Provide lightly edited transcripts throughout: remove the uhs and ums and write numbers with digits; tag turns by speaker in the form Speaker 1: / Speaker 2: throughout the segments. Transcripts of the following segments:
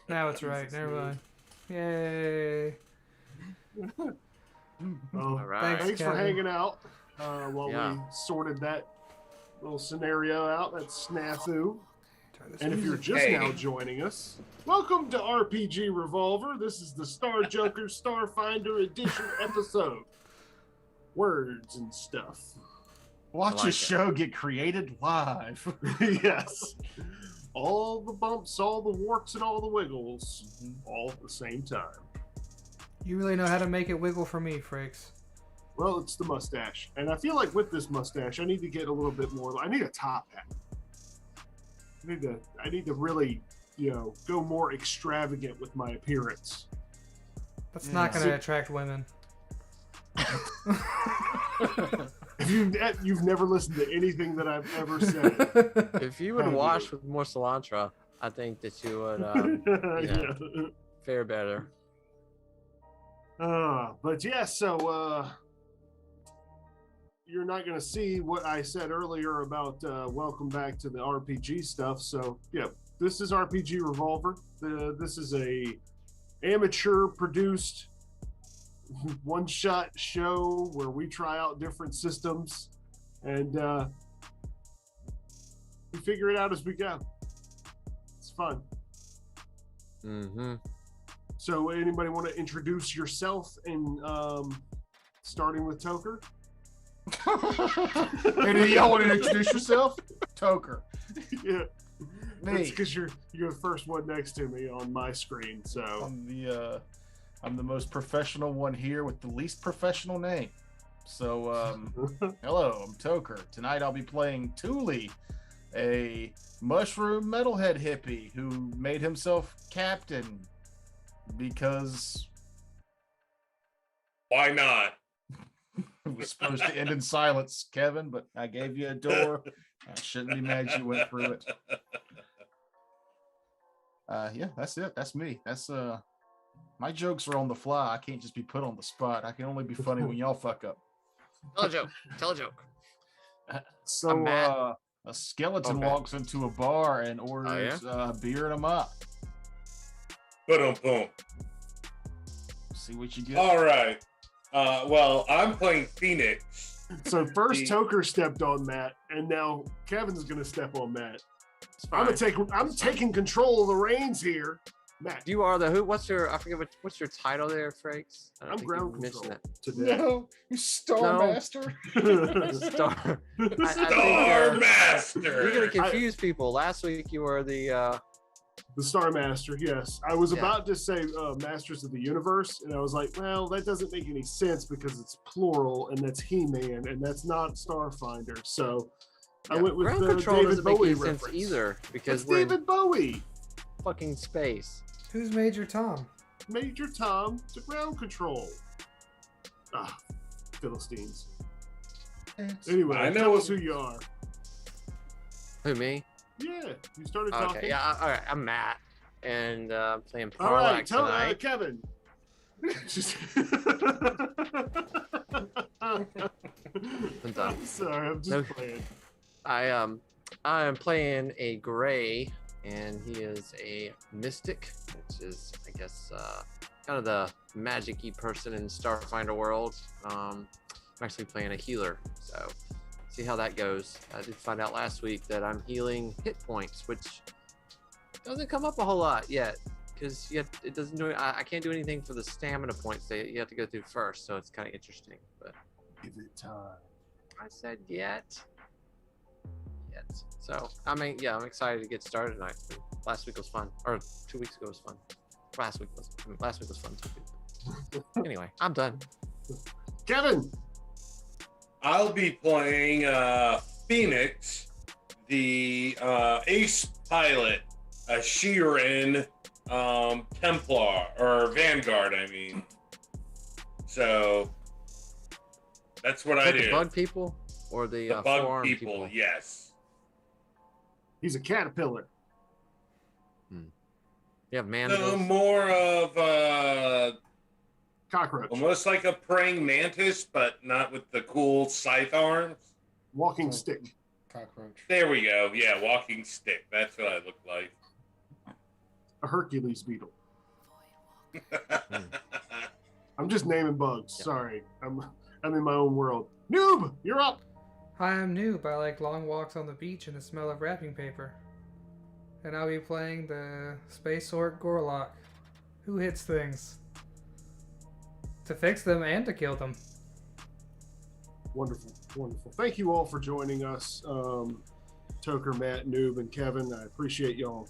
Speaker 1: Now it's right. Never mind. Yay.
Speaker 2: Well,
Speaker 3: All right.
Speaker 1: Thanks,
Speaker 2: thanks for
Speaker 1: Kevin.
Speaker 2: hanging out while
Speaker 3: Yeah.
Speaker 2: we sorted that little scenario out, that snafu.
Speaker 1: Turn this
Speaker 2: And if you're
Speaker 1: music-
Speaker 2: just
Speaker 4: Hey.
Speaker 2: now joining us, welcome to RPG Revolver. This is the Star Junker Starfinder Edition episode. Words and stuff.
Speaker 5: Watch
Speaker 3: like
Speaker 5: a
Speaker 3: it.
Speaker 5: show get created live.
Speaker 2: Yes. All the bumps, all the warts, and all the wiggles, all at the same time.
Speaker 1: You really know how to make it wiggle for me, Frakes.
Speaker 2: Well, it's the mustache. And I feel like with this mustache, I need to get a little bit more. I need a top hat. I need to really, go more extravagant with my appearance.
Speaker 1: That's
Speaker 5: Yeah.
Speaker 1: not going to attract women.
Speaker 2: You've never listened to anything that I've ever said.
Speaker 3: If you would
Speaker 2: Have you?
Speaker 3: wash with more cilantro, I think that you would
Speaker 2: Yeah.
Speaker 3: fare better.
Speaker 2: But yeah, so you're not going to see what I said earlier about welcome back to the RPG stuff. So yeah, this is RPG Revolver. This is a amateur produced one-shot show where we try out different systems and we figure it out as we go. It's fun.
Speaker 3: Mm-hmm.
Speaker 2: So anybody want to introduce yourself and starting with Toker?
Speaker 5: Hey, do y'all want to introduce yourself? Toker.
Speaker 2: Yeah. That's
Speaker 5: Me.
Speaker 2: because you're the first one next to me on my screen. So
Speaker 5: I'm the most professional one here with the least professional name. So hello, I'm Toker. Tonight I'll be playing Thule, a mushroom metalhead hippie who made himself captain because
Speaker 4: Why not?
Speaker 5: it was supposed to end in silence, Kevin, but I gave you a door. I shouldn't be mad you went through it. Yeah, that's it. That's me. That's my jokes are on the fly. I can't just be put on the spot. I can only be funny when y'all fuck up.
Speaker 3: Tell a joke. Tell a joke.
Speaker 2: so
Speaker 3: I'm Matt.
Speaker 5: A skeleton
Speaker 3: Okay.
Speaker 5: walks into a bar and orders beer and a mop.
Speaker 4: Boom, boom.
Speaker 5: See what you get.
Speaker 4: All right. Well, I'm playing Phoenix.
Speaker 2: so first
Speaker 4: The-
Speaker 2: Toker stepped on Matt, and now Kevin's gonna step on Matt.
Speaker 3: It's
Speaker 2: I'm
Speaker 3: fine.
Speaker 2: taking control of the reins here, Matt.
Speaker 3: You are the who? What's your? I forget what's your title there, Frakes? I don't
Speaker 2: I'm
Speaker 3: think
Speaker 2: ground
Speaker 3: you mentioned
Speaker 2: control
Speaker 3: that.
Speaker 2: today.
Speaker 5: No, you Star
Speaker 3: No.
Speaker 5: Master.
Speaker 3: Star. I
Speaker 4: Star
Speaker 3: think,
Speaker 4: Master.
Speaker 3: you're gonna confuse people. Last week you were the.
Speaker 2: The Star Master, yes. I was
Speaker 3: Yeah.
Speaker 2: about to say Masters of the Universe, and I was like, well, that doesn't make any sense because it's plural, and that's He-Man, and that's not Starfinder. So I went with
Speaker 3: ground
Speaker 2: the
Speaker 3: control
Speaker 2: David
Speaker 3: doesn't make
Speaker 2: Bowie
Speaker 3: any sense
Speaker 2: reference.
Speaker 3: either because
Speaker 2: It's
Speaker 3: we're in
Speaker 2: David Bowie.
Speaker 3: fucking space.
Speaker 1: Who's Major Tom?
Speaker 2: Major Tom to ground control. Ah, Philistines. Anyway,
Speaker 4: I know-
Speaker 2: tell us who you are.
Speaker 3: Who, me?
Speaker 2: Yeah, you started talking.
Speaker 3: Okay, yeah, all right. I'm Matt, and I'm playing
Speaker 2: All right,
Speaker 3: Parallax
Speaker 2: tell
Speaker 3: tonight.
Speaker 2: Kevin. Just-
Speaker 3: I'm done.
Speaker 2: I'm sorry, I'm just
Speaker 3: No.
Speaker 2: playing.
Speaker 3: I am playing a Gray, and he is a mystic, which is, I guess, kind of the magic-y person in Starfinder world. I'm actually playing a healer, so see how that goes. I did find out last week that I'm healing hit points, which doesn't come up a whole lot yet, because it doesn't do. I can't do anything for the stamina points that you have to go through first, so it's kind of interesting. But
Speaker 2: Give it time.
Speaker 3: I said yet. So I'm excited to get started tonight. Last week was fun, or 2 weeks ago was fun. Last week was fun too. Anyway, I'm done.
Speaker 2: Kevin.
Speaker 4: I'll be playing Phoenix, the ace pilot, a Sheeran Templar, or Vanguard, I mean. So that's what I
Speaker 3: Like the
Speaker 4: do.
Speaker 3: bug people or the,
Speaker 4: The bug
Speaker 3: forearm
Speaker 4: people, yes.
Speaker 2: He's a caterpillar.
Speaker 3: You have
Speaker 4: No,
Speaker 3: mandibles.
Speaker 4: more of
Speaker 2: Cockroach.
Speaker 4: almost like a praying mantis, but not with the cool scythe arms.
Speaker 2: Walking stick.
Speaker 5: Cockroach.
Speaker 4: There we go. Yeah, walking stick. That's what I look like.
Speaker 2: a Hercules beetle. I'm just naming bugs.
Speaker 3: Yeah.
Speaker 2: Sorry, I'm in my own world. Noob, you're up.
Speaker 1: Hi, I'm Noob. I like long walks on the beach and the smell of wrapping paper. And I'll be playing the Space Orc Gorlock, who hits things to fix them and to kill them.
Speaker 2: Wonderful, wonderful. Thank you all for joining us, Toker, Matt, Noob, and Kevin. I appreciate y'all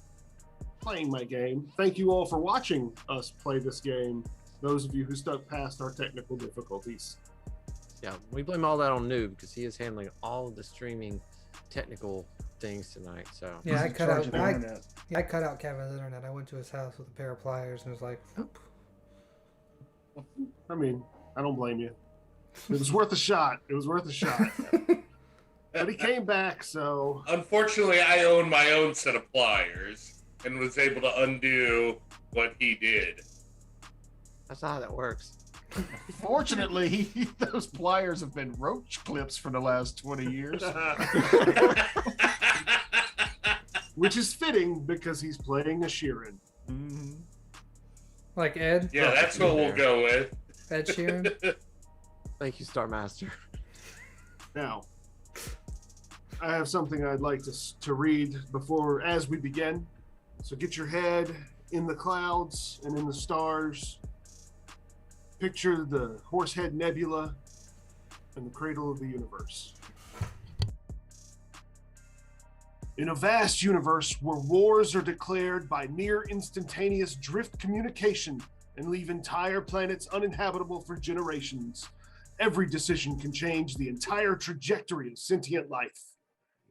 Speaker 2: playing my game. Thank you all for watching us play this game. Those of you who stuck past our technical difficulties.
Speaker 3: Yeah, we blame all that on Noob because he is handling all of the streaming technical things tonight. So
Speaker 1: Yeah, I
Speaker 5: He's in
Speaker 1: cut
Speaker 5: charge
Speaker 1: out.
Speaker 5: of the
Speaker 1: I
Speaker 5: internet.
Speaker 1: cut out Kevin's internet. I went to his house with a pair of pliers and was like, whoop.
Speaker 2: I mean, I don't blame you. It was worth a shot. It was worth a shot. But he came back, so
Speaker 4: Unfortunately, I own my own set of pliers and was able to undo what he did.
Speaker 3: that's not how that works.
Speaker 5: Fortunately, those pliers have been roach clips for the last 20 years.
Speaker 2: which is fitting because he's playing a Sheeran.
Speaker 5: Mhm.
Speaker 1: Like Ed.
Speaker 4: Yeah, that's what we'll go with.
Speaker 1: Ed Sheeran.
Speaker 3: Thank you, Star Master.
Speaker 2: Now, I have something I'd like to read as we begin. So get your head in the clouds and in the stars. Picture the Horsehead Nebula and the cradle of the universe. In a vast universe where wars are declared by near instantaneous drift communication and leave entire planets uninhabitable for generations, every decision can change the entire trajectory of sentient life.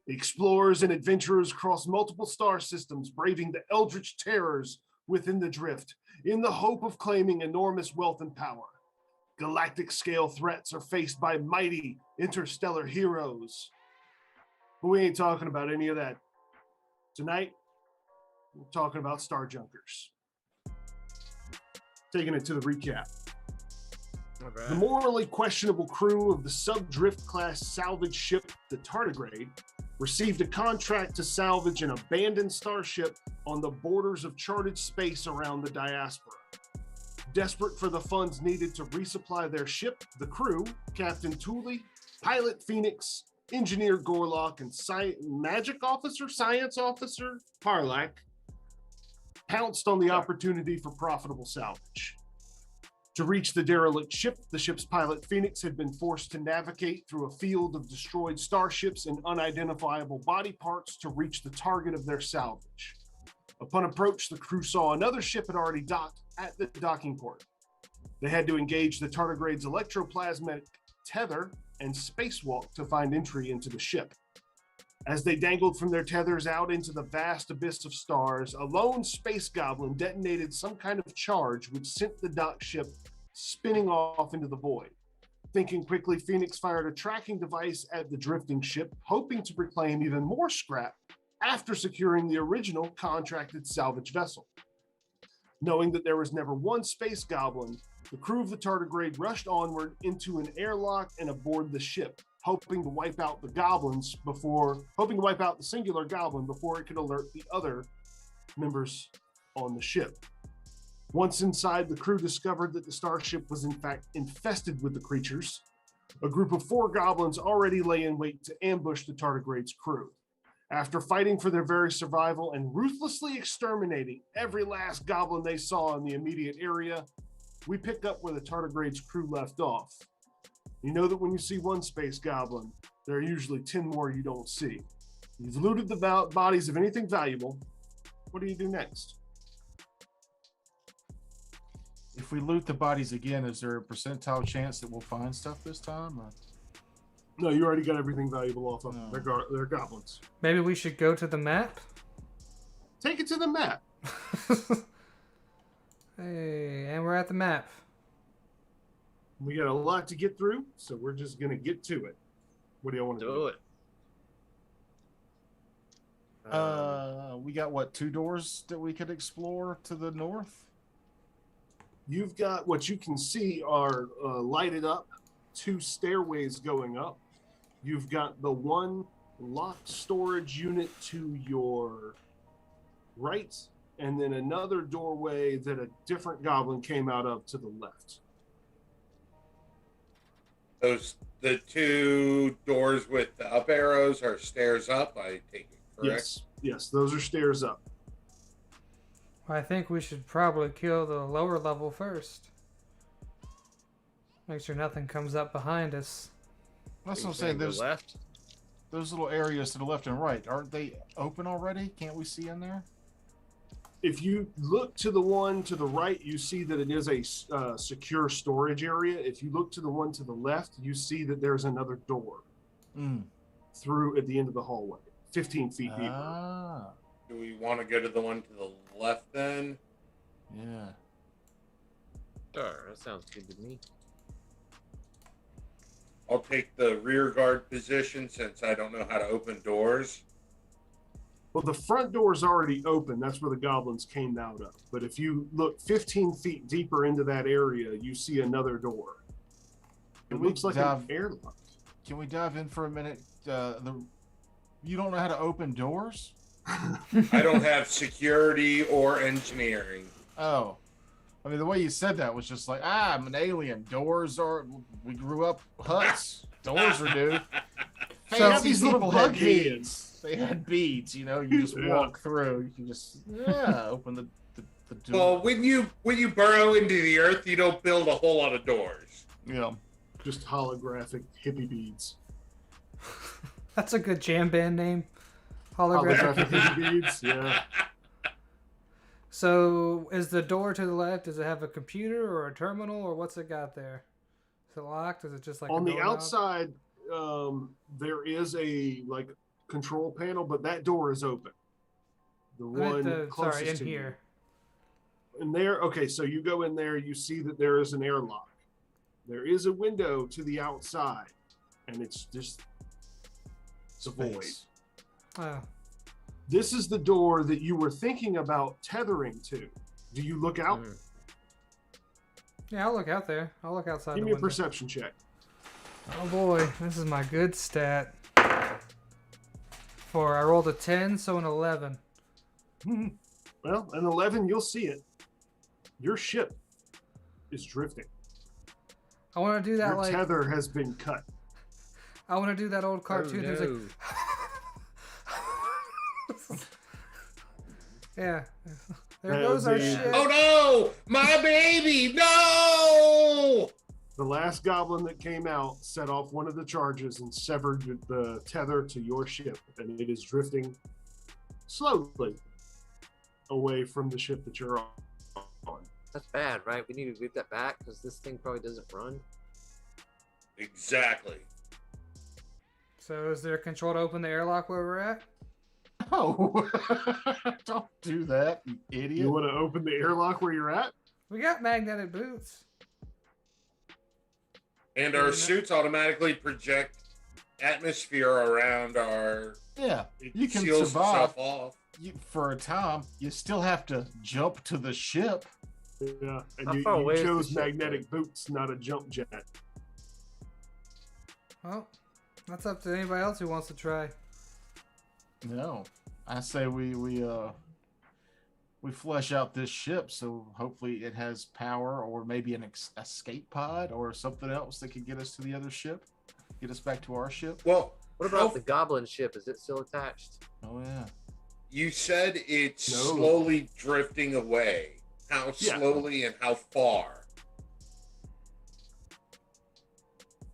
Speaker 2: The explorers and adventurers cross multiple star systems, braving the eldritch terrors within the drift, in the hope of claiming enormous wealth and power. Galactic scale threats are faced by mighty interstellar heroes. But we ain't talking about any of that. Tonight, we're talking about Star Junkers. Taking it to the recap. The morally questionable crew of the sub-drift class salvage ship, the Tardigrade, received a contract to salvage an abandoned starship on the borders of charted space around the diaspora. Desperate for the funds needed to resupply their ship, the crew, Captain Thule, Pilot Phoenix, Engineer Gorlock, and Science Officer Parlak pounced on the opportunity for profitable salvage. To reach the derelict ship, the ship's pilot Phoenix had been forced to navigate through a field of destroyed starships and unidentifiable body parts to reach the target of their salvage. Upon approach, the crew saw another ship had already docked at the docking port. They had to engage the Tardigrade's electroplasmic tether and spacewalk to find entry into the ship. As they dangled from their tethers out into the vast abyss of stars, a lone space goblin detonated some kind of charge which sent the dock ship spinning off into the void. Thinking quickly, Phoenix fired a tracking device at the drifting ship, hoping to reclaim even more scrap after securing the original contracted salvage vessel. Knowing that there was never one space goblin, the crew of the Tardigrade rushed onward into an airlock and aboard the ship, hoping to wipe out the singular goblin before it could alert the other members on the ship. Once inside, the crew discovered that the starship was in fact infested with the creatures. A group of 4 goblins already lay in wait to ambush the Tardigrade's crew. After fighting for their very survival and ruthlessly exterminating every last goblin they saw in the immediate area, we pick up where the Tardigrade's crew left off. You know that when you see one space goblin, there are usually 10 more you don't see. You've looted the bodies of anything valuable. What do you do next?
Speaker 5: If we loot the bodies again, is there a percentile chance that we'll find stuff this time? Or?
Speaker 2: No, you already got everything valuable off of them.
Speaker 5: No.
Speaker 2: They're goblins.
Speaker 1: Maybe we should go to the map?
Speaker 2: Take it to the map.
Speaker 1: Hey, and we're at the map.
Speaker 2: We got a lot to get through, so we're just going to get to it. What do you want to do?
Speaker 3: Do it.
Speaker 5: We got what, 2 doors that we could explore to the north?
Speaker 2: You've got what you can see are lighted up 2 stairways going up. You've got the one locked storage unit to your right, and then another doorway that a different goblin came out of to the left.
Speaker 4: The two doors with the up arrows are stairs up, I take it, correct?
Speaker 2: Yes, those are stairs up.
Speaker 1: I think we should probably kill the lower level first. Make sure nothing comes up behind us.
Speaker 5: That's what I'm
Speaker 3: You're
Speaker 5: saying.
Speaker 3: go
Speaker 5: There's
Speaker 3: left.
Speaker 5: those little areas to the left and right. Aren't they open already? Can't we see in there?
Speaker 2: If you look to the one to the right, you see that it is a secure storage area. If you look to the one to the left, you see that there's another door through at the end of the hallway, 15 feet deeper.
Speaker 5: Ah,
Speaker 4: Do we want to go to the one to the left then?
Speaker 5: yeah.
Speaker 3: Sure, that sounds good to me.
Speaker 4: I'll take the rear guard position since I don't know how to open doors.
Speaker 2: Well, the front door is already open. That's where the goblins came out of. But if you look 15 feet deeper into that area, you see another door. It
Speaker 5: Can we
Speaker 2: looks like
Speaker 5: dive-
Speaker 2: an airlock.
Speaker 5: Can we dive in for a minute? You don't know how to open doors?
Speaker 4: I don't have security or engineering.
Speaker 5: Oh, I mean, the way you said that was just like, I'm an alien. Doors are. We grew up huts. Doors are new.
Speaker 2: They have
Speaker 5: Fancy
Speaker 2: these little
Speaker 5: people
Speaker 2: bug
Speaker 5: had beads.
Speaker 2: hands.
Speaker 5: They had beads. You know, you just
Speaker 2: Yeah.
Speaker 5: walk through. You can just open the door.
Speaker 4: Well, when you burrow into the earth, you don't build a whole lot of doors.
Speaker 5: Yeah.
Speaker 2: Just holographic hippie beads.
Speaker 1: That's a good jam band name. Holographic.
Speaker 2: Holographic hippie beads. Yeah.
Speaker 1: So, is the door to the left, does it have a computer or a terminal, or what's it got there? Is it locked? Is it just like
Speaker 2: On
Speaker 1: a
Speaker 2: the
Speaker 1: doorknob?
Speaker 2: outside, there is a control panel, but that door is open. The
Speaker 1: I meant
Speaker 2: one closest
Speaker 1: sorry, in
Speaker 2: to
Speaker 1: here.
Speaker 2: you. And there, okay, so you go in there, you see that there is an airlock. There is a window to the outside, and it's just it's a void.
Speaker 5: Space.
Speaker 1: Oh.
Speaker 2: This is the door that you were thinking about tethering to. Do you look out?
Speaker 3: Mm.
Speaker 1: Yeah, I'll look out there. I'll look outside
Speaker 2: Give
Speaker 1: the
Speaker 2: me a
Speaker 1: window.
Speaker 2: perception check.
Speaker 1: Oh boy, this is my good stat. I rolled a 10, so an 11.
Speaker 2: Well, an 11, you'll see it. Your ship is drifting.
Speaker 1: I want to do that
Speaker 2: Your
Speaker 1: like
Speaker 2: tether has been cut.
Speaker 1: I want to do that old cartoon.
Speaker 3: Oh,
Speaker 1: There's
Speaker 3: no.
Speaker 1: like, yeah, there
Speaker 2: That
Speaker 1: goes
Speaker 2: was
Speaker 1: our
Speaker 2: a-
Speaker 1: ship.
Speaker 4: Oh no! My baby! No!
Speaker 2: The last goblin that came out set off one of the charges and severed the tether to your ship, and it is drifting slowly away from the ship that you're on.
Speaker 3: That's bad, right? We need to move that back because this thing probably doesn't run.
Speaker 4: Exactly.
Speaker 1: So is there control to open the airlock where we're at?
Speaker 5: Oh, don't do that, you idiot.
Speaker 2: You want to open the airlock where you're at?
Speaker 1: We got magnetic boots.
Speaker 4: And our suits automatically project atmosphere around our.
Speaker 5: Yeah,
Speaker 4: It
Speaker 5: you can
Speaker 4: seals
Speaker 5: survive.
Speaker 4: itself off.
Speaker 5: For a time. You still have to jump to the ship.
Speaker 2: Yeah, and
Speaker 3: How
Speaker 2: you,
Speaker 3: far away is the
Speaker 2: chose
Speaker 3: ship,
Speaker 2: magnetic boots, not a jump jet.
Speaker 1: Well, that's up to anybody else who wants to try.
Speaker 5: No, I say we flesh out this ship so hopefully it has power or maybe an escape pod or something else that could get us to the other ship, get us back to our ship.
Speaker 4: Well,
Speaker 3: What about the goblin ship? Is it still attached?
Speaker 5: Oh yeah.
Speaker 4: you said it's
Speaker 2: No.
Speaker 4: slowly drifting away. How
Speaker 2: Yeah.
Speaker 4: slowly and how far?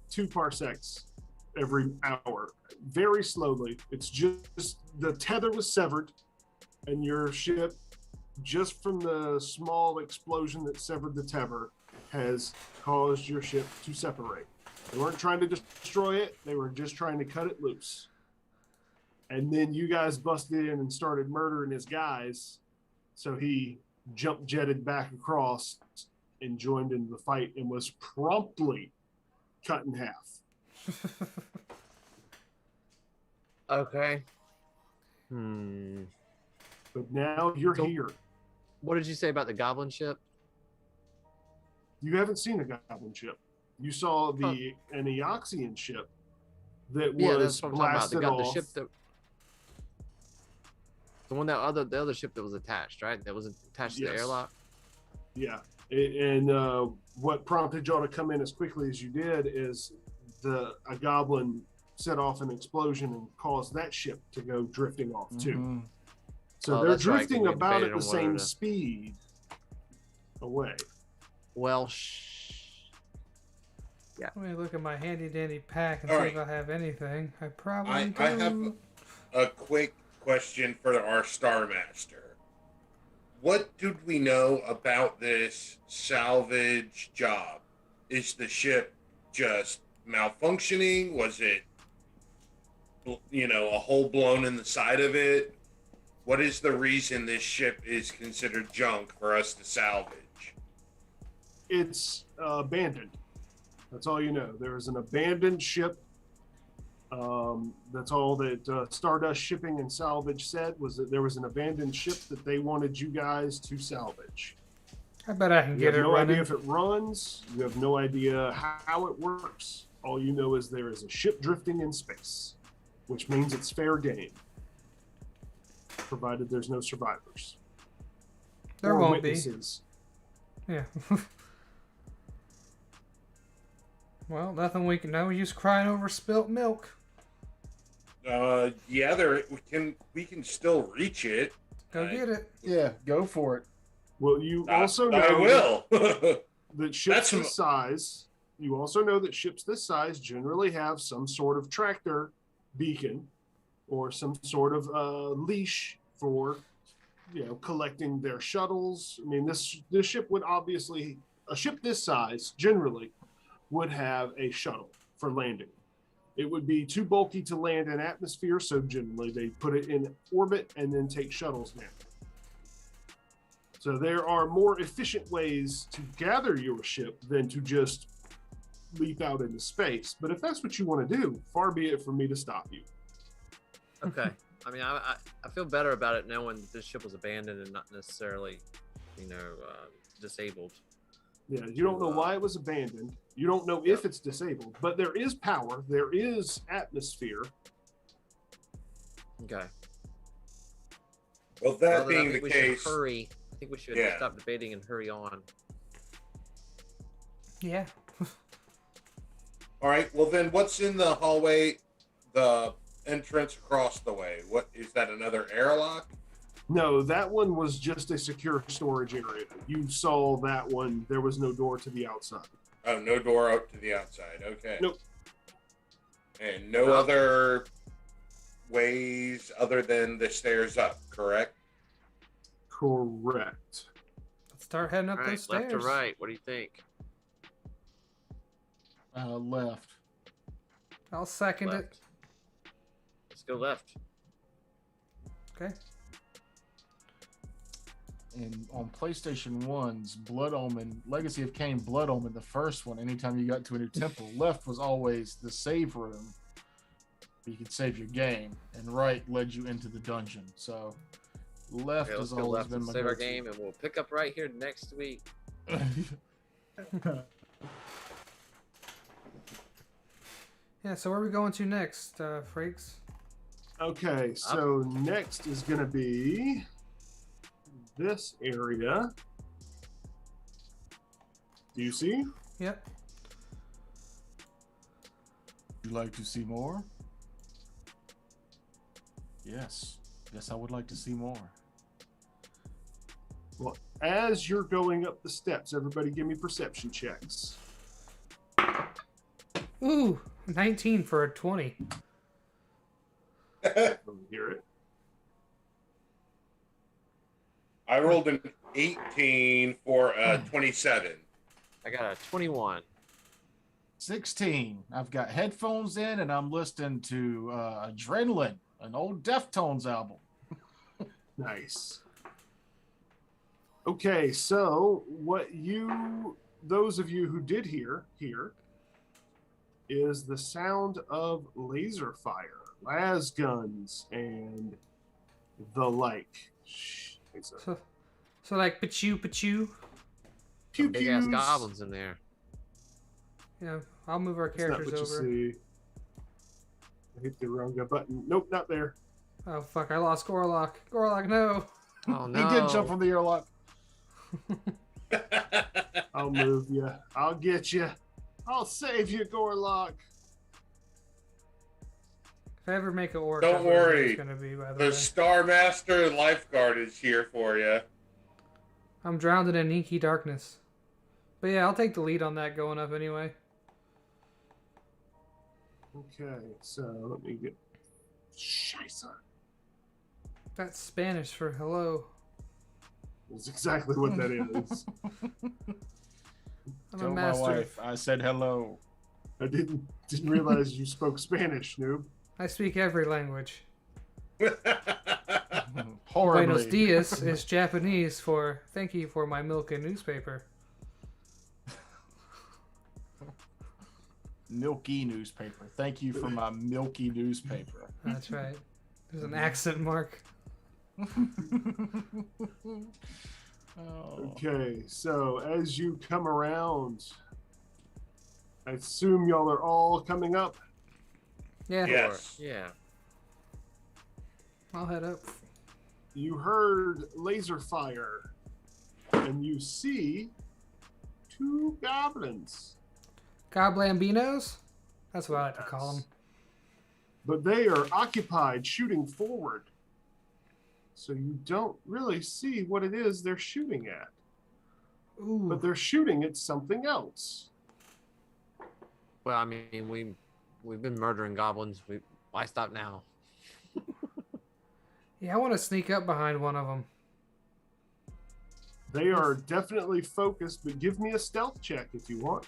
Speaker 2: 2 parsecs every hour, very slowly. It's just the tether was severed, and your ship, just from the small explosion that severed the tether, has caused your ship to separate. They weren't trying to destroy it, they were just trying to cut it loose. And then you guys busted in and started murdering his guys, so he jump jetted back across and joined in the fight and was promptly cut in half.
Speaker 3: Okay.
Speaker 2: But now you're
Speaker 3: So-
Speaker 2: here.
Speaker 3: What did you say about the goblin ship?
Speaker 2: You haven't seen a goblin ship. You saw an Eoxian ship that
Speaker 3: Yeah,
Speaker 2: was
Speaker 3: that's what I'm talking about.
Speaker 2: blasted
Speaker 3: The
Speaker 2: off.
Speaker 3: ship that. The one the other ship that was attached, right? That was attached to the
Speaker 2: Yes.
Speaker 3: airlock.
Speaker 2: Yeah, and what prompted y'all to come in as quickly as you did is a goblin set off an explosion and caused that ship to go drifting off too.
Speaker 5: Mhm.
Speaker 2: So
Speaker 3: Oh,
Speaker 2: they're
Speaker 3: that's right, 'cause
Speaker 2: drifting
Speaker 3: we
Speaker 2: about
Speaker 3: debated
Speaker 2: at the
Speaker 3: on whether
Speaker 2: same
Speaker 3: to-
Speaker 2: speed away.
Speaker 3: Well,
Speaker 1: Let me look at my handy dandy pack and
Speaker 4: All
Speaker 1: see
Speaker 4: right.
Speaker 1: if I have anything. I probably
Speaker 4: I
Speaker 1: do.
Speaker 4: have a quick question for our Star Master. What did we know about this salvage job? Is the ship just malfunctioning? Was it, a hole blown in the side of it? What is the reason this ship is considered junk for us to salvage?
Speaker 2: It's abandoned. That's all you know. There is an abandoned ship. That's all that Stardust Shipping and Salvage said, was that there was an abandoned ship that they wanted you guys to salvage.
Speaker 1: I bet I can
Speaker 2: You
Speaker 1: get
Speaker 2: have
Speaker 1: it
Speaker 2: no
Speaker 1: running.
Speaker 2: idea if it runs. You have no idea how it works. All you know is there is a ship drifting in space, which means it's fair game, provided there's no survivors
Speaker 1: There
Speaker 2: or
Speaker 1: won't
Speaker 2: witnesses.
Speaker 1: be. Yeah. Well, nothing we can know. We're just crying over spilt milk.
Speaker 4: Yeah, we can still reach it.
Speaker 1: Go get it.
Speaker 5: Yeah, go for it.
Speaker 2: Well, you also know
Speaker 4: I will.
Speaker 2: that ships
Speaker 4: That's
Speaker 2: this size. You also know that ships this size generally have some sort of tractor beacon or some sort of leash for, collecting their shuttles. I mean, this ship would obviously, a ship this size generally would have a shuttle for landing. It would be too bulky to land in atmosphere, so generally they put it in orbit and then take shuttles down. So there are more efficient ways to gather your ship than to just leap out into space. But if that's what you want to do, far be it from me to stop you.
Speaker 3: okay. I mean, I feel better about it knowing that this ship was abandoned and not necessarily, disabled.
Speaker 2: Yeah, you don't know why it was abandoned. You don't know if it's disabled, but there is power. There is atmosphere.
Speaker 3: Okay.
Speaker 4: Well,
Speaker 3: Well,
Speaker 4: that
Speaker 3: then I
Speaker 4: being
Speaker 3: think
Speaker 4: the
Speaker 3: we
Speaker 4: case,
Speaker 3: should hurry. I think we should
Speaker 4: Yeah.
Speaker 3: stop debating and hurry on.
Speaker 1: Yeah.
Speaker 4: all right. Well, then, what's in the hallway? The entrance across the way. What is that? Another airlock?
Speaker 2: No, that one was just a secure storage area. You saw that one. There was no door to the outside.
Speaker 4: Oh, no door out to the outside. Okay.
Speaker 2: Nope.
Speaker 4: And no other ways other than the stairs up, correct?
Speaker 2: Correct.
Speaker 1: Let's start heading up
Speaker 3: All
Speaker 1: those
Speaker 3: right, left
Speaker 1: stairs.
Speaker 3: or right? What do you think?
Speaker 5: Left.
Speaker 1: I'll second it.
Speaker 3: Left. Let's go left.
Speaker 1: Okay.
Speaker 5: And on PlayStation 1's Blood Omen, Legacy of Kain Blood Omen, the first one, anytime you got to a new temple, left was always the save room. You could save your game, and right led you into the dungeon. So left
Speaker 3: Okay, let's
Speaker 5: has
Speaker 3: go
Speaker 5: always
Speaker 3: left
Speaker 5: been
Speaker 3: and
Speaker 5: my
Speaker 3: save our
Speaker 5: go-to.
Speaker 3: game, and we'll pick up right here next week.
Speaker 1: Yeah, so where are we going to next, freaks?
Speaker 2: Okay, so next is going to be this area. Do you see?
Speaker 1: Yep.
Speaker 5: Would you like to see more? Yes. Yes, I would like to see more.
Speaker 2: Well, as you're going up the steps, everybody give me perception checks.
Speaker 1: Ooh, 19 for a 20.
Speaker 2: Hear it.
Speaker 4: I rolled an 18 for a 27.
Speaker 3: I got a 21.
Speaker 5: 16. I've got headphones in, and I'm listening to Adrenaline, an old Deftones album.
Speaker 2: Nice. Okay, so those of you who did hear is the sound of laser fire, las guns, and the like.
Speaker 1: So like pachoo.
Speaker 2: Pew
Speaker 3: Big ass
Speaker 2: pews.
Speaker 3: goblins in there.
Speaker 1: Yeah, I'll move our
Speaker 2: That's not
Speaker 1: characters
Speaker 2: what you
Speaker 1: over.
Speaker 2: see. I hit the wrong button. Nope, not there.
Speaker 1: Oh fuck! I lost Gorlock. Gorlock, no.
Speaker 3: Oh no.
Speaker 5: He did jump from the airlock.
Speaker 2: I'll move you. I'll get you. I'll save you, Gorlock.
Speaker 1: If I ever make it orc,
Speaker 4: Don't
Speaker 1: that's what
Speaker 4: worry.
Speaker 1: It's gonna be, by the
Speaker 4: The
Speaker 1: way.
Speaker 4: Star Master Lifeguard is here for you.
Speaker 1: I'm drowned in inky darkness. But yeah, I'll take the lead on that going up anyway.
Speaker 2: Okay, so let me get. Scheisse.
Speaker 1: That's Spanish for hello.
Speaker 2: That's exactly what that is.
Speaker 1: I'm
Speaker 5: Tell
Speaker 1: a
Speaker 5: my
Speaker 1: master.
Speaker 5: wife I said hello.
Speaker 2: I didn't realize you spoke Spanish, noob.
Speaker 1: I speak every language.
Speaker 5: Horribly.
Speaker 1: Buenos dias is Japanese for thank you for my milk and newspaper.
Speaker 5: Milky newspaper. Thank you for my milky newspaper.
Speaker 1: That's right. There's an accent mark.
Speaker 5: Oh.
Speaker 2: Okay, so as you come around, I assume y'all are all coming up.
Speaker 1: Yeah,
Speaker 4: Yes.
Speaker 3: Yeah.
Speaker 1: I'll head up.
Speaker 2: You heard laser fire, and you see two goblins,
Speaker 1: Goblambinos? That's what I like to call them.
Speaker 2: but they are occupied shooting forward. So you don't really see what it is they're shooting at,
Speaker 1: Ooh.
Speaker 2: but they're shooting at something else.
Speaker 3: Well, I mean, we've been murdering goblins. Why stop now?
Speaker 1: Yeah, I want to sneak up behind one of them.
Speaker 2: They are definitely focused, but give me a stealth check if you want.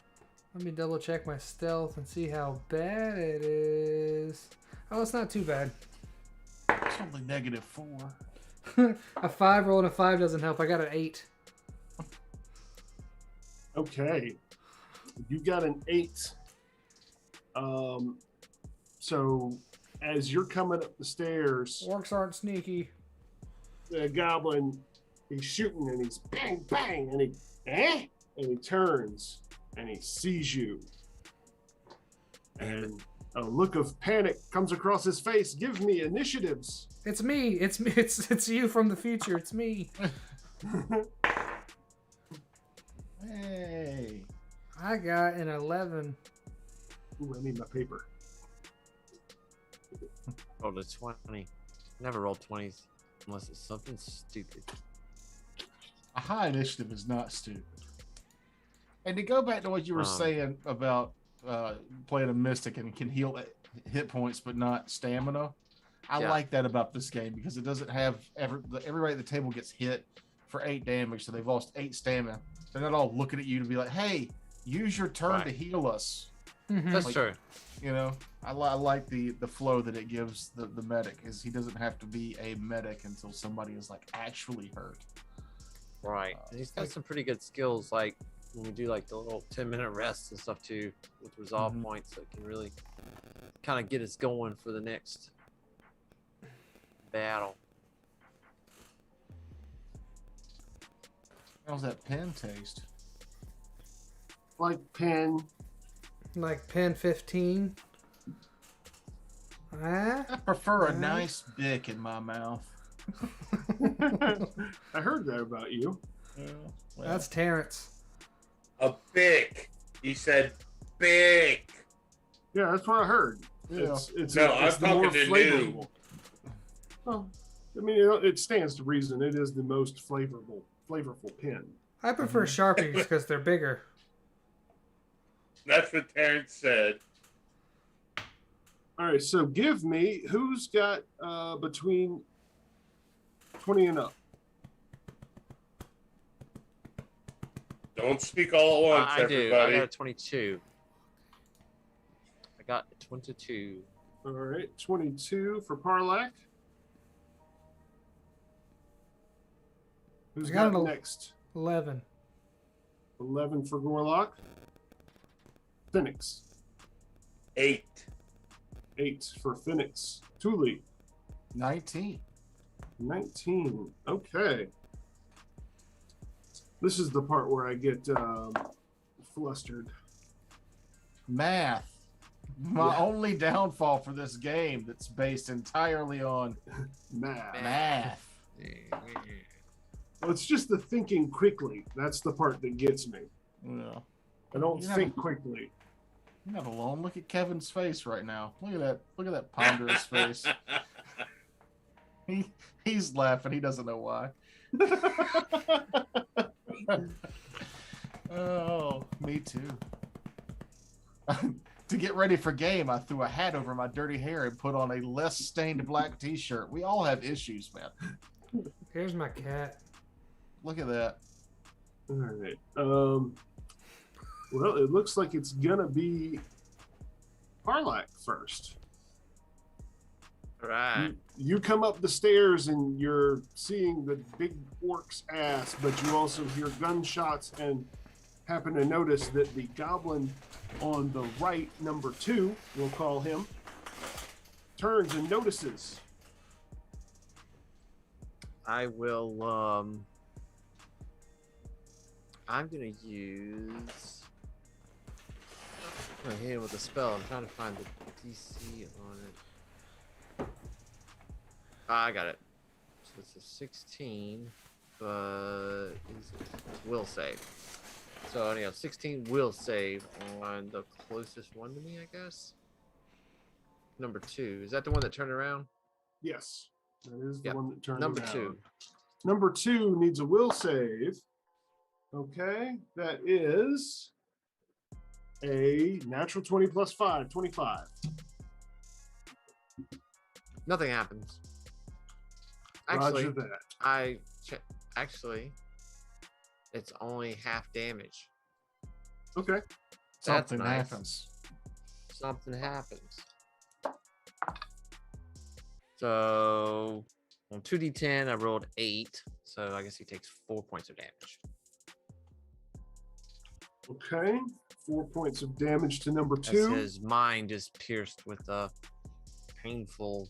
Speaker 1: Let me double check my stealth and see how bad it is. Oh, it's not too bad.
Speaker 5: It's only -4.
Speaker 1: A 5 roll and a 5 doesn't help. I got an 8.
Speaker 2: Okay, you got an 8. So as you're coming up the stairs,
Speaker 1: Orcs aren't sneaky.
Speaker 2: the goblin, he's shooting and he's bang bang and he turns and he sees you, and a look of panic comes across his face. Give me initiatives.
Speaker 1: It's me. It's me. It's you from the future. It's me.
Speaker 5: Hey.
Speaker 1: I got an 11.
Speaker 2: Ooh, I need my paper.
Speaker 3: Rolled a 20. Never rolled 20s unless it's something stupid.
Speaker 5: A high initiative is not stupid. And to go back to what you were saying about playing a mystic and can heal hit points but not stamina, I
Speaker 3: Yeah.
Speaker 5: like that about this game because it doesn't have everybody at the table gets hit for 8 damage, so they've lost 8 stamina. They're not all looking at you to be like, "Hey, use your turn to
Speaker 3: Right.
Speaker 5: heal us."
Speaker 1: Mhm.
Speaker 3: That's
Speaker 5: Like-
Speaker 3: true.
Speaker 5: You know, I like the flow that it gives the medic. Is he doesn't have to be a medic until somebody is like actually hurt.
Speaker 3: Right. And he's got some pretty good skills, like when we do like the little 10-minute rests and stuff too, with resolve
Speaker 5: Mhm.
Speaker 3: points that can really kind of get us going for the next battle.
Speaker 5: How's that pen taste?
Speaker 2: Like pen.
Speaker 1: Like pen 15. Ah.
Speaker 5: I prefer a
Speaker 1: Right.
Speaker 5: nice bic in my mouth.
Speaker 2: I heard that about you.
Speaker 5: Well,
Speaker 1: That's Terrence.
Speaker 4: A bic. He said bic.
Speaker 2: Yeah, that's what I heard.
Speaker 5: Yeah.
Speaker 2: It's
Speaker 4: No,
Speaker 2: it's
Speaker 4: I'm
Speaker 2: the more
Speaker 4: talking to
Speaker 2: flavorful. Well, I mean, it stands to reason. It is the most flavorful pen.
Speaker 1: I prefer Sharpies because they're bigger.
Speaker 4: That's what Terrence said.
Speaker 2: All right, so give me who's got between 20 and up.
Speaker 4: Don't speak all at once,
Speaker 3: I do. I
Speaker 4: everybody.
Speaker 3: got a 22. I got a 22.
Speaker 2: All right, 22 for Parlak. Who's
Speaker 1: I got
Speaker 2: got
Speaker 1: an
Speaker 2: next?
Speaker 1: 11.
Speaker 2: 11 for Gorlock. Phoenix.
Speaker 4: 8.
Speaker 2: 8 for Phoenix. Thule.
Speaker 5: 19.
Speaker 2: 19. Okay. This is the part where I get flustered.
Speaker 5: Math. My only downfall for this game that's based entirely on
Speaker 2: Math.
Speaker 5: math.
Speaker 2: Well, it's just the thinking quickly. That's the part that gets me.
Speaker 5: Yeah.
Speaker 2: I don't
Speaker 5: You're not-
Speaker 2: think quickly.
Speaker 5: You're not alone. Look at Kevin's face right now. Look at that. Look at that ponderous face. He's laughing. He doesn't know why. Oh, me too. To get ready for game, I threw a hat over my dirty hair and put on a less stained black t-shirt. We all have issues, man.
Speaker 1: Here's my cat.
Speaker 5: Look at that.
Speaker 2: All right. Well, it looks like it's gonna be Parlak first.
Speaker 3: Right.
Speaker 2: You come up the stairs and you're seeing the big orc's ass, but you also hear gunshots and happen to notice that the goblin on the right, number 2, we'll call him, turns and notices.
Speaker 3: I will. I'm gonna use. I'm gonna hit him with a spell. I'm trying to find the DC on it. I got it. So it's a 16, but will save. So anyhow, 16 will save on the closest one to me, I guess. Number 2. Is that the one that turned around?
Speaker 2: Yes, that is the
Speaker 3: Yep.
Speaker 2: one that turns
Speaker 3: Number
Speaker 2: around.
Speaker 3: 2.
Speaker 2: Number 2 needs a will save. Okay, that is a natural 20 plus 5, 25.
Speaker 3: Nothing happens.
Speaker 2: Roger that.
Speaker 3: Actually, it's only half damage.
Speaker 2: Okay.
Speaker 3: That's
Speaker 5: Something
Speaker 3: nice.
Speaker 5: happens.
Speaker 3: Something happens. So on 2d10, I rolled 8. So I guess he takes 4 points of damage.
Speaker 2: Okay. 4 points of damage to number
Speaker 3: As
Speaker 2: 2.
Speaker 3: his mind is pierced with a painful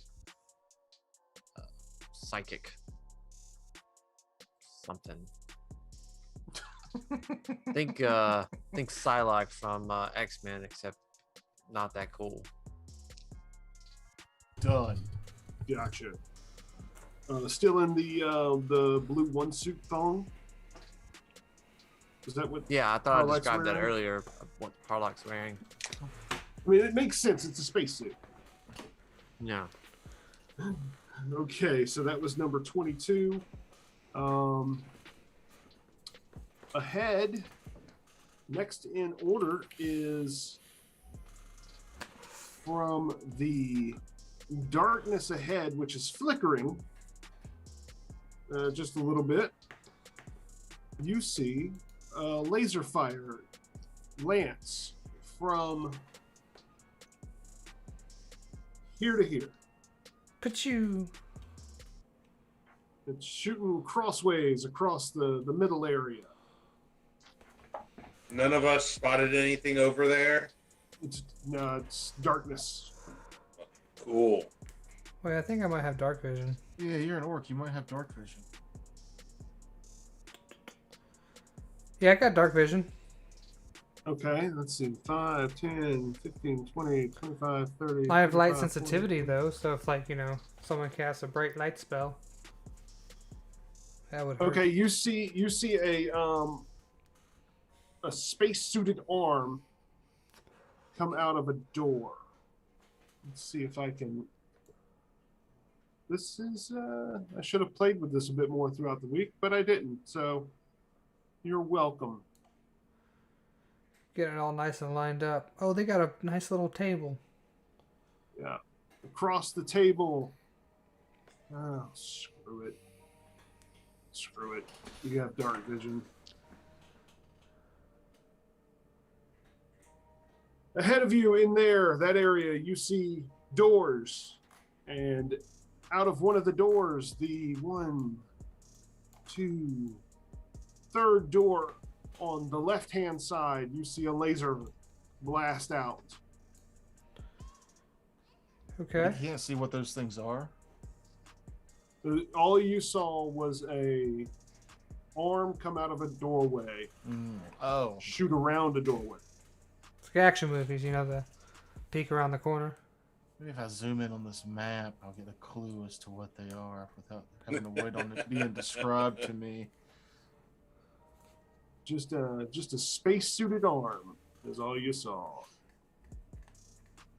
Speaker 3: psychic something. Think Psylocke from X-Men, except not that cool.
Speaker 5: Done.
Speaker 2: Gotcha. Still in the blue one suit thong. Is that what?
Speaker 3: Yeah, I thought I
Speaker 2: Parlak's
Speaker 3: described that
Speaker 2: wearing?
Speaker 3: earlier. Of what Parlak's wearing.
Speaker 2: I mean, it makes sense. It's a spacesuit.
Speaker 3: Yeah.
Speaker 2: Okay, so that was number 22. Ahead, next in order is from the darkness ahead, which is flickering just a little bit. You see laser fire lance from here to here.
Speaker 1: But you.
Speaker 2: It's shooting crossways across the middle area.
Speaker 4: None of us spotted anything over there.
Speaker 2: It's darkness.
Speaker 4: Cool.
Speaker 1: Wait, I think I might have dark vision.
Speaker 5: Yeah, you're an orc. You might have dark vision.
Speaker 1: Yeah, I got dark vision.
Speaker 2: Okay, let's see. 5, 10, 15, 20, 25, 30.
Speaker 1: I have light
Speaker 2: 35,
Speaker 1: sensitivity though, so if like, someone casts a bright light spell, that would hurt.
Speaker 2: Okay, you see a space-suited arm come out of a door. Let's see if I can. This is I should have played with this a bit more throughout the week, but I didn't. So you're welcome.
Speaker 1: Get it all nice and lined up. Oh, they got a nice little table.
Speaker 2: Yeah. Across the table. Oh, screw it. Screw it. You have dark vision. Ahead of you in there, that area, you see doors. And out of one of the doors, the 1, 2, third door on the left-hand side, you see a laser blast out.
Speaker 1: Okay.
Speaker 5: You can't see what those things are.
Speaker 2: All you saw was a arm come out of a doorway,
Speaker 5: Oh.
Speaker 2: shoot around a doorway.
Speaker 1: It's like action movies, the peek around the corner.
Speaker 5: Maybe if I zoom in on this map, I'll get a clue as to what they are without having to wait on it being described to me.
Speaker 2: Just a space-suited arm is all you saw.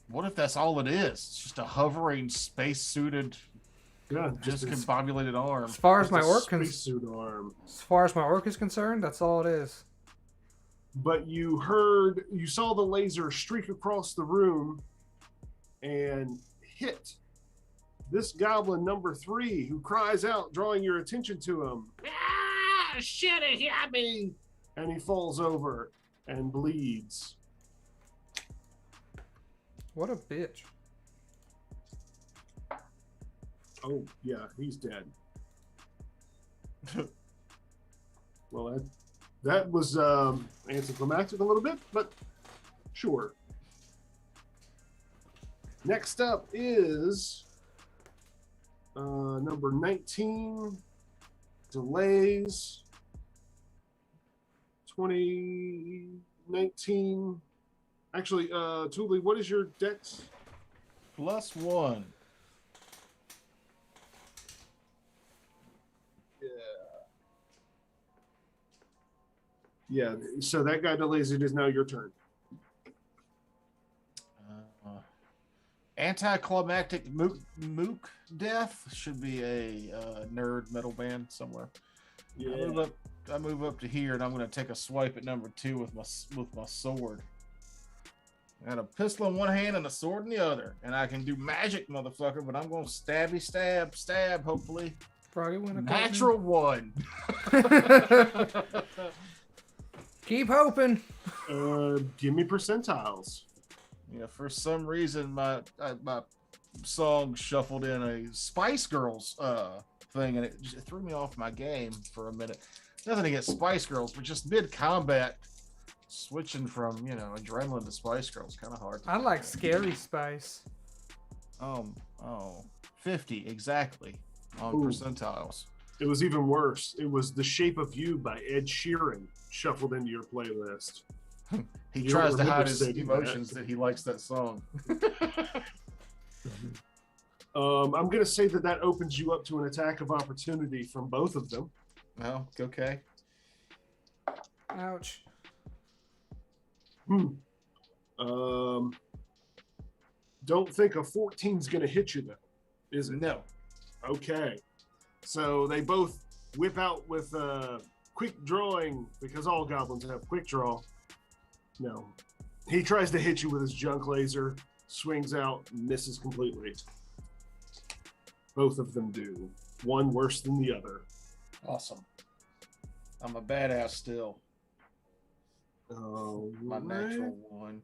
Speaker 5: What if that's all it is? It's just a hovering space-suited,
Speaker 2: Yeah,
Speaker 5: discombobulated arm.
Speaker 1: As far as my orc
Speaker 2: spacesuit arm.
Speaker 1: as far as my orc is concerned, that's all it is.
Speaker 2: But you saw the laser streak across the room and hit this goblin number 3, who cries out, drawing your attention to him. Ah, shit, it hit me! And he falls over and bleeds.
Speaker 1: What a bitch.
Speaker 2: Oh, yeah, he's dead. Well, that was anticlimactic a little bit, but sure. Next up is number 19, Delays, 2019. Actually, Thule, what is your dex?
Speaker 5: +1.
Speaker 2: Yeah, so that guy Delays, it is now your turn.
Speaker 5: Anticlimactic Mook Death should be a nerd metal band somewhere.
Speaker 2: Yeah.
Speaker 5: I move up to here, and I'm going to take a swipe at number 2 with my sword. I got a pistol in one hand and a sword in the other, and I can do magic, motherfucker. But I'm going to stab. Hopefully,
Speaker 1: Froggy win a
Speaker 5: natural 1.
Speaker 1: Keep hoping.
Speaker 2: Give me percentiles.
Speaker 5: Yeah, for some reason my song shuffled in a Spice Girls thing, and it threw me off my game for a minute. Nothing against Spice Girls, but just mid combat, switching from adrenaline to Spice Girls kind of hard.
Speaker 1: I like Scary Spice.
Speaker 5: 50 exactly on
Speaker 2: Ooh.
Speaker 5: percentiles.
Speaker 2: It was even worse. It was The Shape of You by Ed Sheeran shuffled into your playlist.
Speaker 5: He
Speaker 2: You
Speaker 5: tries
Speaker 2: don't
Speaker 5: to hide
Speaker 2: remember
Speaker 5: his
Speaker 2: saying
Speaker 5: emotions that he likes that song.
Speaker 2: I'm going to say that opens you up to an attack of opportunity from both of them.
Speaker 5: Oh, okay.
Speaker 1: Ouch.
Speaker 2: Don't think a 14's going to hit you, though, is it?
Speaker 5: No.
Speaker 2: Okay. So they both whip out with quick drawing, because all goblins have quick draw. No. He tries to hit you with his junk laser, swings out, misses completely. Both of them do. One worse than the other.
Speaker 5: Awesome. I'm a badass still. My natural 1.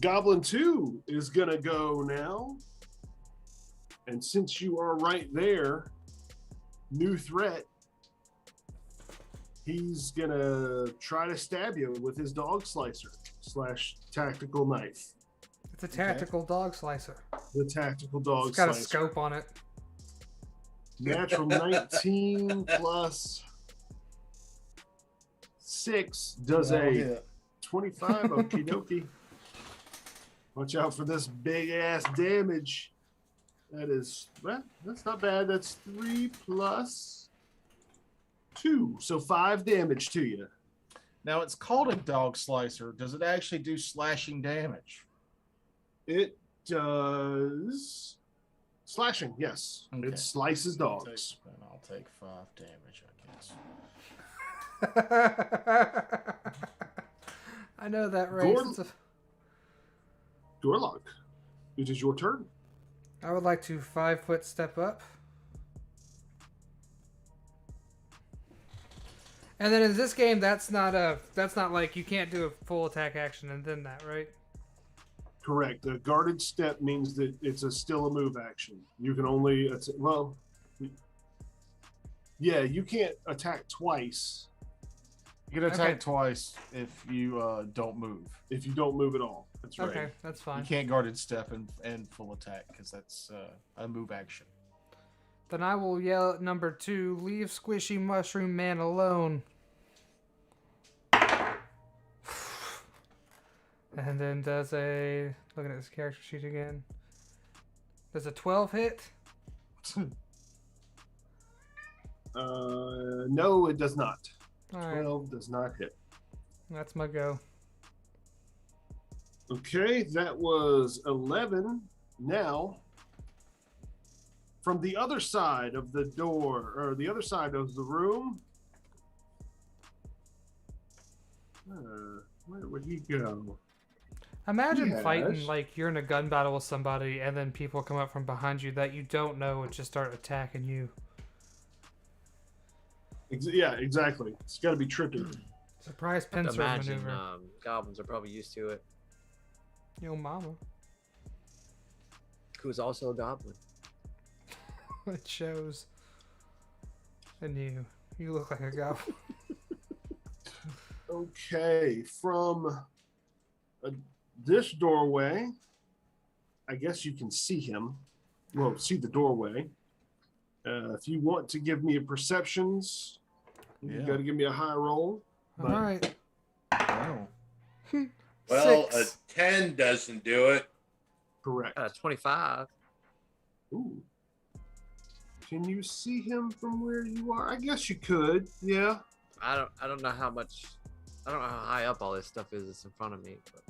Speaker 2: Goblin 2 is going to go now. And since you are right there, new threat, he's going to try to stab you with his dog slicer / tactical knife.
Speaker 1: It's a tactical dog slicer.
Speaker 2: The tactical dog
Speaker 1: It's got
Speaker 2: slicer.
Speaker 1: a scope on it.
Speaker 2: Natural 19 plus 6 does
Speaker 5: That'll
Speaker 2: a
Speaker 5: hit.
Speaker 2: 25. Okie dokie. Watch out for this big ass damage. That's not bad. That's 3 plus 2. So 5 damage to you.
Speaker 5: Now it's called a dog slicer. Does it actually do slashing damage?
Speaker 2: It does slashing, yes.
Speaker 5: Okay.
Speaker 2: It slices dogs.
Speaker 5: I'll take 5 damage, I guess.
Speaker 1: I know that race.
Speaker 2: Gorlock, it is your turn.
Speaker 1: I would like to 5-foot step up. And then in this game, that's not like you can't do a full attack action and then that, right?
Speaker 2: Correct. A guarded step means that it's still a move action. You can only you can't attack twice
Speaker 5: You can attack
Speaker 1: Okay.
Speaker 5: twice if you don't move.
Speaker 2: if you don't move at all. That's right.
Speaker 1: Okay, that's fine.
Speaker 5: You can't guarded step and full attack because that's a move action.
Speaker 1: Then I will yell at number 2, leave Squishy Mushroom Man alone. And then does a, looking at this character sheet again. Does a 12 hit?
Speaker 2: No, it does not.
Speaker 1: Alright,
Speaker 2: 12 does not hit.
Speaker 1: that's my go.
Speaker 2: Okay, that was 11. Now, from the other side of the door, or the other side of the room, where would he go?
Speaker 1: Imagine
Speaker 2: Yes.
Speaker 1: fighting like you're in a gun battle with somebody and then people come up from behind you that you don't know and just start attacking you.
Speaker 2: Yeah, exactly. It's got to be tricky.
Speaker 1: Surprise
Speaker 3: I
Speaker 1: pincer
Speaker 3: imagine
Speaker 1: maneuver.
Speaker 3: goblins are probably used to it.
Speaker 1: Yo mama.
Speaker 3: Who's also a goblin.
Speaker 1: It shows. And you look like a goblin.
Speaker 2: Okay, from this doorway, I guess you can see him. Well, see the doorway. If you want to give me a perceptions, you
Speaker 5: Yeah.
Speaker 2: got to give me a high roll. But-
Speaker 1: Alright.
Speaker 5: Oh.
Speaker 4: Well,
Speaker 1: 6.
Speaker 4: a 10 doesn't do it.
Speaker 2: Correct.
Speaker 3: 25.
Speaker 2: Ooh. Can you see him from where you are? I guess you could. Yeah.
Speaker 3: I don't know how much. I don't know how high up all this stuff is that's in front of me, but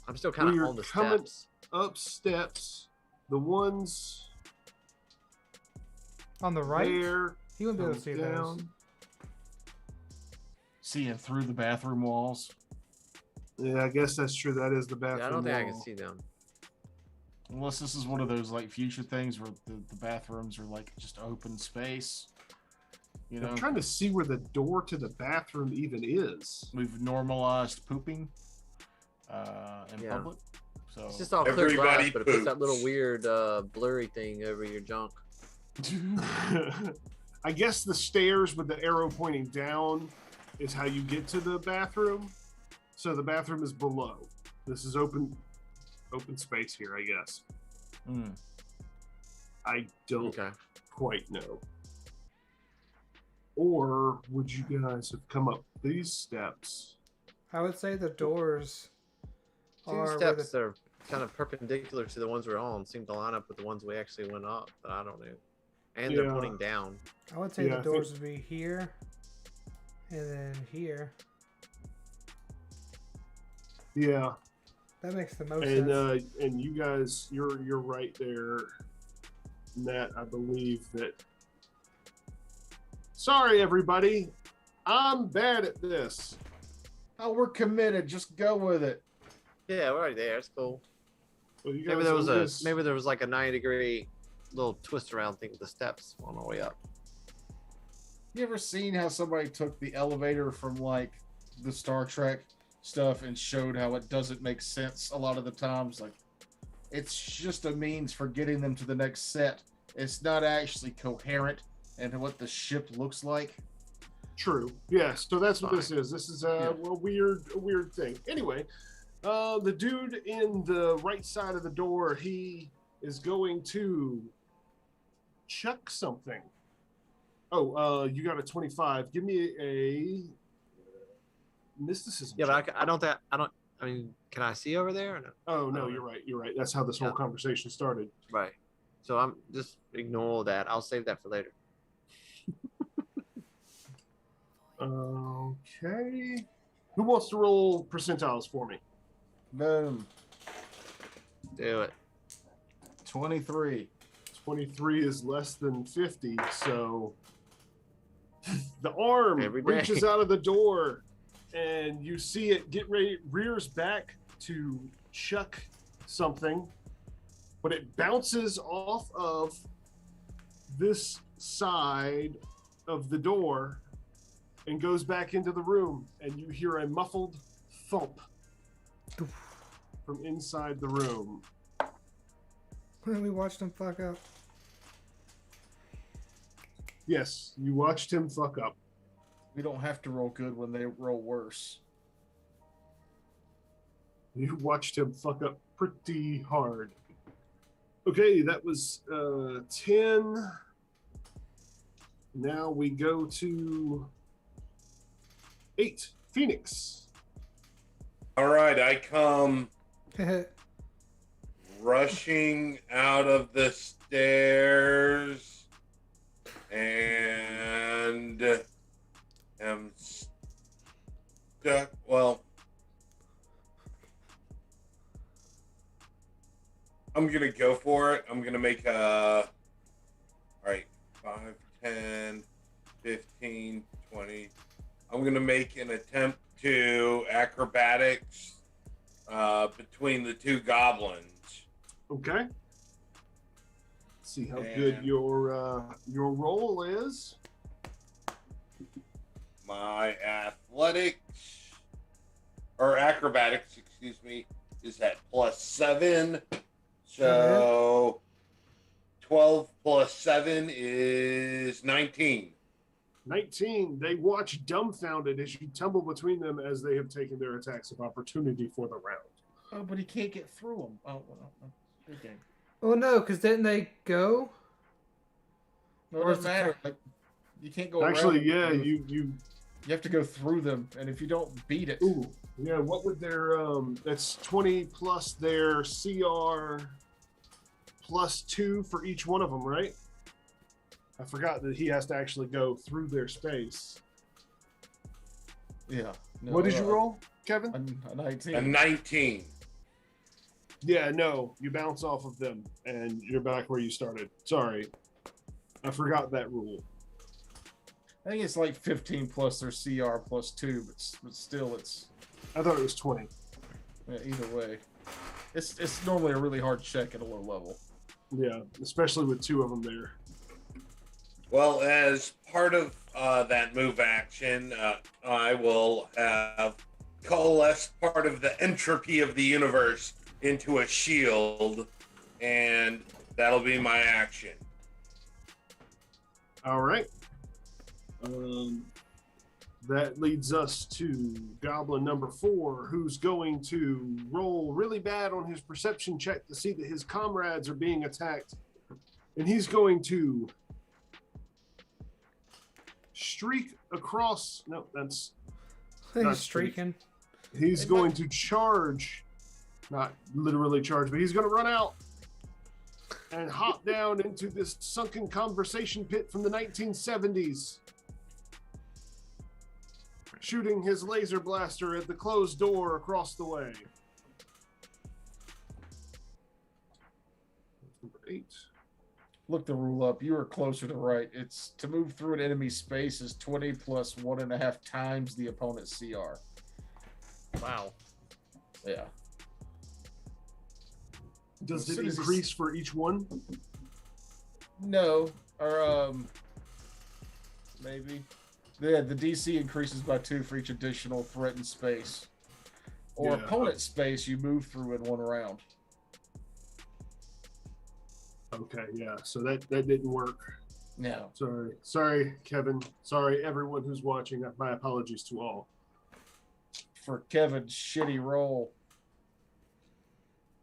Speaker 3: I'm still kind
Speaker 2: Well,
Speaker 3: of
Speaker 2: you're
Speaker 3: on the
Speaker 2: coming-
Speaker 3: steps.
Speaker 2: Up steps. The ones
Speaker 1: On the right?
Speaker 2: there.
Speaker 1: You wouldn't be able to
Speaker 2: comes
Speaker 1: see those.
Speaker 2: down.
Speaker 5: Seeing through the bathroom walls.
Speaker 2: Yeah, I guess that's true. That is the bathroom.
Speaker 3: Yeah, I don't think I can
Speaker 2: wall.
Speaker 3: see them.
Speaker 5: Unless this is one of those like future things where the bathrooms are like just open space. You know,
Speaker 2: I'm trying to see where the door to the bathroom even is.
Speaker 5: we've normalized pooping in
Speaker 3: Yeah.
Speaker 5: public. So
Speaker 3: It's just all clear glass,
Speaker 4: Everybody
Speaker 3: but it puts that little
Speaker 4: poops.
Speaker 3: weird blurry thing over your junk.
Speaker 2: I guess the stairs with the arrow pointing down is how you get to the bathroom. So the bathroom is below. This is open space here, I guess.
Speaker 5: Mm.
Speaker 2: I don't
Speaker 3: Okay.
Speaker 2: quite know. Or would you guys have come up these steps?
Speaker 1: I would say the doors
Speaker 3: Two
Speaker 1: are where
Speaker 3: steps
Speaker 1: the,
Speaker 3: that are kind of perpendicular to the ones we're on seem to line up with the ones we actually went up, but I don't know. And they're
Speaker 2: Yeah.
Speaker 3: pointing down.
Speaker 1: I would say
Speaker 2: Yeah,
Speaker 1: the
Speaker 2: I
Speaker 1: doors would be here and then here.
Speaker 2: Yeah.
Speaker 1: That makes the most
Speaker 2: And
Speaker 1: sense.
Speaker 2: and you guys, you're right there, Matt. I believe that. Sorry, everybody, I'm bad at this.
Speaker 5: Oh, we're committed. Just go with it.
Speaker 3: Yeah, we're already there. It's cool.
Speaker 2: Well, you
Speaker 3: Maybe
Speaker 2: guys
Speaker 3: there was
Speaker 2: are just-
Speaker 3: maybe there was like a 90-degree little twist around thing with the steps on the way up.
Speaker 5: You ever seen how somebody took the elevator from like the Star Trek stuff and showed how it doesn't make sense a lot of the times? Like, it's just a means for getting them to the next set. It's not actually coherent into what the ship looks like.
Speaker 2: True. Yes. So that's what
Speaker 3: Fine.
Speaker 2: this is. This is a weird thing. Anyway, the dude in the right side of the door, he is going to chuck something. Oh, you got a 25. Give me a mysticism.
Speaker 3: Yeah, but
Speaker 2: check.
Speaker 3: I don't. I mean, can I see over there? Or no?
Speaker 2: Oh no, you're right. You're right. That's how this whole
Speaker 3: Yeah.
Speaker 2: conversation started.
Speaker 3: Right. So I'm just ignore that. I'll save that for later.
Speaker 2: Okay. Who wants to roll percentiles for me?
Speaker 5: Boom.
Speaker 3: Do it.
Speaker 5: 23.
Speaker 2: 23 is less than 50, so the arm
Speaker 3: Every day.
Speaker 2: reaches out of the door and you see it get ready, rears back to chuck something, but it bounces off of this side of the door and goes back into the room, and you hear a muffled thump from inside the room.
Speaker 1: We watched him fuck up.
Speaker 2: Yes, you watched him fuck up.
Speaker 5: We don't have to roll good when they roll worse.
Speaker 2: You watched him fuck up pretty hard. Okay, that was 10. Now we go to 8. Phoenix.
Speaker 4: All right, I come rushing out of the stairs and am stuck. Well, I'm gonna go for it. I'm gonna make a. All right, 5, 10, 15, 20. I'm gonna make an attempt to acrobatics between the two goblins.
Speaker 2: Okay. See how
Speaker 4: And-
Speaker 2: good your roll is.
Speaker 4: My athletics or acrobatics, excuse me, is at +7. So 12 plus 7 is 19.
Speaker 2: 19. They watch dumbfounded as you tumble between them as they have taken their attacks of opportunity for the round.
Speaker 5: Oh, but he can't get through them. Oh, okay.
Speaker 1: Oh no, because didn't they go?
Speaker 5: No, it
Speaker 1: Or is
Speaker 5: doesn't
Speaker 1: the
Speaker 5: matter. Like, you can't go
Speaker 2: Actually,
Speaker 5: around
Speaker 2: yeah,
Speaker 5: them.
Speaker 2: you
Speaker 5: You have to go through them, and if you don't beat it,
Speaker 2: ooh, yeah, what would their that's 20 plus their CR +2 for each one of them, right? I forgot that he has to actually go through their space.
Speaker 5: yeah. No,
Speaker 2: What did you roll, Kevin?
Speaker 5: A 19.
Speaker 4: A 19.
Speaker 2: Yeah, no, you bounce off of them and you're back where you started. Sorry. I forgot that rule.
Speaker 5: I think it's like 15 plus their CR +2, but still, it's
Speaker 2: I thought it was 20.
Speaker 5: yeah, either way. It's normally a really hard check at a low level.
Speaker 2: Yeah, especially with two of them there.
Speaker 4: Well, as part of that move action, I will have coalesce part of the entropy of the universe into a shield, and that'll be my action.
Speaker 2: All right. That leads us to Goblin number 4, who's going to roll really bad on his perception check to see that his comrades are being attacked. And he's going to streak across. No, that's.
Speaker 1: He's
Speaker 2: Not
Speaker 1: streaking.
Speaker 2: He's
Speaker 5: Hey,
Speaker 2: going to charge. Not literally charge, but he's going to run out and hop down into this sunken conversation pit from the 1970s. Shooting his laser blaster at the closed door across the way. Number 8.
Speaker 5: Look the rule up. You were closer to right. It's to move through an enemy space is 20 plus 1.5 times the opponent's CR.
Speaker 3: Wow.
Speaker 5: Yeah.
Speaker 2: Does
Speaker 5: As
Speaker 2: it
Speaker 5: soon as
Speaker 2: increase for each one?
Speaker 5: No. Or maybe. Yeah, the DC increases by 2 for each additional threatened space. Or
Speaker 2: Yeah.
Speaker 5: opponent space you move through in one round.
Speaker 2: Okay, yeah. So that didn't work.
Speaker 5: No.
Speaker 2: Sorry, Kevin. Sorry, everyone who's watching. My apologies to all.
Speaker 5: For Kevin's shitty roll.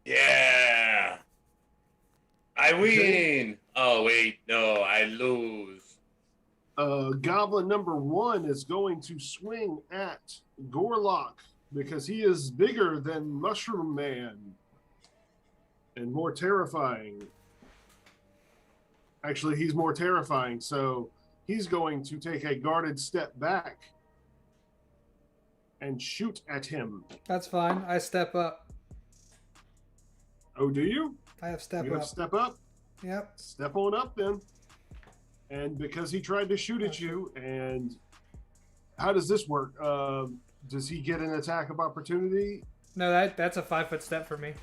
Speaker 4: Yeah. I win. Oh, wait. No, I lose.
Speaker 2: Goblin number 1 is going to swing at Gorlock because he is bigger than Mushroom Man and more terrifying. Actually, he's more terrifying, so he's going to take a guarded step back and shoot at him.
Speaker 1: That's fine. I step up.
Speaker 2: Oh, do you?
Speaker 1: I have step
Speaker 2: You have
Speaker 1: up.
Speaker 2: step up?
Speaker 1: Yep.
Speaker 2: Step on up then. And because he tried to shoot at you, and how does this work? Does he get an attack of opportunity?
Speaker 1: No, that's a 5-foot step for me.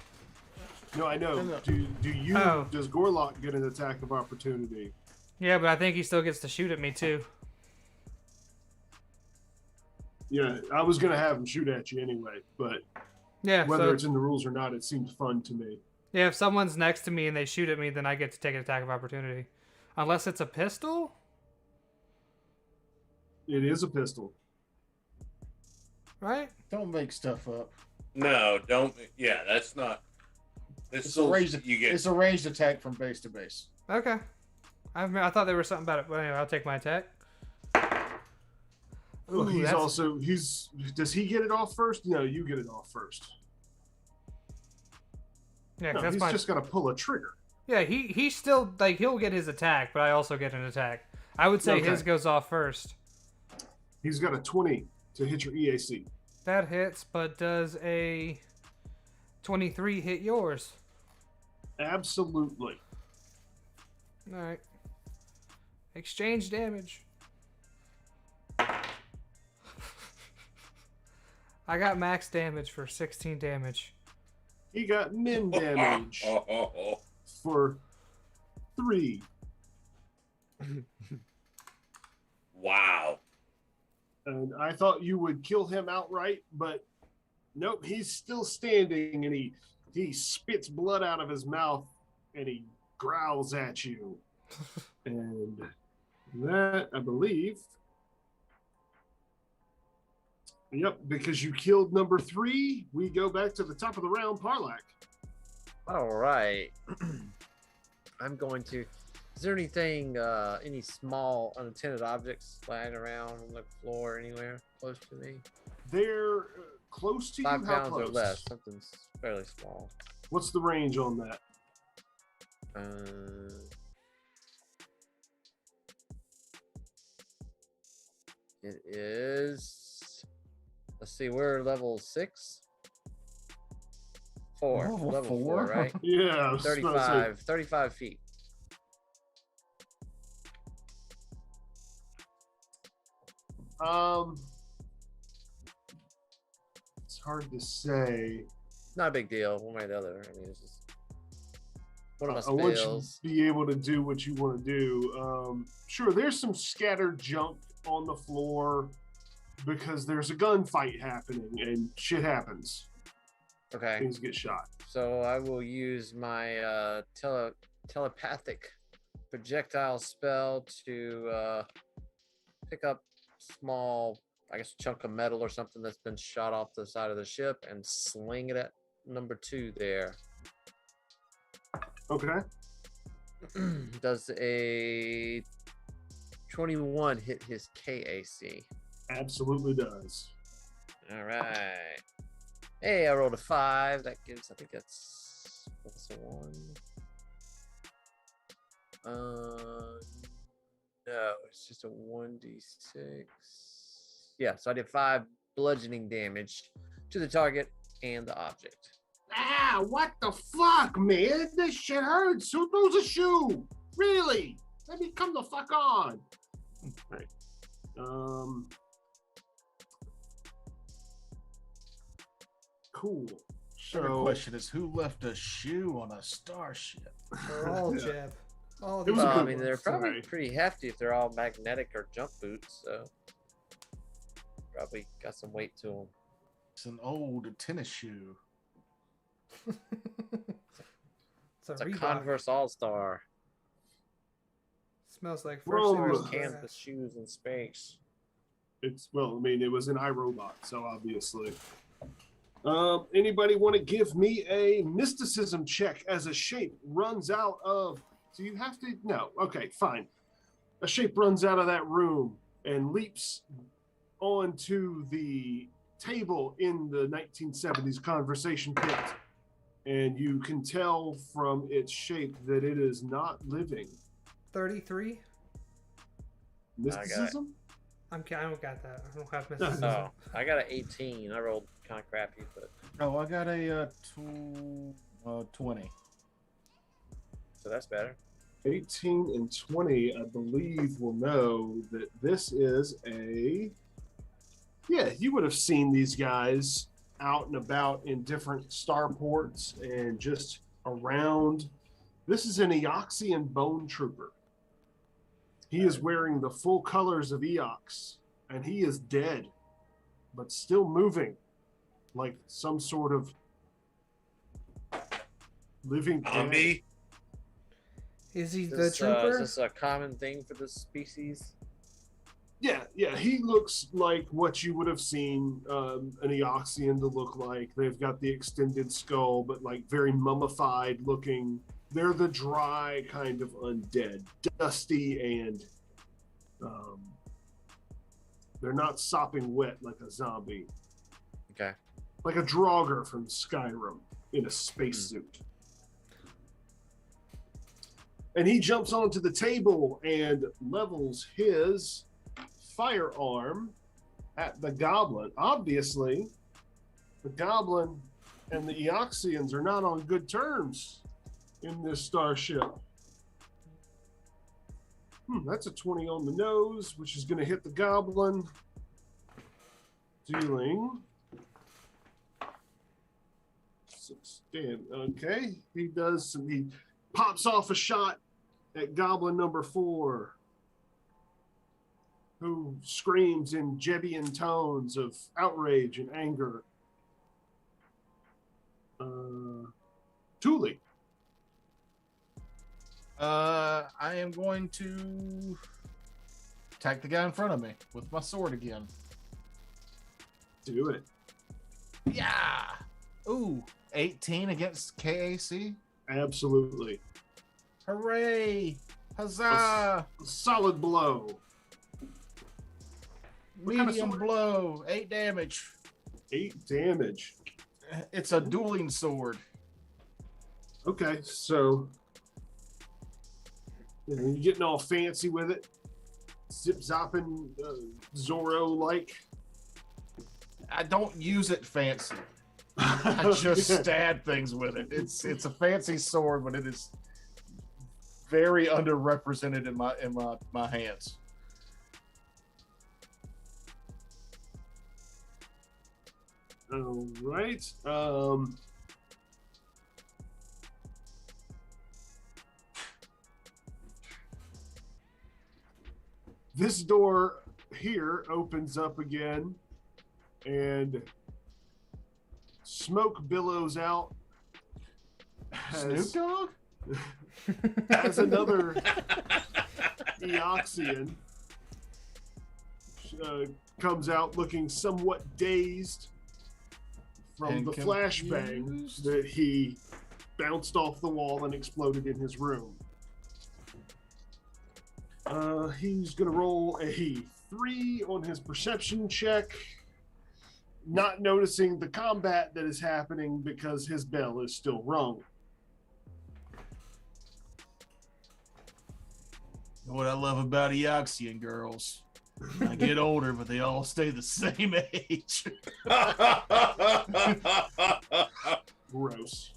Speaker 2: No, I know.
Speaker 5: No.
Speaker 2: Do you?
Speaker 1: Oh.
Speaker 2: Does Gorlock get an attack of opportunity?
Speaker 1: Yeah, but I think he still gets to shoot at me too.
Speaker 2: Yeah, I was gonna have him shoot at you anyway, but
Speaker 1: Yeah.
Speaker 2: whether
Speaker 1: So,
Speaker 2: it's in the rules or not, it seems fun to me.
Speaker 1: yeah, if someone's next to me and they shoot at me, then I get to take an attack of opportunity, unless it's a pistol.
Speaker 2: It is a pistol.
Speaker 1: Right?
Speaker 5: Don't make stuff up.
Speaker 4: No, don't. Yeah, that's not.
Speaker 5: It's
Speaker 4: This
Speaker 5: a ranged,
Speaker 4: you get.
Speaker 5: it's a ranged attack from base to base.
Speaker 1: Okay. I thought there was something about it, but anyway, I'll take my attack.
Speaker 2: Well,
Speaker 1: Ooh,
Speaker 2: he's
Speaker 1: that's-
Speaker 2: also does he get it off first? No, you get it off first.
Speaker 1: Yeah, 'cause
Speaker 2: No,
Speaker 1: that's
Speaker 2: he's
Speaker 1: my.
Speaker 2: just gotta pull a trigger.
Speaker 1: Yeah, he's still like he'll get his attack, but I also get an attack. I would say
Speaker 2: Okay.
Speaker 1: his goes off first.
Speaker 2: He's got a 20 to hit your EAC.
Speaker 1: That hits, but does a 23 hit yours?
Speaker 2: Absolutely.
Speaker 1: All right. Exchange damage. I got max damage for 16 damage.
Speaker 2: He got min damage for 3.
Speaker 4: Wow.
Speaker 2: And I thought you would kill him outright, but nope, he's still standing and he spits blood out of his mouth and he growls at you. And that, I believe. Yep, because you killed number 3, we go back to the top of the round, Parlak.
Speaker 3: All right. I'm going to. Is there anything, any small unattended objects lying around on the floor anywhere close to me?
Speaker 2: They're close to
Speaker 3: 5
Speaker 2: you. How
Speaker 3: pounds
Speaker 2: close?
Speaker 3: or less. Something fairly small.
Speaker 2: What's the range on that?
Speaker 3: It is. Let's see. We're level 6. 4.
Speaker 5: Level
Speaker 3: Level 4,
Speaker 5: four?
Speaker 3: right?
Speaker 2: Yeah, I was about to say,
Speaker 3: 35 feet.
Speaker 2: It's hard to say.
Speaker 3: Not a big deal, one way or the other. I mean, it's just one of my
Speaker 2: I want you to
Speaker 3: spells.
Speaker 2: be able to do what you want to do. Sure, there's some scattered junk on the floor because there's a gunfight happening and shit happens.
Speaker 3: Okay,
Speaker 2: Things get shot.
Speaker 3: so I will use my telepathic projectile spell to pick up small, I guess, chunk of metal or something that's been shot off the side of the ship and sling it at number 2 there.
Speaker 2: Okay.
Speaker 3: Does a 21 hit his KAC?
Speaker 2: Absolutely does.
Speaker 3: All right. Hey, I rolled a 5. That gives, I think that's a 1. No, it's just a 1d6. Yeah, so I did 5 bludgeoning damage to the target and the object.
Speaker 2: Ah, what the fuck, man? This shit hurts. Who throws a shoe? Really? Let me come the fuck on. All right. Cool.
Speaker 5: The
Speaker 2: So
Speaker 5: question is, who left a shoe on a starship?
Speaker 1: They're all
Speaker 2: Yeah.
Speaker 1: Jeb. All
Speaker 2: It was
Speaker 1: these
Speaker 2: a
Speaker 3: Well,
Speaker 2: good
Speaker 3: I mean,
Speaker 2: one,
Speaker 3: they're probably
Speaker 2: sorry.
Speaker 3: pretty hefty if they're all magnetic or jump boots, so probably got some weight to them.
Speaker 5: It's an old tennis shoe.
Speaker 3: It's a
Speaker 1: Reebok.
Speaker 3: Converse All-Star.
Speaker 1: Smells like
Speaker 2: Whoa.
Speaker 1: freshly
Speaker 3: First
Speaker 1: washed
Speaker 3: canvas
Speaker 1: grass.
Speaker 3: shoes in space.
Speaker 2: it's it was an iRobot, so obviously. Anybody want to give me a mysticism check as a shape runs out of? Do you have to? No. Okay, fine. A shape runs out of that room and leaps onto the table in the 1970s conversation pit, and you can tell from its shape that it is not living.
Speaker 1: 33.
Speaker 2: Mysticism?
Speaker 1: I don't got that. I don't have mysticism.
Speaker 3: Oh, I got an 18. I rolled kind of crappy, but
Speaker 5: Oh, I got a 20.
Speaker 3: so that's better.
Speaker 2: 18 and 20, I believe, will know that this is a. Yeah, you would have seen these guys out and about in different starports and just around. This is an Eoxian bone trooper. He is wearing the full colors of Eox, and he is dead, but still moving like some sort of living dead.
Speaker 4: Zombie?
Speaker 1: Is he the
Speaker 3: Is
Speaker 1: trooper?
Speaker 3: this a common thing for this species?
Speaker 2: Yeah, he looks like what you would have seen an Eoxian to look like. They've got the extended skull, but like very mummified looking. They're the dry kind of undead, dusty and They're not sopping wet like a zombie.
Speaker 3: Okay.
Speaker 2: Like a Draugr from Skyrim in a spacesuit. And he jumps onto the table and levels his firearm at the goblin. Obviously, the goblin and the Eoxians are not on good terms in this starship. That's a 20 on the nose, which is going to hit the goblin, dealing 6 damage. Okay, he pops off a shot at goblin number 4, who screams in Jebian tones of outrage and anger. Thule.
Speaker 5: I am going to attack the guy in front of me with my sword again.
Speaker 2: Do it.
Speaker 5: Yeah. Ooh, 18 against KAC.
Speaker 2: Absolutely.
Speaker 5: Hooray! Huzzah!
Speaker 2: Solid blow. What kind of
Speaker 5: Medium
Speaker 2: sword?
Speaker 5: blow, 8 damage.
Speaker 2: 8 damage.
Speaker 5: It's a dueling sword.
Speaker 2: Okay, so you're getting all fancy with it, zip zopping, Zorro like.
Speaker 5: I don't use it fancy. I just stab things with it. It's a fancy sword, but it is very underrepresented in my hands.
Speaker 2: All right. This door here opens up again, and smoke billows out.
Speaker 5: Snoop Dogg?
Speaker 2: As another Eoxian comes out looking somewhat dazed from
Speaker 5: And
Speaker 2: the flashbang
Speaker 5: confused?
Speaker 2: that he bounced off the wall and exploded in his room. He's going to roll a 3 on his perception check, not noticing the combat that is happening because his bell is still rung.
Speaker 5: What I love about Eoxian girls. I get older, but they all stay the same age.
Speaker 2: Gross.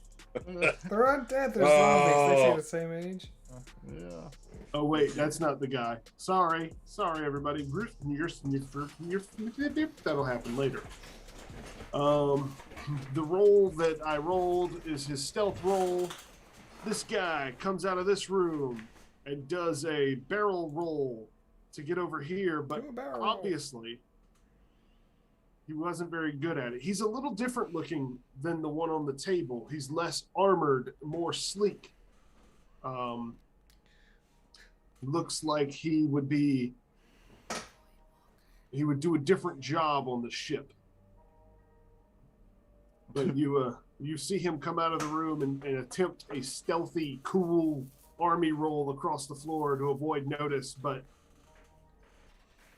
Speaker 1: They're undead. They're zombies. They stay the same age.
Speaker 5: Yeah.
Speaker 2: Oh wait, that's not the guy. Sorry, everybody. That'll happen later. The roll that I rolled is his stealth roll. This guy comes out of this room and does a barrel roll to get over here, but
Speaker 1: Do a barrel roll.
Speaker 2: obviously he wasn't very good at it. He's a little different looking than the one on the table. He's less armored, more sleek. Looks like he would do a different job on the ship. But you see him come out of the room and attempt a stealthy, cool army roll across the floor to avoid notice, but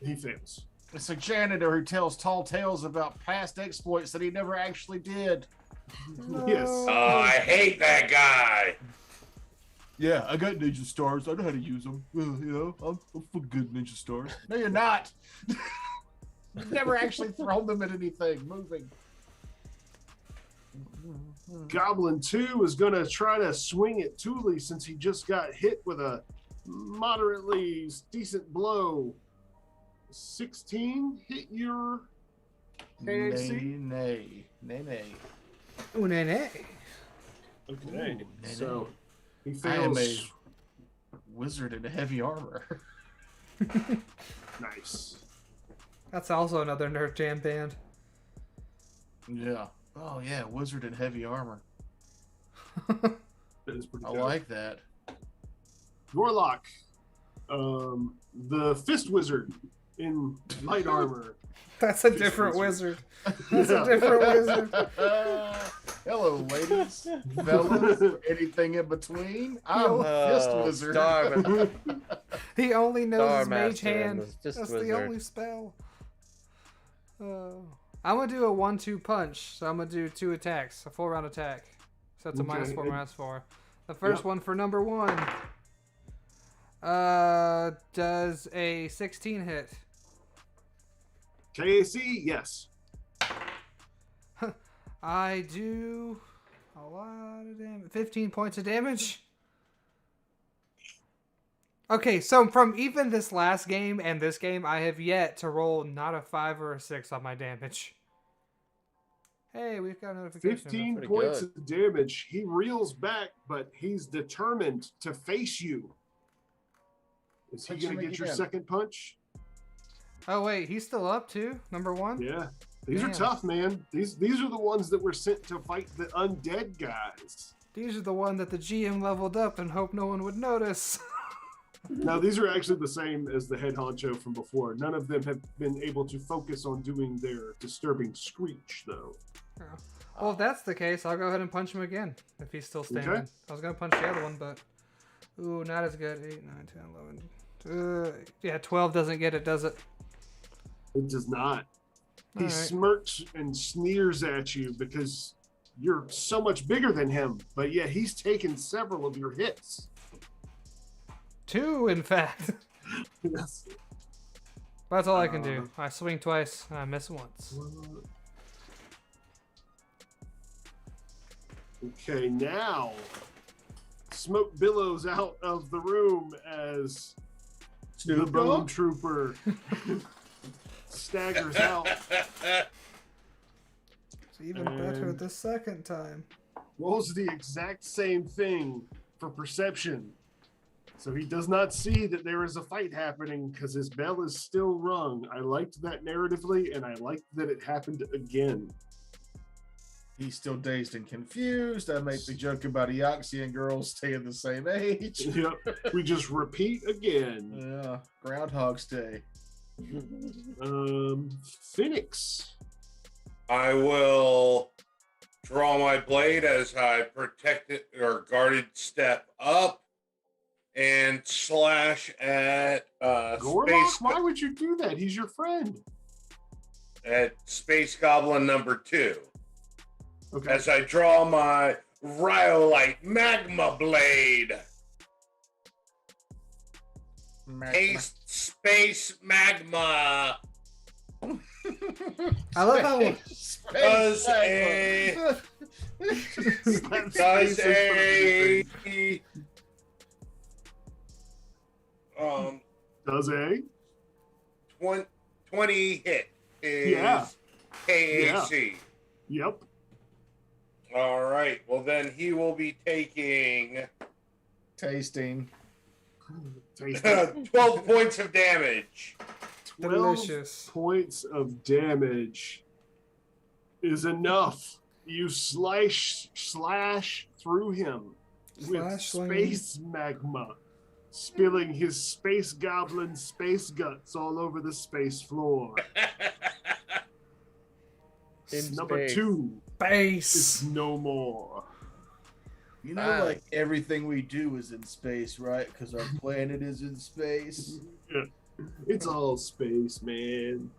Speaker 2: he fails.
Speaker 5: It's a janitor who tells tall tales about past exploits that he never actually did.
Speaker 2: Yes.
Speaker 4: Oh, I hate that guy.
Speaker 5: Yeah, I got ninja stars. I know how to use them. I'm for good ninja stars. No, you're not. You've never actually thrown them at anything moving.
Speaker 2: Goblin 2 is going to try to swing at Thule since he just got hit with a moderately decent blow. 16 hit your KAC?
Speaker 5: Nay.
Speaker 1: Ooh, nay, nay.
Speaker 2: Okay,
Speaker 5: Ooh,
Speaker 2: so he
Speaker 5: I am
Speaker 2: fails.
Speaker 5: a wizard in heavy armor.
Speaker 2: Nice.
Speaker 1: That's also another Nerd Jam band.
Speaker 5: Yeah. Oh yeah, wizard in heavy armor.
Speaker 2: That is pretty
Speaker 5: I
Speaker 2: good.
Speaker 5: like that.
Speaker 2: Gorlock, the fist wizard in light armor.
Speaker 1: That's a
Speaker 2: Fist
Speaker 1: different
Speaker 2: wizard.
Speaker 1: wizard. That's a different wizard.
Speaker 5: Hello, ladies, fellas, anything in between. I'm a fist wizard.
Speaker 3: Starman.
Speaker 1: He only knows his
Speaker 3: Star
Speaker 1: mage
Speaker 3: Master and
Speaker 1: hand.
Speaker 3: the Fist
Speaker 1: That's the
Speaker 3: Wizard.
Speaker 1: only spell. I'm gonna do a 1-2 punch, so I'm gonna do 2 attacks, a 4-round attack. So that's a
Speaker 2: Okay,
Speaker 1: -4,
Speaker 2: and-
Speaker 1: -4. The first
Speaker 2: Yep.
Speaker 1: one for number 1. Does a 16 hit?
Speaker 2: KAC, yes.
Speaker 1: I do a lot of damage. 15 points of damage. Okay, so from even this last game and this game, I have yet to roll not a 5 or a 6 on my damage. Hey, we've got a notification.
Speaker 2: 15
Speaker 3: pretty
Speaker 2: points
Speaker 3: good.
Speaker 2: of damage. He reels back, but he's determined to face you. Is he
Speaker 5: Punch
Speaker 2: going
Speaker 5: him
Speaker 2: to get your
Speaker 5: again.
Speaker 2: second punch?
Speaker 1: Oh wait, he's still up too. Number 1.
Speaker 2: Yeah. These are
Speaker 1: Damn.
Speaker 2: tough, man. These are the ones that were sent to fight the undead guys.
Speaker 1: These are the one that the GM leveled up and hoped no one would notice.
Speaker 2: Now, these are actually the same as the head honcho from before. None of them have been able to focus on doing their disturbing screech, though.
Speaker 1: Well, if that's the case, I'll go ahead and punch him again if he's still standing.
Speaker 2: Okay.
Speaker 1: I was gonna punch the other one, but ooh, not as good. 8, 9, 10, 11. Yeah, 12 doesn't get it, does it?
Speaker 2: It does not. He
Speaker 1: Alright.
Speaker 2: smirks and sneers at you because you're so much bigger than him. But yeah, he's taken several of your hits.
Speaker 1: 2, in fact.
Speaker 2: Yes.
Speaker 1: That's all I can do. I swing twice and I miss once.
Speaker 2: Okay, now smoke billows out of the room as the
Speaker 5: Snoop
Speaker 2: bone
Speaker 5: Dogg?
Speaker 2: trooper staggers out.
Speaker 1: It's even better
Speaker 2: And-
Speaker 1: the second time.
Speaker 2: Rolls the exact same thing for perception. So he does not see that there is a fight happening because his bell is still rung. I liked that narratively, and I liked that it happened again.
Speaker 5: He's still dazed and confused. I make the joke about Eoxian girls staying the same age.
Speaker 2: Yep. We just repeat again.
Speaker 5: Yeah, Groundhog's Day.
Speaker 2: Phoenix.
Speaker 4: I will draw my blade as I protected or guarded step up and slash at
Speaker 2: Gorlock, why would you do that? He's your friend.
Speaker 4: Space Goblin number 2.
Speaker 2: Okay.
Speaker 4: As I draw my Rhyolite Magma Blade. Taste space magma.
Speaker 1: I love how
Speaker 4: Does a does a
Speaker 2: Does a
Speaker 4: 20 hit is
Speaker 2: Yeah.
Speaker 4: KAC.
Speaker 2: Yep.
Speaker 4: All right. Well, then he will be taking
Speaker 5: tasting.
Speaker 4: 12 points of damage.
Speaker 2: 12
Speaker 1: delicious.
Speaker 2: points of damage is enough. You slash through him with
Speaker 1: Slash sling.
Speaker 2: space magma, spilling his space goblin space guts all over the space floor.
Speaker 3: In
Speaker 2: Number
Speaker 3: space.
Speaker 2: 2
Speaker 1: Base.
Speaker 2: is no more.
Speaker 5: You know, like everything we do is in space, right? Because our planet is in space.
Speaker 2: It's all space, man.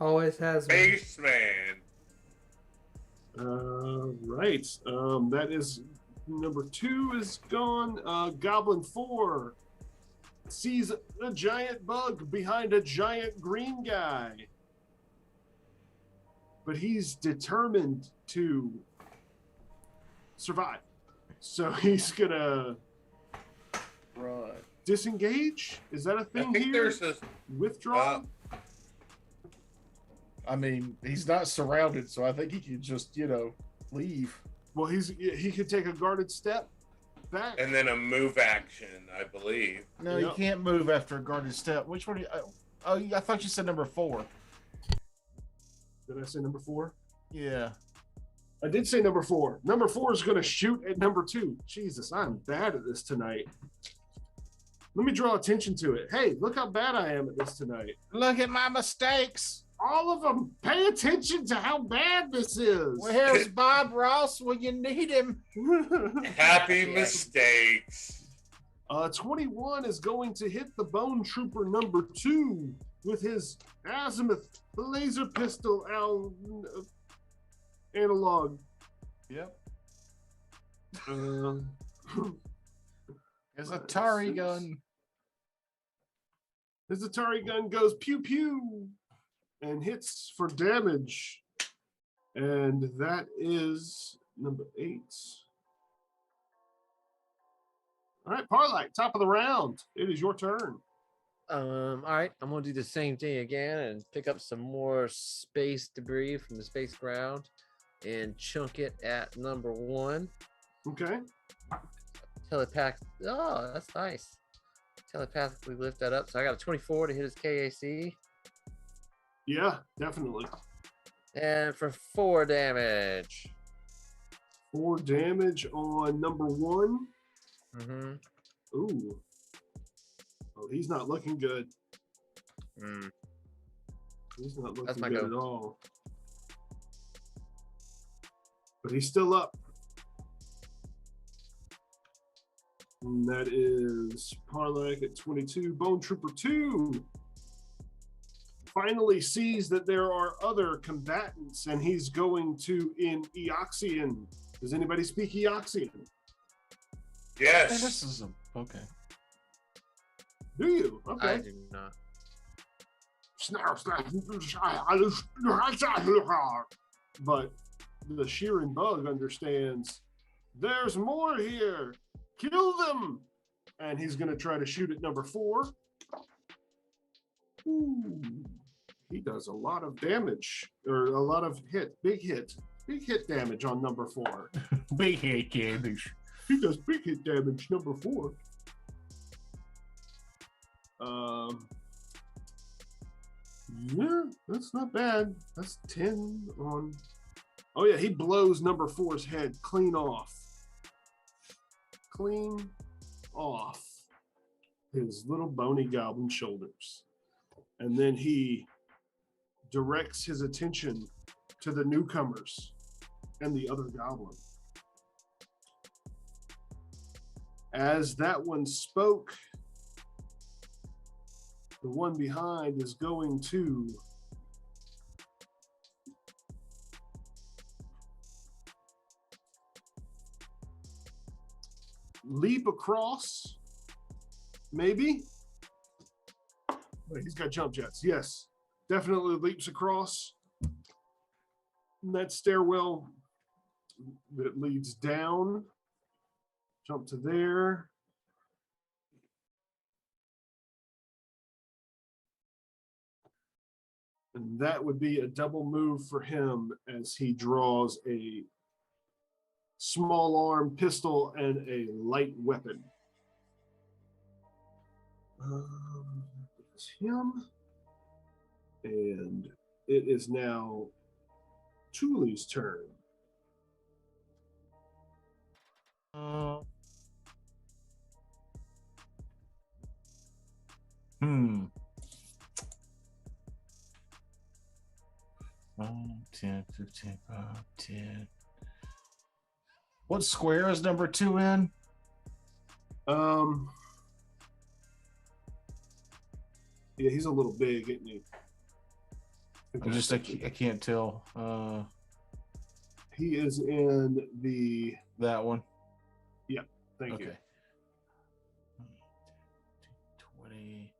Speaker 1: Always has been.
Speaker 4: Spaceman.
Speaker 2: Right. That is number 2 is gone. Goblin 4 sees a giant bug behind a giant green guy. But he's determined to survive. So he's gonna
Speaker 5: Right.
Speaker 2: disengage. Is that a
Speaker 4: I
Speaker 2: thing
Speaker 4: think
Speaker 2: here?
Speaker 4: there's a
Speaker 2: Withdraw?
Speaker 5: I mean, he's not surrounded, so I think he can just, leave.
Speaker 2: Well, he could take a guarded step back.
Speaker 4: and then a move action, I believe.
Speaker 5: No,
Speaker 2: Yep.
Speaker 5: you can't move after a guarded step. Which one? I thought you said number 4.
Speaker 2: Did I say number 4?
Speaker 5: Yeah.
Speaker 2: I did say number 4. Number 4 is going to shoot at number 2. Jesus, I'm bad at this tonight. Let me draw attention to it. Hey, look how bad I am at this tonight.
Speaker 5: Look at my mistakes.
Speaker 2: All of them. Pay attention to how bad this is.
Speaker 5: Where's Bob Ross when you need him?
Speaker 4: Happy mistakes.
Speaker 2: 21 is going to hit the Bone Trooper number 2 with his azimuth laser pistol analog.
Speaker 5: Yep.
Speaker 2: Uh,
Speaker 5: His Atari gun.
Speaker 2: His Atari gun goes pew pew and hits for damage. And that is number 8. All right, Parlak, top of the round. It is your turn.
Speaker 3: All right, I'm gonna do the same thing again and pick up some more space debris from the space ground and chunk it at number 1.
Speaker 2: Okay.
Speaker 3: Telepath. Oh, that's nice. Telepathically lift that up. So I got a 24 to hit his KAC.
Speaker 2: Yeah, definitely.
Speaker 3: And for 4 damage.
Speaker 2: 4 damage on number 1.
Speaker 3: Mm-hmm.
Speaker 2: Ooh. Oh, he's not looking good.
Speaker 3: Mm.
Speaker 2: He's not
Speaker 3: That's
Speaker 2: looking
Speaker 3: my
Speaker 2: good
Speaker 3: go.
Speaker 2: at all. But he's still up. And that is Parlak at 22. Bone Trooper 2 finally sees that there are other combatants and he's going to in Eoxian. Does anybody speak Eoxian?
Speaker 5: Hey,
Speaker 4: Yes.
Speaker 5: this is okay.
Speaker 2: Do you? Okay.
Speaker 3: I do not.
Speaker 2: But the Sheeran bug understands there's more here. Kill them. And he's going to try to shoot at number 4. Ooh, he does a lot of damage, or a lot of big hit damage on number 4.
Speaker 5: Big hit damage.
Speaker 2: He does big hit damage, number 4. Yeah, that's not bad. That's 10 on. Oh yeah, he blows number 4's head clean off. Clean off his little bony goblin shoulders. And then he directs his attention to the newcomers and the other goblin. As that one spoke, the one behind is going to leap across, maybe. Wait, he's got jump jets. Yes, definitely leaps across that stairwell that leads down. Jump to there. And that would be a double move for him as he draws a small arm pistol and a light weapon. It's him. And it is now Thule's turn.
Speaker 5: Hmm. 10, 15, 10. What square is number 2 in?
Speaker 2: Yeah, he's a little big, isn't he?
Speaker 5: I can't tell.
Speaker 2: He is in the.
Speaker 5: That one.
Speaker 2: Thank you.
Speaker 5: Okay. 20.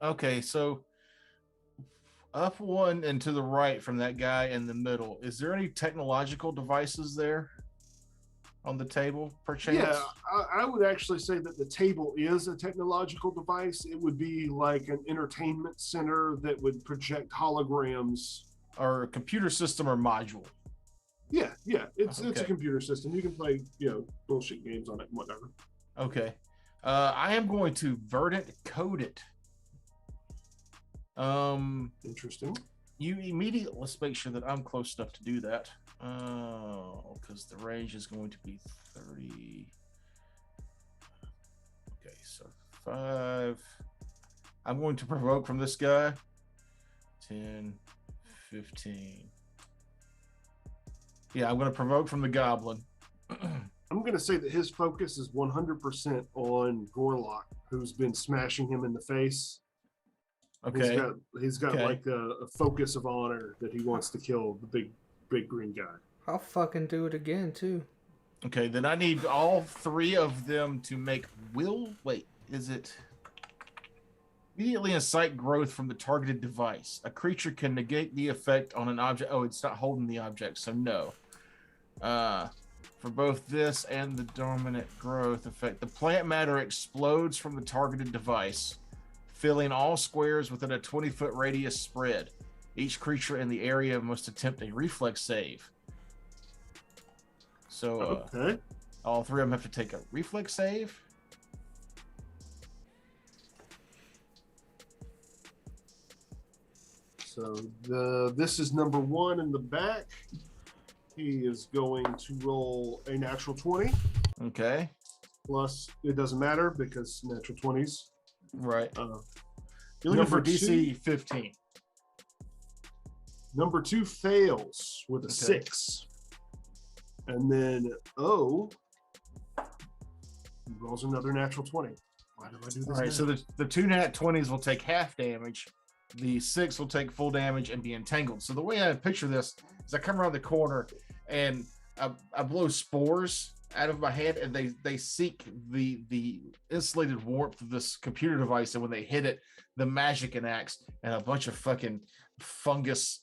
Speaker 5: Okay, so up 1 and to the right from that guy in the middle. Is there any technological devices there on the table, perchance?
Speaker 2: Yeah, I would actually say that the table is a technological device. It would be like an entertainment center that would project holograms.
Speaker 5: Or a computer system or module?
Speaker 2: Yeah, it's a
Speaker 5: Okay.
Speaker 2: computer system. You can play, bullshit games on it and whatever.
Speaker 5: Okay. I am going to verdant code it.
Speaker 2: Interesting.
Speaker 5: You immediately, let's make sure that I'm close enough to do that. Because the range is going to be 30. Okay, so 5. I'm going to provoke from this guy. 10, 15. Yeah, I'm going to provoke from the goblin.
Speaker 2: I'm going to say that his focus is 100% on Gorlock, who's been smashing him in the face.
Speaker 5: Okay.
Speaker 2: He's got
Speaker 5: Okay.
Speaker 2: like a focus of honor that he wants to kill the big green guy.
Speaker 1: I'll fucking do it again too.
Speaker 5: Okay, then I need all three of them to make will. Wait, is it immediately incite growth from the targeted device? A creature can negate the effect on an object. Oh, it's not holding the object, so no. For both this and the dominant growth effect, the plant matter explodes from the targeted device, filling all squares within a 20-foot radius spread. Each creature in the area must attempt a reflex save. So
Speaker 2: Okay.
Speaker 5: all three of them have to take a reflex save.
Speaker 2: So this is number 1 in the back. He is going to roll a natural 20.
Speaker 5: Okay.
Speaker 2: Plus, it doesn't matter because natural 20s.
Speaker 5: Right. You're looking for
Speaker 2: number
Speaker 5: DC 15.
Speaker 2: Number 2 fails with a
Speaker 5: Okay.
Speaker 2: 6. And then O rolls another natural 20. Why do I do this?
Speaker 5: All right,
Speaker 2: now?
Speaker 5: so the two nat 20s will take half damage. The 6 will take full damage and be entangled. So the way I picture this is I come around the corner and I blow spores out of my hand, and they seek the insulated warmth of this computer device, and when they hit it, the magic enacts, and a bunch of fucking fungus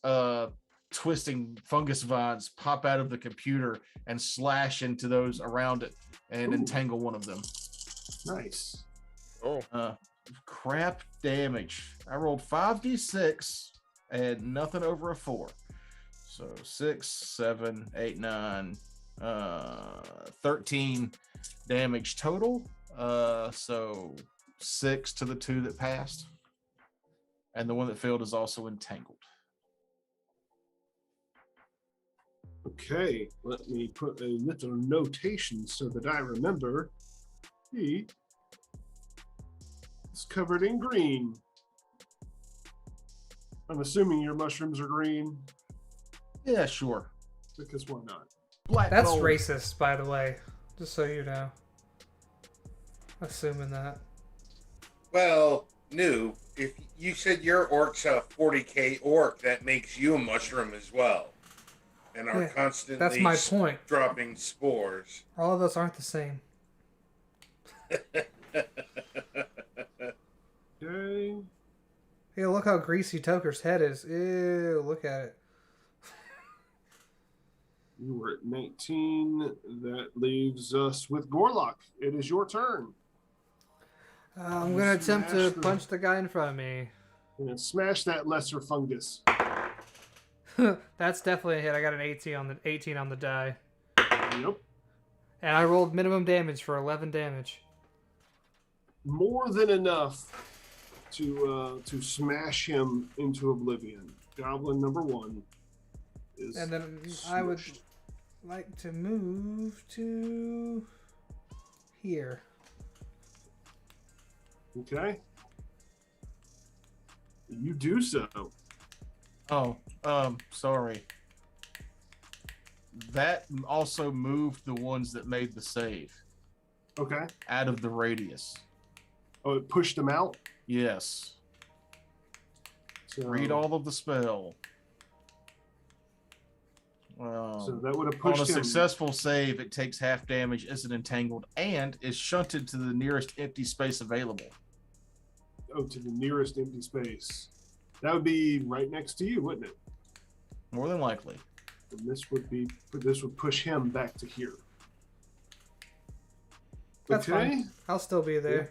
Speaker 5: twisting fungus vines pop out of the computer and slash into those around it and
Speaker 2: Ooh.
Speaker 5: entangle one of them.
Speaker 2: Nice.
Speaker 3: Oh,
Speaker 5: Crap damage. I rolled 5d6 and nothing over a 4. So 6, 7, 8, 9, 13 damage total. So 6 to the 2 that passed. And the one that failed is also entangled.
Speaker 2: Okay, let me put a little notation so that I remember. He is covered in green. I'm assuming your mushrooms are green
Speaker 5: Yeah, sure.
Speaker 2: because why not?
Speaker 5: Black
Speaker 1: That's
Speaker 5: gold.
Speaker 1: racist, by the way. Just so you know. Assuming that.
Speaker 4: Well, Noob, if you said your orc's a 40k orc, that makes you a mushroom as well. And are
Speaker 1: Yeah,
Speaker 4: constantly
Speaker 1: That's my point.
Speaker 4: dropping spores.
Speaker 1: All of us aren't the same.
Speaker 2: Okay.
Speaker 1: Hey, look how greasy Toker's head is. Ew, look at it.
Speaker 2: You were at 19. That leaves us with Gorlock. It is your turn.
Speaker 1: I'm gonna attempt to
Speaker 2: Smash the-
Speaker 1: punch the guy in front of me.
Speaker 2: And smash that lesser fungus.
Speaker 1: That's definitely a hit. I got an 18 on the die.
Speaker 2: Yep.
Speaker 1: And I rolled minimum damage for 11 damage.
Speaker 2: More than enough to smash him into oblivion. Goblin number 1 is.
Speaker 1: And then I would
Speaker 2: smushed.
Speaker 1: like to move to here.
Speaker 2: Okay. You do so.
Speaker 5: Oh, sorry. That also moved the ones that made the save
Speaker 2: Okay.
Speaker 5: out of the radius.
Speaker 2: Oh, it pushed him out.
Speaker 5: Yes.
Speaker 2: So,
Speaker 5: Read all of the spell.
Speaker 2: So that would have
Speaker 5: On
Speaker 2: pushed
Speaker 5: a
Speaker 2: him.
Speaker 5: successful save, it takes half damage, isn't entangled, and is shunted to the nearest empty space available.
Speaker 2: Oh, to the nearest empty space. That would be right next to you, wouldn't it?
Speaker 5: More than likely.
Speaker 2: And this would push him back to here.
Speaker 1: That's fine. I'll still be there.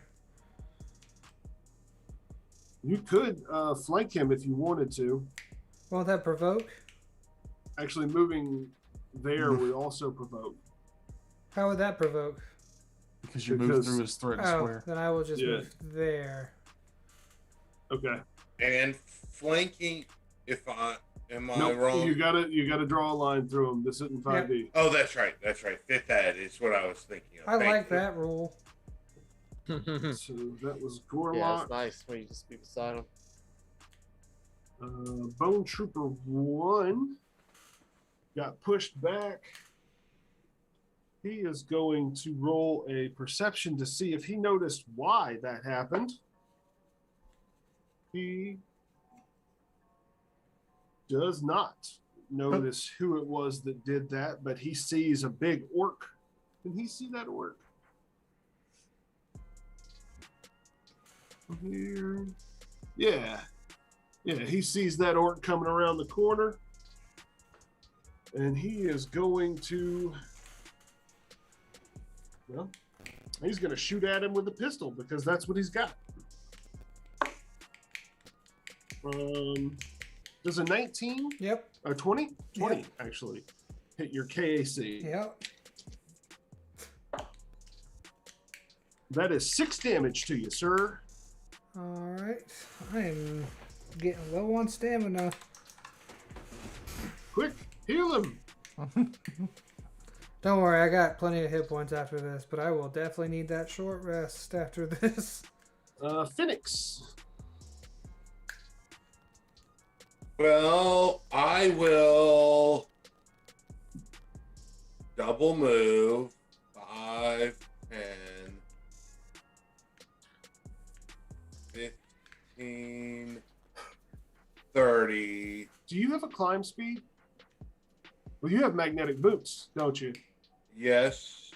Speaker 2: You could flank him if you wanted to.
Speaker 1: Won't that provoke?
Speaker 2: Actually, moving there would also provoke.
Speaker 1: How would that provoke?
Speaker 5: Because you move
Speaker 2: Because-
Speaker 5: through his threatened
Speaker 1: Oh,
Speaker 5: square.
Speaker 1: then I will just
Speaker 2: Yeah.
Speaker 1: move there.
Speaker 2: Okay.
Speaker 4: And flanking, if I am I
Speaker 2: Nope,
Speaker 4: wrong?
Speaker 2: you gotta draw a line through him. This isn't 5D.
Speaker 4: Oh, that's right. That's right. Fifth ed is what I was thinking of.
Speaker 1: I
Speaker 4: Thank
Speaker 1: like
Speaker 4: you.
Speaker 1: that rule.
Speaker 2: So that was
Speaker 3: yeah,
Speaker 2: Gorlock.
Speaker 3: it's nice when you just be beside him.
Speaker 2: Bone Trooper 1 got pushed back He is going to roll a perception to see if he noticed why that happened. He does not notice who it was that did that, but he sees a big orc. Can he see that orc? Here. Yeah. Yeah, he sees that orc coming around the corner. And he is going to, well, he's going to shoot at him with a pistol because that's what he's got. Does a 19
Speaker 1: Yep.
Speaker 2: or 20? 20
Speaker 1: Yep.
Speaker 2: actually hit your KAC.
Speaker 1: Yep.
Speaker 2: That is 6 damage to you, sir.
Speaker 1: All right. I am getting low on stamina.
Speaker 2: Quick, heal him.
Speaker 1: Don't worry, I got plenty of hit points after this, but I will definitely need that short rest after this.
Speaker 2: Phoenix.
Speaker 4: Well, I will double move 5, 10, 15, 30.
Speaker 2: Do you have a climb speed? Well, you have magnetic boots, don't you?
Speaker 4: Yes.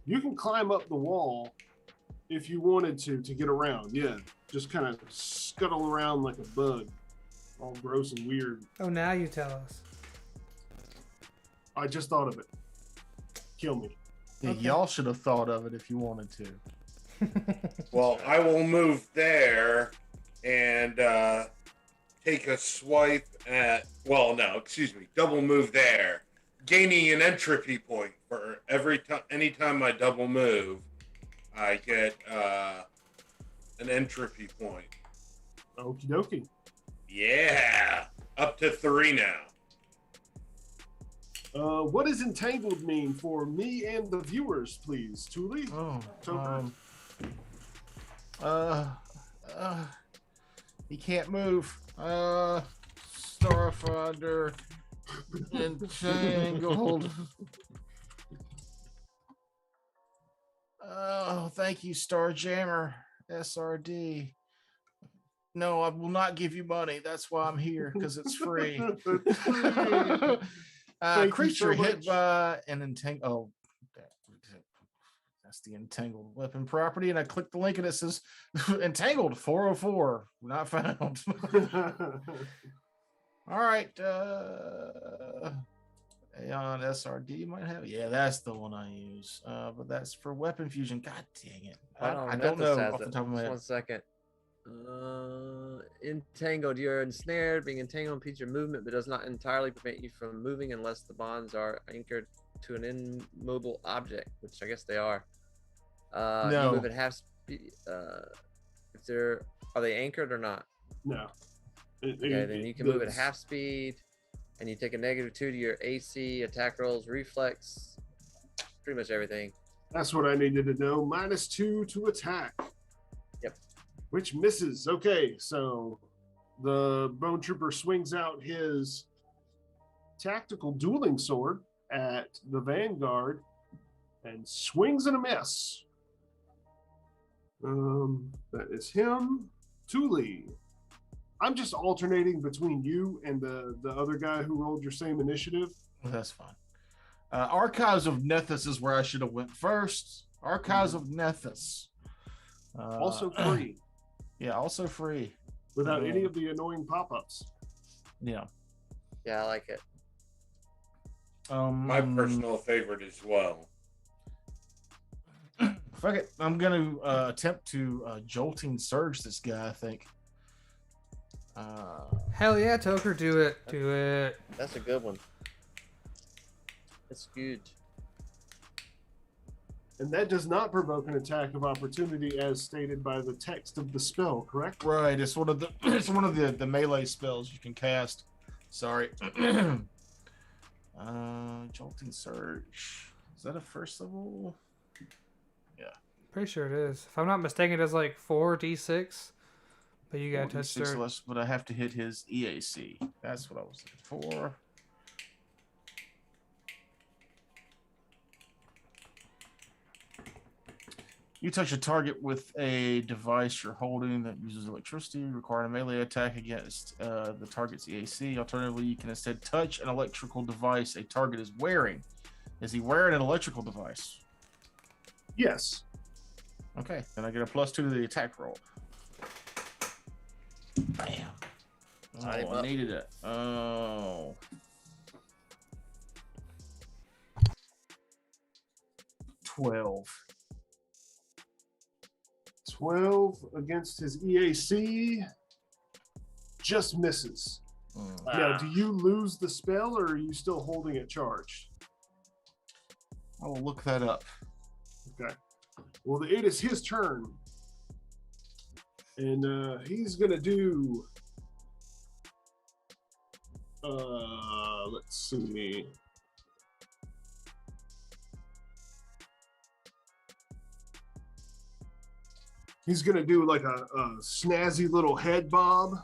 Speaker 2: You can climb up the wall if you wanted to get around. Yeah, just kind of scuttle around like a bug, all gross and weird.
Speaker 1: Oh, now you tell us.
Speaker 2: I just thought of it. Kill me.
Speaker 5: Yeah,
Speaker 1: Okay.
Speaker 5: y'all should have thought of it if you wanted to.
Speaker 4: Well, I will move there and take a swipe at. Well, no, excuse me. Double move there, gaining an entropy point for every time. Anytime I double move, I get an entropy point.
Speaker 2: Okie dokie.
Speaker 4: Yeah, up to 3 now.
Speaker 2: What does entangled mean for me and the viewers, please, Thule?
Speaker 5: Oh,
Speaker 2: Toker?
Speaker 5: He can't move. Starfinder entangled. Oh, thank you, Starjammer SRD. No, I will not give you money. That's why I'm here, because it's free.
Speaker 2: Thank you
Speaker 5: Creature
Speaker 2: so
Speaker 5: hit
Speaker 2: much.
Speaker 5: by an entangled. Oh, that's the entangled weapon property, and I click the link and it says entangled 404 not found. All right, Aeon SRD might have. Yeah, that's the one I use. But that's for weapon fusion. God dang it! I don't know off the top of my head.
Speaker 3: 1 second. Entangled. You're ensnared. Being entangled impedes your movement, but does not entirely prevent you from moving unless the bonds are anchored to an immobile object, which I guess they are.
Speaker 5: No.
Speaker 3: You move at half speed. If they're Are they anchored or not?
Speaker 2: No.
Speaker 3: Okay, then you can move at half speed, and you take a -2 to your AC, attack rolls, reflex, pretty much everything.
Speaker 2: That's what I needed to know. -2 to attack.
Speaker 3: Yep.
Speaker 2: Which misses. Okay, so the Bone Trooper swings out his tactical dueling sword at the Vanguard and swings and a miss. That is him. Thule. I'm just alternating between you and the other guy who rolled your same initiative.
Speaker 5: That's fine. Archives of Nethys is where I should have went first. Archives of Nethys.
Speaker 2: Also free,
Speaker 5: Yeah, also free.
Speaker 2: without any of the annoying pop-ups.
Speaker 5: Yeah.
Speaker 3: Yeah, I like it.
Speaker 4: My personal favorite as well.
Speaker 5: Fuck it. I'm going to attempt to jolting surge this guy, I think.
Speaker 1: Hell yeah, Toker, do it. Do it.
Speaker 3: That's a good one. It's good.
Speaker 2: And that does not provoke an attack of opportunity as stated by the text of the spell, correct?
Speaker 5: Right. It's one of the it's one of the melee spells you can cast. Sorry. Jolting surge. Is that a first level?
Speaker 1: Pretty sure it is. If I'm not mistaken, it does like 4d6. But you gotta touch
Speaker 5: 46
Speaker 1: surge.
Speaker 5: less, but I have to hit his EAC. That's what I was looking for. You touch a target with a device you're holding that uses electricity, requiring a melee attack against the target's EAC. Alternatively, you can instead touch an electrical device a target is wearing. Is he wearing an electrical device?
Speaker 2: Yes.
Speaker 5: Okay, then I get a +2 to the attack roll. Bam.
Speaker 3: Tied him
Speaker 5: Oh, I
Speaker 3: up.
Speaker 5: needed it. Oh. $12.
Speaker 2: 12 against his EAC. Just misses. Now, do you lose the spell or are you still holding it charged?
Speaker 5: I will look that up.
Speaker 2: Okay. Well, it is his turn. And he's going to do. Let's see. He's going to do like a snazzy little head bob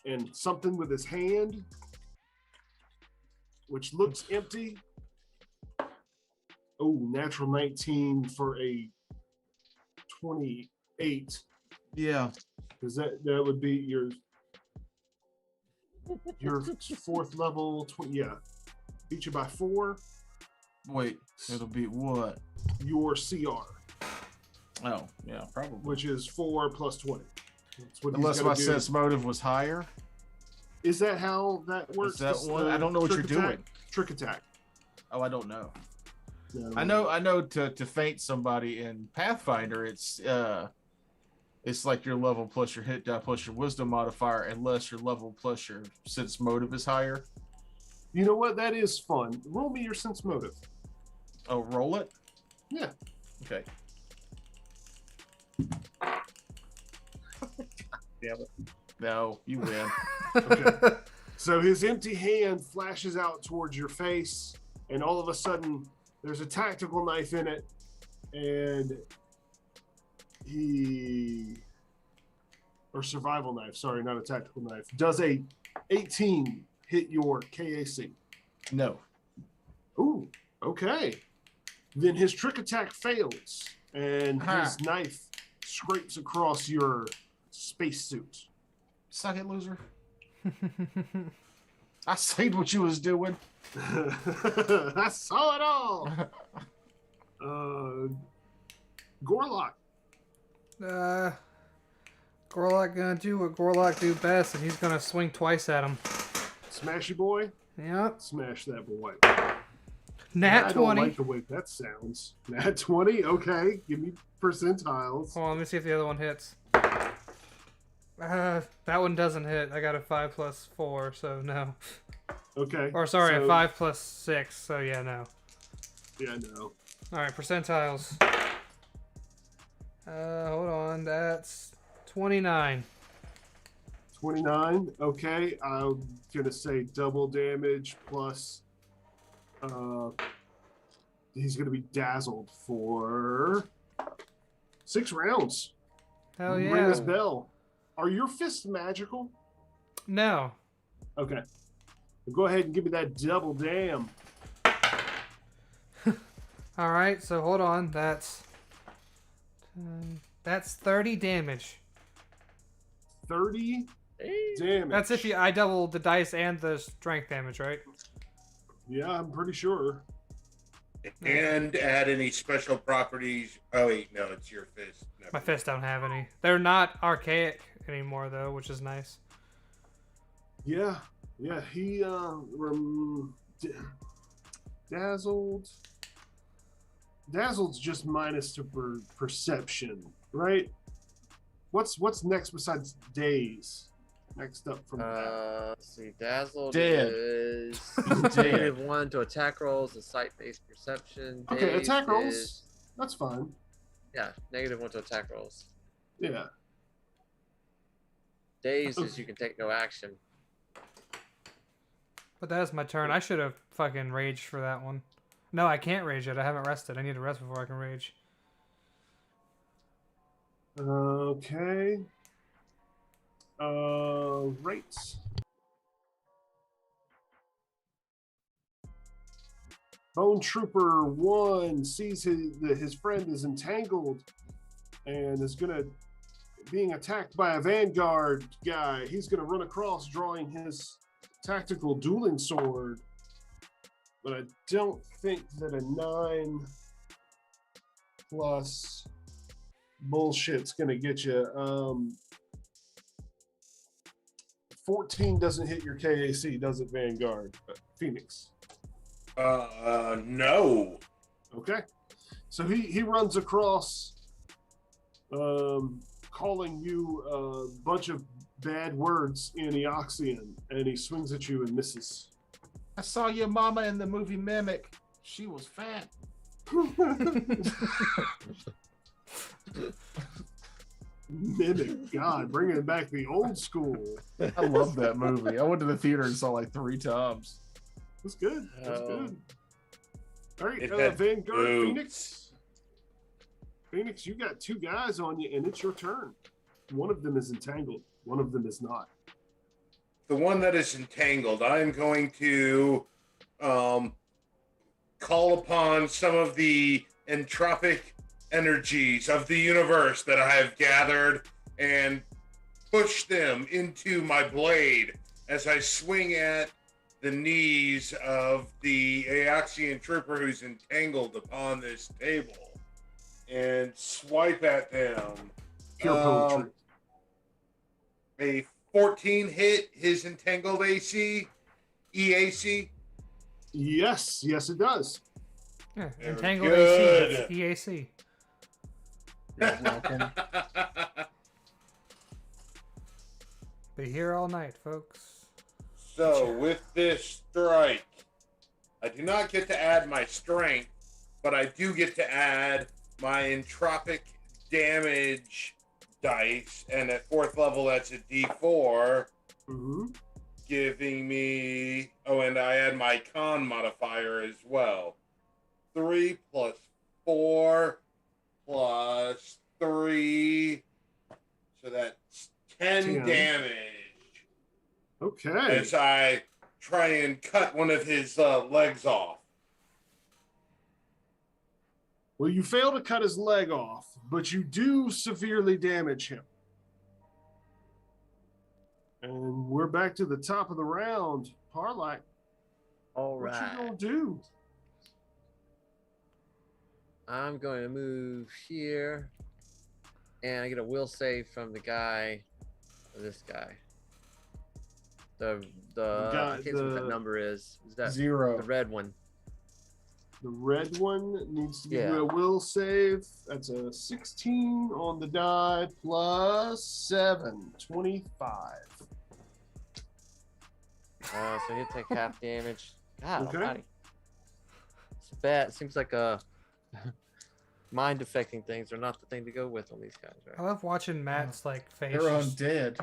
Speaker 2: and something with his hand, which looks empty. Oh, natural 19 for a 28.
Speaker 5: Yeah.
Speaker 2: Because that would be your fourth level. Yeah. Beat you by 4.
Speaker 5: Wait, it'll be what?
Speaker 2: Your CR,
Speaker 5: Oh, yeah, probably.
Speaker 2: which is 4 plus 20. That's what he's
Speaker 5: Unless
Speaker 2: gonna
Speaker 5: my
Speaker 2: do.
Speaker 5: sense motive was higher.
Speaker 2: Is that how that works?
Speaker 5: Is that
Speaker 2: This,
Speaker 5: one? I don't know what you're
Speaker 2: trick attack?
Speaker 5: doing.
Speaker 2: Trick attack.
Speaker 5: Oh, I don't know.
Speaker 2: No.
Speaker 5: I know to feint somebody in Pathfinder, it's like your level plus your hit die plus your wisdom modifier, unless your level plus your sense motive is higher.
Speaker 2: You know what? That is fun. Roll me your sense motive.
Speaker 5: Oh, roll it?
Speaker 2: Yeah.
Speaker 5: Okay.
Speaker 3: Damn it.
Speaker 5: No, you win.
Speaker 2: Okay. So his empty hand flashes out towards your face, and all of a sudden, there's a tactical knife in it, and or survival knife, sorry, not a tactical knife. Does a 18 hit your KAC?
Speaker 5: No.
Speaker 2: Ooh, okay. Then his trick attack fails, and his knife scrapes across your spacesuit.
Speaker 5: Suck it, loser. I seen what you was doing.
Speaker 2: I saw it all. Gorlock.
Speaker 1: Gorlock gonna do what Gorlock do best, and he's gonna swing twice at him.
Speaker 2: Smashy boy.
Speaker 1: Yep.
Speaker 2: Smash that boy.
Speaker 1: Nat
Speaker 2: I don't
Speaker 1: 20.
Speaker 2: like the way that sounds. Nat 20. Okay. Give me percentiles.
Speaker 1: Hold on, let me see if the other one hits. That one doesn't hit. I got a 5 plus 4, so no.
Speaker 2: Okay.
Speaker 1: Or sorry,
Speaker 2: so-
Speaker 1: a 5 plus 6, so yeah, no.
Speaker 2: Yeah, no.
Speaker 1: Alright, percentiles. Hold on, that's 29.
Speaker 2: 29. Okay. I'm going to say double damage plus. He's going to be dazzled for 6 rounds.
Speaker 1: Hell
Speaker 2: Ring
Speaker 1: yeah.
Speaker 2: this bell. Are your fists magical?
Speaker 1: No.
Speaker 2: Okay. Go ahead and give me that double damn.
Speaker 1: Alright, so hold on, that's 30 damage.
Speaker 2: 30 damage.
Speaker 1: That's if I double the dice and the strength damage, right?
Speaker 2: Yeah, I'm pretty sure.
Speaker 4: And add any special properties. Oh wait, no, it's your fist. Never
Speaker 1: My
Speaker 4: mind.
Speaker 1: fists don't have any. They're not archaic anymore, though, which is nice.
Speaker 2: Yeah. Yeah, he dazzled. Dazzled's just minus to perception, right? What's next besides daze? Next up from that.
Speaker 3: Let's see. Dazzled
Speaker 5: Dead.
Speaker 3: is
Speaker 5: Dead.
Speaker 3: -1 to attack rolls and sight-based perception.
Speaker 2: Okay,
Speaker 3: Dazed
Speaker 2: attack rolls.
Speaker 3: is-
Speaker 2: That's fine.
Speaker 3: Yeah, -1 to attack rolls.
Speaker 2: Yeah.
Speaker 3: Dazed is you can take no action.
Speaker 1: But that's my turn. I should have fucking raged for that one. No, I can't rage yet. I haven't rested. I need to rest before I can rage.
Speaker 2: Okay. Right. Bone Trooper 1 sees his friend is entangled and is gonna being attacked by a Vanguard guy. He's gonna run across, drawing his tactical dueling sword. But I don't think that a 9 plus bullshit's gonna get you. 14 doesn't hit your KAC, does it, Vanguard? Phoenix.
Speaker 4: No.
Speaker 2: Okay. So he runs across, calling you a bunch of bad words in Eoxian, and he swings at you and misses.
Speaker 5: I saw your mama in the movie Mimic. She was fat.
Speaker 2: Mimic, God, bringing back the old school.
Speaker 5: I love that movie. I went to the theater and saw like 3 times.
Speaker 2: That's good. That's
Speaker 3: Oh.
Speaker 2: good. All right,
Speaker 4: It had
Speaker 2: Vanguard,
Speaker 4: boobs.
Speaker 2: Phoenix. Phoenix, you got 2 guys on you, and it's your turn. One of them is entangled. One of them is not.
Speaker 4: The one that is entangled, I'm going to call upon some of the entropic energies of the universe that I have gathered and push them into my blade as I swing at the knees of the Aoxian trooper who's entangled upon this table and swipe at them.
Speaker 2: Pure poetry.
Speaker 4: A 14 hit his entangled EAC.
Speaker 2: Yes, it does.
Speaker 1: Yeah,
Speaker 4: Very
Speaker 1: entangled
Speaker 4: good.
Speaker 1: AC. EAC.
Speaker 5: You're welcome.
Speaker 1: Be here all night, folks.
Speaker 4: So with this strike, I do not get to add my strength, but I do get to add my entropic damage dice, and at 4th level that's a D4,
Speaker 2: Mm-hmm.
Speaker 4: giving me, and I add my con modifier as well. 3 plus 4 plus 3, so that's 10
Speaker 2: 10.
Speaker 4: damage
Speaker 2: Okay.
Speaker 4: as I try and cut one of his legs off.
Speaker 2: Well, you fail to cut his leg off, but you do severely damage him. And we're back to the top of the round. Parlak,
Speaker 3: All
Speaker 2: what
Speaker 3: right.
Speaker 2: you gonna do?
Speaker 3: I'm going to move here, and I get a will save from the guy, this guy. The
Speaker 2: guy-
Speaker 3: I can't see what
Speaker 2: the-
Speaker 3: that number is. Is that
Speaker 5: 0.
Speaker 3: the red one?
Speaker 2: The red one needs to give
Speaker 3: Yeah.
Speaker 2: you a will save. That's a 16 on the die plus 7, 25.
Speaker 3: So he'll take half damage. God
Speaker 2: Okay.
Speaker 3: almighty. It's bad. It seems like mind affecting things are not the thing to go with on these guys,
Speaker 1: I
Speaker 3: right?
Speaker 1: love watching Matt's like face.
Speaker 5: They're
Speaker 1: just-
Speaker 5: undead.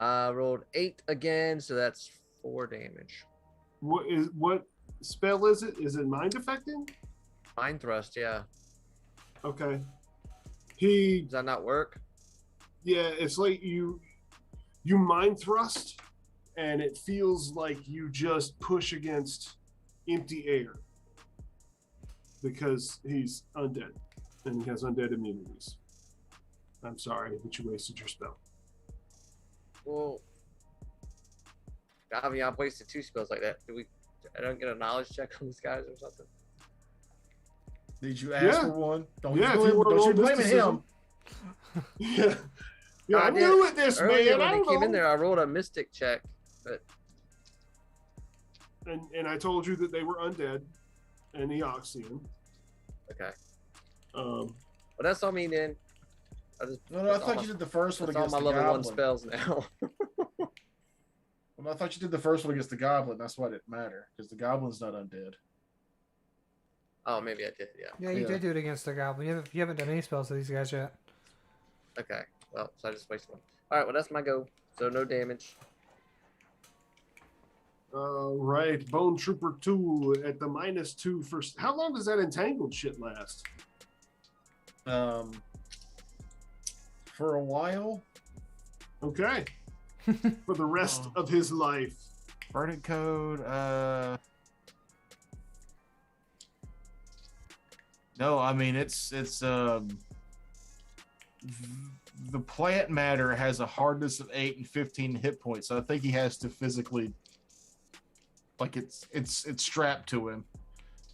Speaker 3: I rolled 8 again, so that's 4 damage.
Speaker 2: What spell is it? Is it mind affecting?
Speaker 3: Mind thrust, yeah.
Speaker 2: Okay. He
Speaker 3: Does that not work?
Speaker 2: Yeah, it's like you mind thrust, and it feels like you just push against empty air because he's undead and he has undead immunities. I'm sorry that you wasted your spell.
Speaker 3: Well, I mean, I've wasted 2 spells like that. I don't get a knowledge check on these guys or something?
Speaker 5: Did you ask
Speaker 2: Yeah.
Speaker 5: for one? Don't
Speaker 2: Yeah,
Speaker 5: you
Speaker 2: if you
Speaker 5: blame,
Speaker 2: wanna
Speaker 5: don't you
Speaker 2: roll
Speaker 5: blame him.
Speaker 2: Yeah, yeah,
Speaker 3: I
Speaker 2: I'm
Speaker 3: did.
Speaker 2: new at this,
Speaker 3: Earlier
Speaker 2: man.
Speaker 3: when
Speaker 2: I
Speaker 3: they
Speaker 2: don't
Speaker 3: came in
Speaker 2: know.
Speaker 3: there, I rolled a mystic check, but
Speaker 2: And I told you that they were undead and Eoxian.
Speaker 3: okay.
Speaker 2: Um,
Speaker 3: But that's all me then. I just
Speaker 5: No, I
Speaker 3: that's all
Speaker 5: thought
Speaker 3: my-
Speaker 5: you did the first one
Speaker 3: that's all
Speaker 5: against
Speaker 3: my
Speaker 5: the
Speaker 3: level
Speaker 5: goblin.
Speaker 3: 1 spells now.
Speaker 5: Well, I thought you did the first one against the goblin. That's why it didn't matter because the goblin's not undead.
Speaker 3: Oh, maybe I did, yeah.
Speaker 1: Yeah, you
Speaker 5: Yeah.
Speaker 1: did do it against the goblin. You haven't done any spells to these guys yet.
Speaker 3: Okay. Well, so I just wasted one. Alright, well that's my go. So no damage.
Speaker 2: right, Bone Trooper 2 at the -2 first. How long does that entangled shit last?
Speaker 5: For a while,
Speaker 2: Okay. For the rest of his life.
Speaker 5: verdict code. No, I mean it's the plant matter has a hardness of 8 and 15 hit points. So I think he has to physically, like it's strapped to him,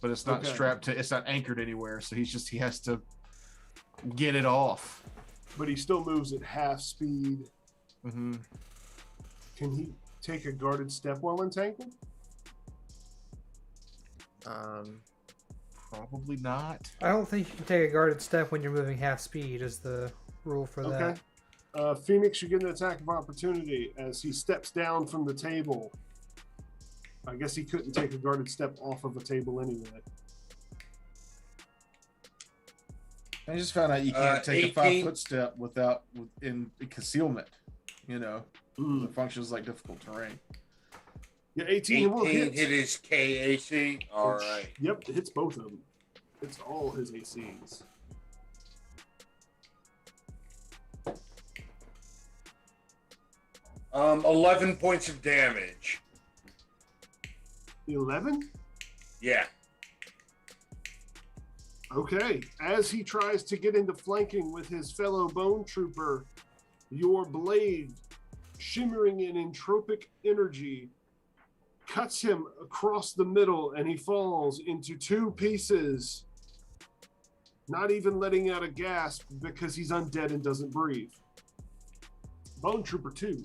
Speaker 5: but it's not strapped to. It's not anchored anywhere. So he has to get it off.
Speaker 2: But he still moves at half speed.
Speaker 5: Mm-hmm.
Speaker 2: Can he take a guarded step while entangled?
Speaker 5: Probably not.
Speaker 1: I don't think you can take a guarded step when you're moving half speed. Is the rule for that?
Speaker 2: Okay. Phoenix, you get an attack of opportunity as he steps down from the table. I guess he couldn't take a guarded step off of a table anyway.
Speaker 5: I just found out you can't take a
Speaker 4: 18.
Speaker 5: 5-foot step in concealment. You know, it functions like difficult terrain.
Speaker 2: Yeah, 18 will
Speaker 4: 18
Speaker 2: hit.
Speaker 4: hit his KAC. All right.
Speaker 2: Yep, it hits both of them. It's all his ACs.
Speaker 4: Um, 11 points of damage.
Speaker 2: 11?
Speaker 4: Yeah.
Speaker 2: Okay. As he tries to get into flanking with his fellow bone trooper, your blade, shimmering in entropic energy, cuts him across the middle and he falls into two pieces, not even letting out a gasp because he's undead and doesn't breathe. Bone Trooper 2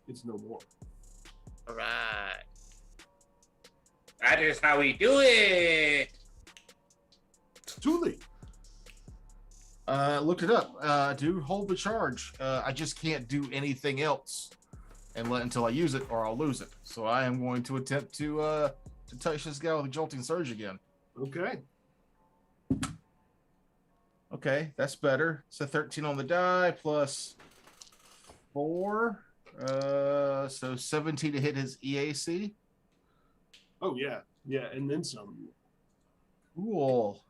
Speaker 2: is no more.
Speaker 3: All right.
Speaker 4: That is how we do it.
Speaker 2: Thule.
Speaker 5: Looked it up. Do hold the charge. I just can't do anything else until I use it, or I'll lose it. So I am going to attempt to touch this guy with a jolting surge again.
Speaker 2: Okay.
Speaker 5: Okay, that's better. So 13 on the die plus 4. So 17 to hit his EAC.
Speaker 2: Oh, yeah. Yeah, and then some.
Speaker 5: Cool.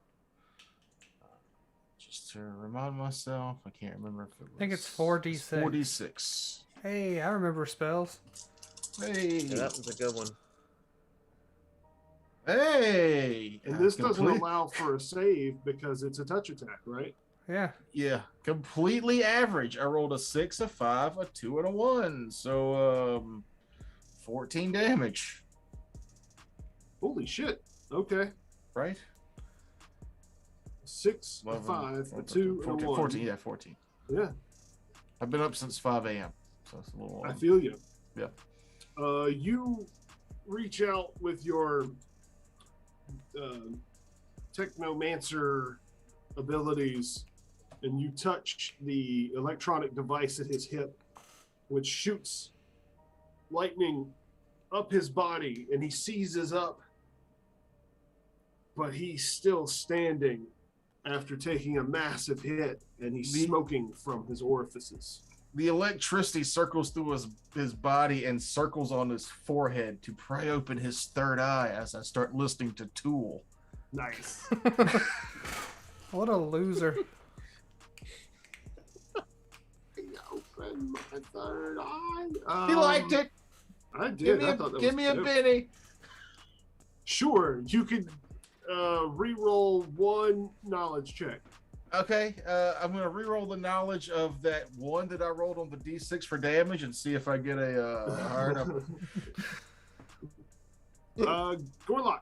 Speaker 5: Just to remind myself, I can't remember if it was.
Speaker 1: I think it's 4d6.
Speaker 5: 4d6.
Speaker 1: Hey, I remember spells.
Speaker 5: Hey.
Speaker 3: Yeah, that was a good one.
Speaker 5: Hey.
Speaker 2: And this doesn't allow for a save because it's a touch attack, right?
Speaker 1: Yeah.
Speaker 5: Yeah, completely average. I rolled a 6, a 5, a 2, and a 1. So 14 damage.
Speaker 2: Holy shit. Okay.
Speaker 5: Right?
Speaker 2: 6, a
Speaker 5: 11,
Speaker 2: 5, a
Speaker 5: 14,
Speaker 2: 2, and a 1.
Speaker 5: 14, yeah, 14.
Speaker 2: Yeah,
Speaker 5: I've been up since 5 a.m. So it's a little.
Speaker 2: I feel you.
Speaker 5: Yeah.
Speaker 2: You reach out with your technomancer abilities and you touch the electronic device at his hip, which shoots lightning up his body, and he seizes up, but he's still standing after taking a massive hit, and he's smoking from his orifices.
Speaker 5: The electricity circles through his body and circles on his forehead to pry open his third eye as I start listening to Tool.
Speaker 2: Nice.
Speaker 1: What a loser.
Speaker 2: Open my third eye.
Speaker 5: He liked it.
Speaker 2: I did.
Speaker 5: Give me a Benny.
Speaker 2: Sure, you could re-roll one knowledge check.
Speaker 5: Okay, I'm gonna re-roll the knowledge of that one that I rolled on the D6 for damage and see if I get a higher number.
Speaker 2: Gorlock.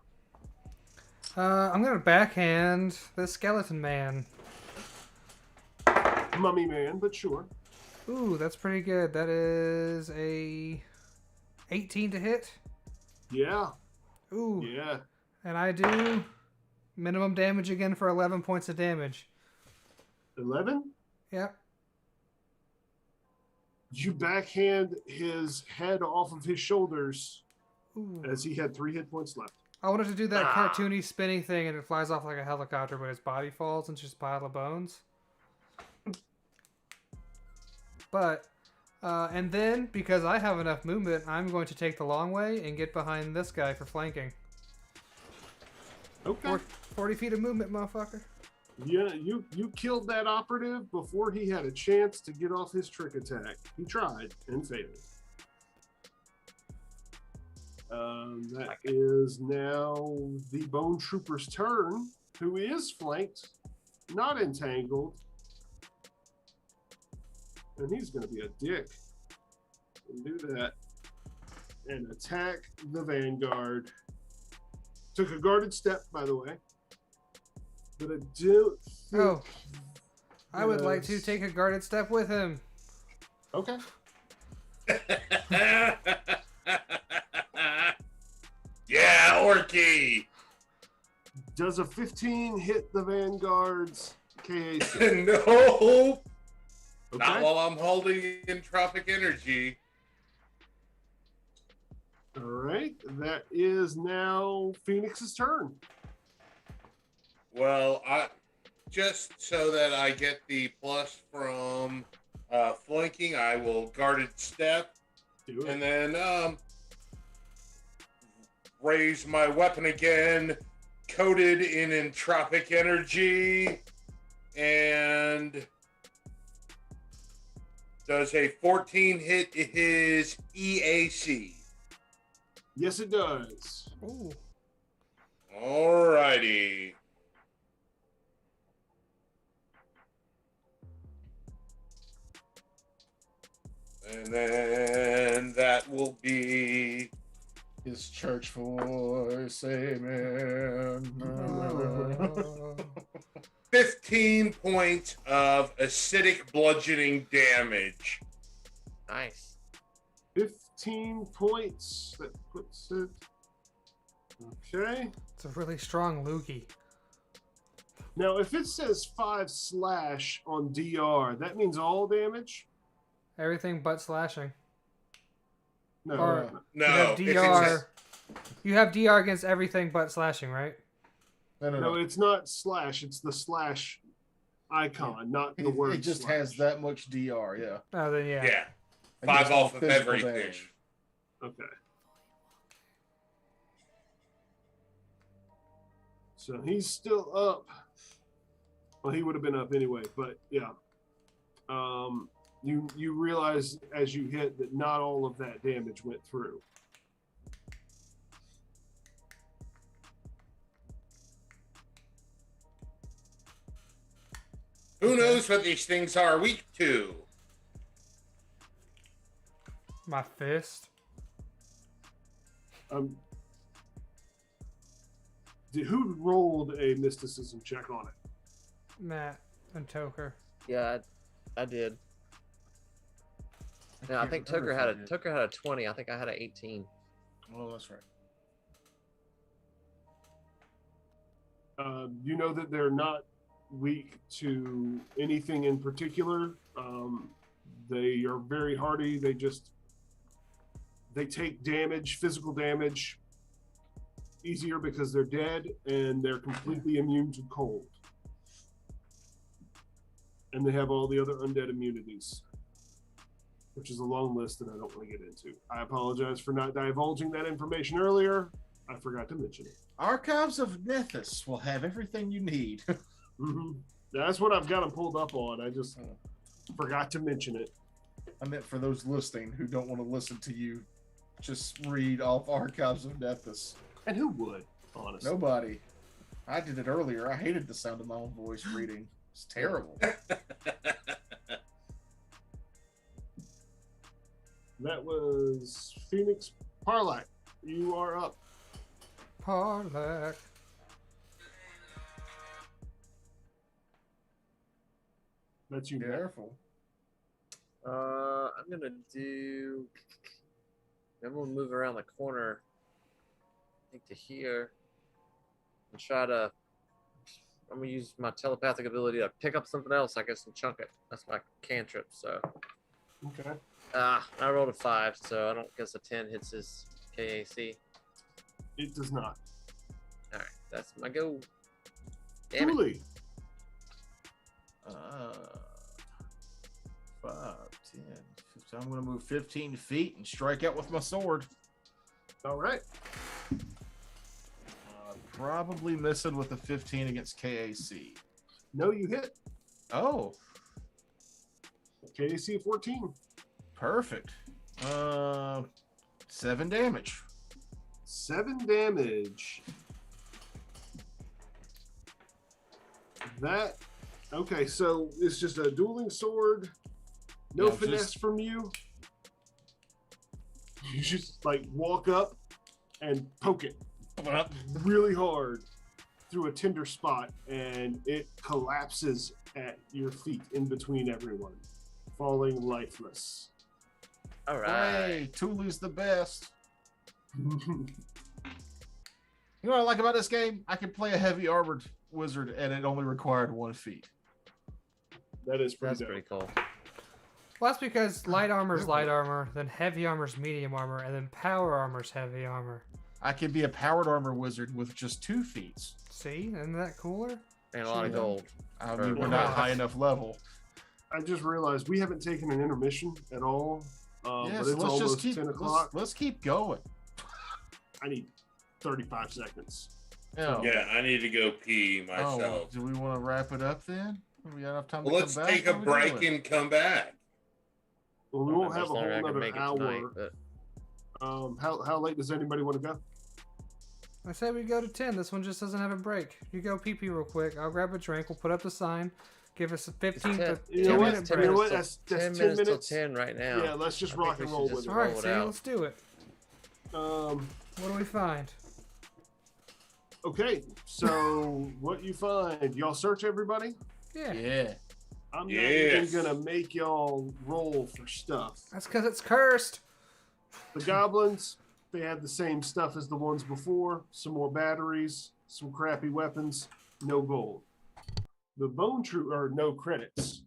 Speaker 1: I'm gonna backhand the skeleton man.
Speaker 2: Mummy man, but sure.
Speaker 1: Ooh, that's pretty good. That is a 18 to hit.
Speaker 2: Yeah.
Speaker 1: Ooh.
Speaker 2: Yeah.
Speaker 1: And I do minimum damage again for 11 points of damage.
Speaker 2: 11?
Speaker 1: Yep.
Speaker 2: You backhand his head off of his shoulders
Speaker 1: Ooh.
Speaker 2: as he had 3 hit points left.
Speaker 1: I wanted to do that cartoony spinning thing and it flies off like a helicopter, but his body falls and it's just a pile of bones. But, and then, because I have enough movement, I'm going to take the long way and get behind this guy for flanking.
Speaker 2: Okay.
Speaker 1: 40 feet of movement, motherfucker.
Speaker 2: Yeah, you killed that operative before he had a chance to get off his trick attack. He tried and failed. That is now the Bone Trooper's turn. who is flanked, not entangled. And he's going to be a dick and do that and attack the Vanguard. Took a guarded step, by the way. But I don't think...
Speaker 1: Oh, I would like to take a guarded step with him.
Speaker 2: Okay.
Speaker 4: Yeah, Orky.
Speaker 2: Does a 15 hit the Vanguard's KAC?
Speaker 4: No, not
Speaker 2: Okay.
Speaker 4: while I'm holding entropic energy.
Speaker 2: All right. That is now Phoenix's turn.
Speaker 4: Well, I just so that I get the plus from flanking, I will guarded step
Speaker 2: Do
Speaker 4: and
Speaker 2: it.
Speaker 4: then raise my weapon again, coated in entropic energy, and does a 14 hit his EAC?
Speaker 2: Yes, it does.
Speaker 1: Ooh.
Speaker 4: Alrighty. And then that will be
Speaker 5: His church voice, amen.
Speaker 4: 15 points of acidic bludgeoning damage.
Speaker 3: Nice.
Speaker 2: 15 points. That puts it. Okay.
Speaker 1: It's a really strong loogie.
Speaker 2: Now, if it says 5 slash on DR, that means all damage?
Speaker 1: Everything but slashing.
Speaker 2: No.
Speaker 1: Or-
Speaker 4: No,
Speaker 1: you have
Speaker 4: if it
Speaker 1: DR.
Speaker 4: says-
Speaker 1: You have DR against everything but slashing, right?
Speaker 2: No, it's not slash. It's the slash icon, not the word.
Speaker 5: It just
Speaker 2: slash.
Speaker 5: has that much DR, yeah.
Speaker 1: Oh, then yeah.
Speaker 4: yeah,
Speaker 5: Against
Speaker 4: 5
Speaker 5: all
Speaker 4: off of
Speaker 5: physical
Speaker 4: everything.
Speaker 5: damage.
Speaker 2: Okay. So he's still up. Well, he would have been up anyway, but yeah. You realize as you hit that not all of that damage went through.
Speaker 4: Who knows what these things are weak to?
Speaker 1: My fist.
Speaker 2: Who rolled a mysticism check on it?
Speaker 1: Matt and Toker.
Speaker 3: Yeah, I did. No, I
Speaker 5: can't
Speaker 3: think
Speaker 5: remember
Speaker 3: Tucker
Speaker 5: if I
Speaker 3: had
Speaker 5: did.
Speaker 3: Tucker had a 20. I think I had an 18.
Speaker 5: Oh, that's right.
Speaker 2: You know that they're not weak to anything in particular. They are very hardy. They take damage, physical damage, easier because they're dead and they're completely immune to cold. And they have all the other undead immunities, which is a long list that I don't want to get into. I apologize for not divulging that information earlier. I forgot to mention it.
Speaker 5: Archives of Nethys will have everything you need.
Speaker 2: That's what I've got them pulled up on. I just forgot to mention it.
Speaker 5: I meant for those listening who don't want to listen to you just read off Archives of Nethys.
Speaker 2: And who would, honestly?
Speaker 5: Nobody. I did it earlier. I hated the sound of my own voice reading. It's terrible.
Speaker 2: That was Phoenix Parlak. You are up.
Speaker 1: Parlak.
Speaker 2: That's you. Matt.
Speaker 5: Careful.
Speaker 3: I'm gonna do. I'm gonna move around the corner. I think to here, and try to. I'm gonna use my telepathic ability to pick up something else, I guess, and chunk it. That's my cantrip. So,
Speaker 2: Okay.
Speaker 3: I rolled a 5, so I don't guess a 10 hits his KAC.
Speaker 2: It does not.
Speaker 3: All right, that's my go. Damn it.
Speaker 2: Truly.
Speaker 5: 5, 10, 15. I'm going to move 15 feet and strike out with my sword.
Speaker 2: All right.
Speaker 5: Probably missing with a 15 against KAC.
Speaker 2: No, you hit.
Speaker 5: Oh,
Speaker 2: KAC 14.
Speaker 5: perfect. 7 damage.
Speaker 2: 7 damage. That okay, so it's just a dueling sword. No
Speaker 5: Yeah,
Speaker 2: finesse
Speaker 5: just-
Speaker 2: from you. You just like walk up and poke it really hard through a tender spot, and it collapses at your feet in between everyone, falling lifeless.
Speaker 3: All right.
Speaker 5: Hey, Thule's the best. You know what I like about this game? I can play a heavy armored wizard, and it only required 1 feat.
Speaker 2: That is pretty
Speaker 3: That's
Speaker 2: dope.
Speaker 3: pretty cool.
Speaker 1: Well, that's because light armor's light armor, then heavy armor's medium armor, and then power armor's heavy armor.
Speaker 5: I can be a powered armor wizard with just 2 feats.
Speaker 1: See? Isn't that cooler?
Speaker 3: And a lot of
Speaker 5: Yeah.
Speaker 3: gold.
Speaker 5: I
Speaker 3: Or-
Speaker 5: mean, we're
Speaker 2: Yeah.
Speaker 5: not high enough level.
Speaker 2: I just realized we haven't taken an intermission at all.
Speaker 5: Yeah,
Speaker 2: But
Speaker 5: so
Speaker 2: it's
Speaker 5: let's
Speaker 2: almost
Speaker 5: just keep
Speaker 2: 10 o'clock.
Speaker 5: let's keep going.
Speaker 2: I need 35 seconds.
Speaker 5: Yeah.
Speaker 4: Yeah, I need to go pee
Speaker 5: Oh,
Speaker 4: myself.
Speaker 5: do we want to wrap it up then? We got enough time
Speaker 4: Well,
Speaker 5: to
Speaker 4: let's
Speaker 5: come back?
Speaker 4: take a
Speaker 5: What are we
Speaker 4: break
Speaker 5: doing?
Speaker 4: and come back.
Speaker 2: Well, we
Speaker 3: I don't
Speaker 2: won't
Speaker 3: know
Speaker 2: have a
Speaker 3: how much longer I
Speaker 2: whole
Speaker 3: can
Speaker 2: other
Speaker 3: make it
Speaker 2: hour.
Speaker 3: tonight, but
Speaker 2: How late does anybody want to go?
Speaker 1: I say we go to 10. This one just doesn't have a break. You go pee pee real quick. I'll grab a drink. We'll put up the sign. Give us a 15 to
Speaker 3: 10
Speaker 2: You know
Speaker 1: 10
Speaker 2: what?
Speaker 1: minute
Speaker 2: You know
Speaker 1: break.
Speaker 2: what? That's
Speaker 3: 10
Speaker 2: 10
Speaker 3: minutes till
Speaker 2: minutes.
Speaker 3: 10 right now.
Speaker 2: Yeah, let's just
Speaker 3: I think
Speaker 2: rock
Speaker 3: we
Speaker 2: and
Speaker 3: should
Speaker 2: roll
Speaker 3: just
Speaker 2: with it.
Speaker 1: All right,
Speaker 3: roll it
Speaker 1: see,
Speaker 3: out.
Speaker 1: let's do it.
Speaker 2: Um,
Speaker 1: What do we find?
Speaker 2: okay, so what you find? Y'all search everybody?
Speaker 1: Yeah.
Speaker 5: Yeah.
Speaker 2: I'm
Speaker 4: Yes.
Speaker 2: not even gonna make y'all roll for stuff.
Speaker 1: That's because it's cursed.
Speaker 2: The goblins, they had the same stuff as the ones before. Some more batteries, some crappy weapons, no gold. The bone troop or no credits.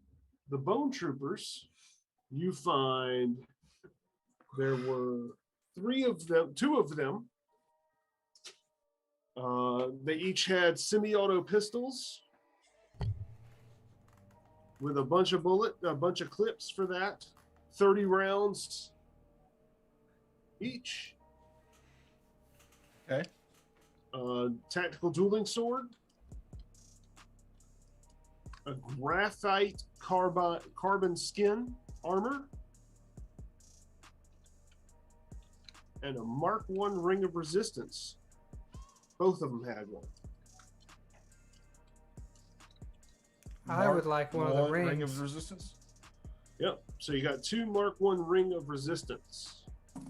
Speaker 2: The bone troopers, you find there were 3 of them, 2 of them. They each had semi-auto pistols with a bunch of clips for that. 30 rounds each.
Speaker 5: Okay.
Speaker 2: Tactical dueling sword. A graphite carbon skin armor. And a Mark I ring of resistance. Both of them had one.
Speaker 1: I would like one of the
Speaker 5: Ring
Speaker 1: rings.
Speaker 5: of resistance.
Speaker 2: Yep. So you got 2 Mark I ring of resistance.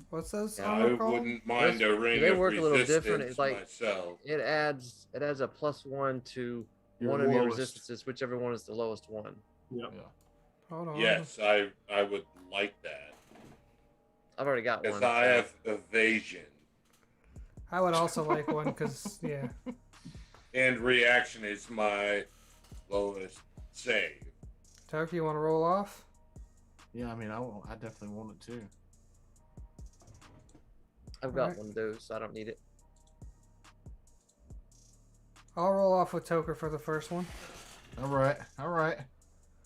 Speaker 1: What's those
Speaker 3: Yeah,
Speaker 1: armor
Speaker 4: I
Speaker 1: called?
Speaker 4: wouldn't mind a ring
Speaker 3: they
Speaker 4: of
Speaker 3: work a little
Speaker 4: resistance
Speaker 3: different. It's like-
Speaker 4: myself.
Speaker 3: It adds a +1 to
Speaker 5: Your
Speaker 3: one of your
Speaker 5: lowest.
Speaker 3: resistances, whichever one is the lowest one.
Speaker 2: Yep.
Speaker 5: Yeah.
Speaker 1: Hold on.
Speaker 4: Yes, I would like that
Speaker 3: I've already got
Speaker 4: because
Speaker 3: one.
Speaker 4: I
Speaker 3: so-
Speaker 4: have evasion
Speaker 1: I would also like one because, yeah.
Speaker 4: and reaction is my lowest save.
Speaker 1: Turkey, you want to roll off?
Speaker 5: Yeah, I mean, I definitely want it too.
Speaker 3: I've got
Speaker 1: Alright.
Speaker 3: one of those, so I don't need it.
Speaker 1: I'll roll off with Toker for the first one.
Speaker 5: All right. All right.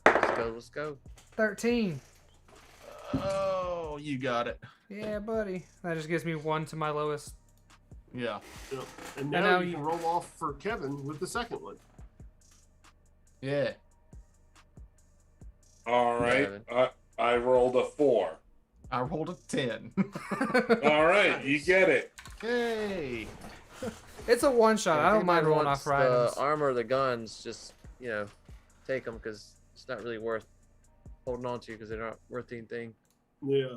Speaker 3: Let's go.
Speaker 1: 13.
Speaker 5: Oh, you got it.
Speaker 1: Yeah, buddy. That just gives me 1 to my lowest.
Speaker 5: Yeah.
Speaker 2: Yep. And
Speaker 1: And
Speaker 2: now
Speaker 1: now
Speaker 2: you
Speaker 1: you-
Speaker 2: can roll off for Kevin with the second one.
Speaker 5: Yeah.
Speaker 4: All right, I rolled a 4.
Speaker 5: I rolled a 10.
Speaker 4: All right, you get it.
Speaker 5: Yay.
Speaker 1: It's a one shot. I
Speaker 3: If
Speaker 1: don't mind
Speaker 3: anybody
Speaker 1: rolling
Speaker 3: wants
Speaker 1: off for items.
Speaker 3: the armor or the guns, just take them because it's not really worth holding on to because they're not worth anything.
Speaker 2: Yeah.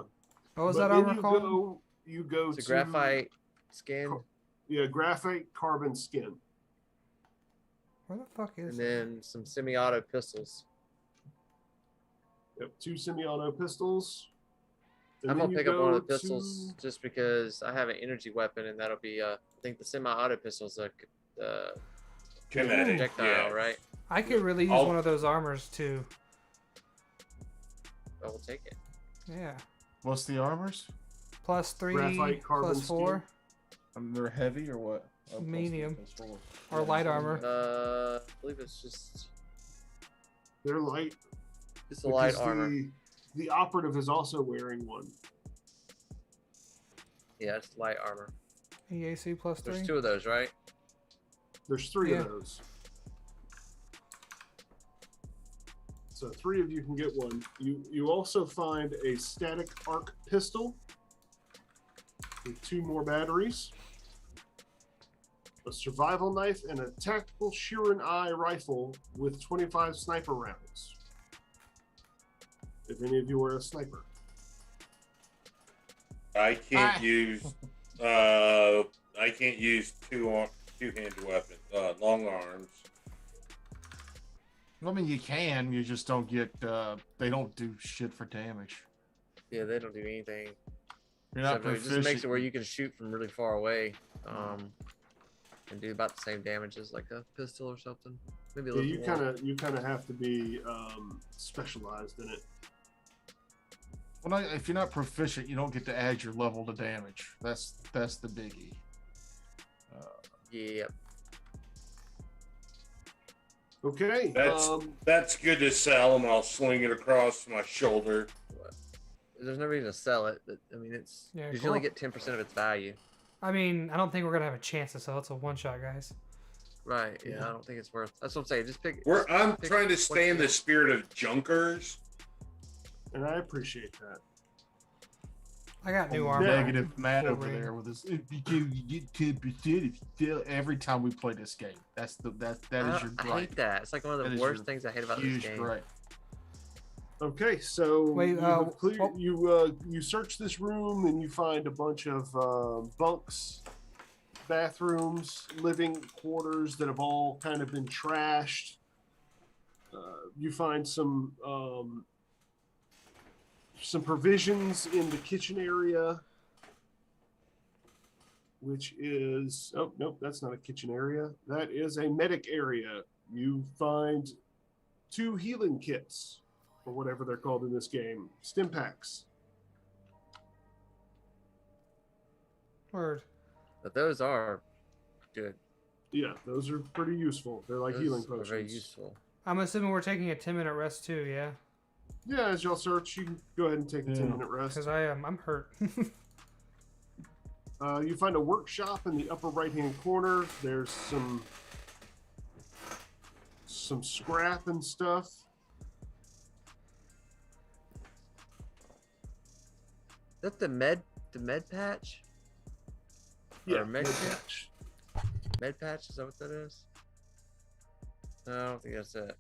Speaker 1: What was
Speaker 2: But
Speaker 1: that
Speaker 2: then
Speaker 1: armor
Speaker 2: you
Speaker 1: called?
Speaker 2: You go
Speaker 3: It's a
Speaker 2: to
Speaker 3: graphite skin,
Speaker 2: Yeah, graphite carbon skin.
Speaker 1: Where the fuck is
Speaker 3: and
Speaker 1: it?
Speaker 3: then some semi-auto pistols.
Speaker 2: Yep, 2 semi-auto pistols. And
Speaker 3: I'm
Speaker 2: then
Speaker 3: gonna
Speaker 2: you
Speaker 3: pick up one of
Speaker 2: go
Speaker 3: the pistols
Speaker 2: to-
Speaker 3: just because I have an energy weapon, and that'll be I think the semi-auto pistols are
Speaker 4: Kinetic,
Speaker 3: projectile,
Speaker 4: yeah.
Speaker 3: right?
Speaker 1: I could really use
Speaker 4: I'll-
Speaker 1: one of those armors too.
Speaker 3: I will take it.
Speaker 1: Yeah.
Speaker 5: What's the armors?
Speaker 1: +3,
Speaker 2: Graphite carbon
Speaker 1: +4,
Speaker 5: They're heavy or what? Oh, plus
Speaker 1: Medium.
Speaker 5: 3, plus 4.
Speaker 1: or light armor.
Speaker 3: I believe it's just
Speaker 2: They're light.
Speaker 3: a light
Speaker 2: because
Speaker 3: armor.
Speaker 2: The operative is also wearing one.
Speaker 3: Yeah, it's light armor.
Speaker 1: EAC +3.
Speaker 3: There's 2 of those, right?
Speaker 2: There's 3
Speaker 1: Yeah.
Speaker 2: of those. So 3 of you can get one. You also find a static arc pistol with 2 more batteries. a survival knife, and a tactical Shirin Eye rifle with 25 sniper rounds. If any of you are a sniper.
Speaker 4: I can't use two-handed weapons, long arms.
Speaker 5: I mean, you can. You just don't get. They don't do shit for damage.
Speaker 3: Yeah, they don't do anything.
Speaker 5: You're not
Speaker 3: Except it
Speaker 5: proficient.
Speaker 3: just makes it where you can shoot from really far away, and do about the same damage as like a pistol or something. Maybe a
Speaker 2: Yeah,
Speaker 3: little
Speaker 2: you kind of have to be specialized in it.
Speaker 5: Well, if you're not proficient, you don't get to add your level to damage. That's the biggie.
Speaker 3: Yep.
Speaker 2: Okay.
Speaker 4: That's good to sell, and I'll sling it across my shoulder.
Speaker 3: There's no reason to sell it. But, I mean, it's
Speaker 1: Yeah,
Speaker 3: you only get 10% of its value.
Speaker 1: I mean, I don't think we're gonna have a chance to sell. It's a one-shot, guys.
Speaker 3: Right. Yeah, I don't think it's worth. That's what I'm saying. Just pick.
Speaker 4: I'm
Speaker 3: pick
Speaker 4: trying to
Speaker 3: what
Speaker 4: stay
Speaker 3: you
Speaker 4: in the
Speaker 3: want.
Speaker 4: spirit of junkers.
Speaker 2: And I appreciate that.
Speaker 1: I got new armor.
Speaker 5: Negative Matt over
Speaker 1: Wolverine.
Speaker 5: there with his. You get 10% if you steal every time we play this game. That is your
Speaker 3: I
Speaker 5: gripe.
Speaker 3: hate that. It's like one of
Speaker 5: That
Speaker 3: the
Speaker 5: is
Speaker 3: worst
Speaker 5: your
Speaker 3: things I hate about this
Speaker 5: Huge
Speaker 3: game.
Speaker 5: gripe.
Speaker 2: Okay, so
Speaker 1: Wait,
Speaker 2: you search this room and you find a bunch of bunks, bathrooms, living quarters that have all kind of been trashed. You find some provisions in the kitchen area, which is nope, that's not a kitchen area. That is a medic area. You find 2 healing kits, or whatever they're called in this game, stim packs.
Speaker 1: Word.
Speaker 3: But those are good.
Speaker 2: Yeah, those are pretty useful. They're like
Speaker 3: Those
Speaker 2: healing
Speaker 3: are
Speaker 2: potions.
Speaker 3: very useful.
Speaker 1: I'm assuming we're taking a 10-minute rest too, yeah?
Speaker 2: Yeah, as y'all search, you can go ahead and take a
Speaker 5: Yeah.
Speaker 2: 10-minute rest.
Speaker 1: Because I'm hurt.
Speaker 2: You find a workshop in the upper right-hand corner. There's some scrap and stuff.
Speaker 3: Is that the med patch?
Speaker 2: Yeah,
Speaker 3: Or med
Speaker 2: med
Speaker 3: kit?
Speaker 2: patch.
Speaker 3: Med patch? Is that what that is? No, I don't think that's it.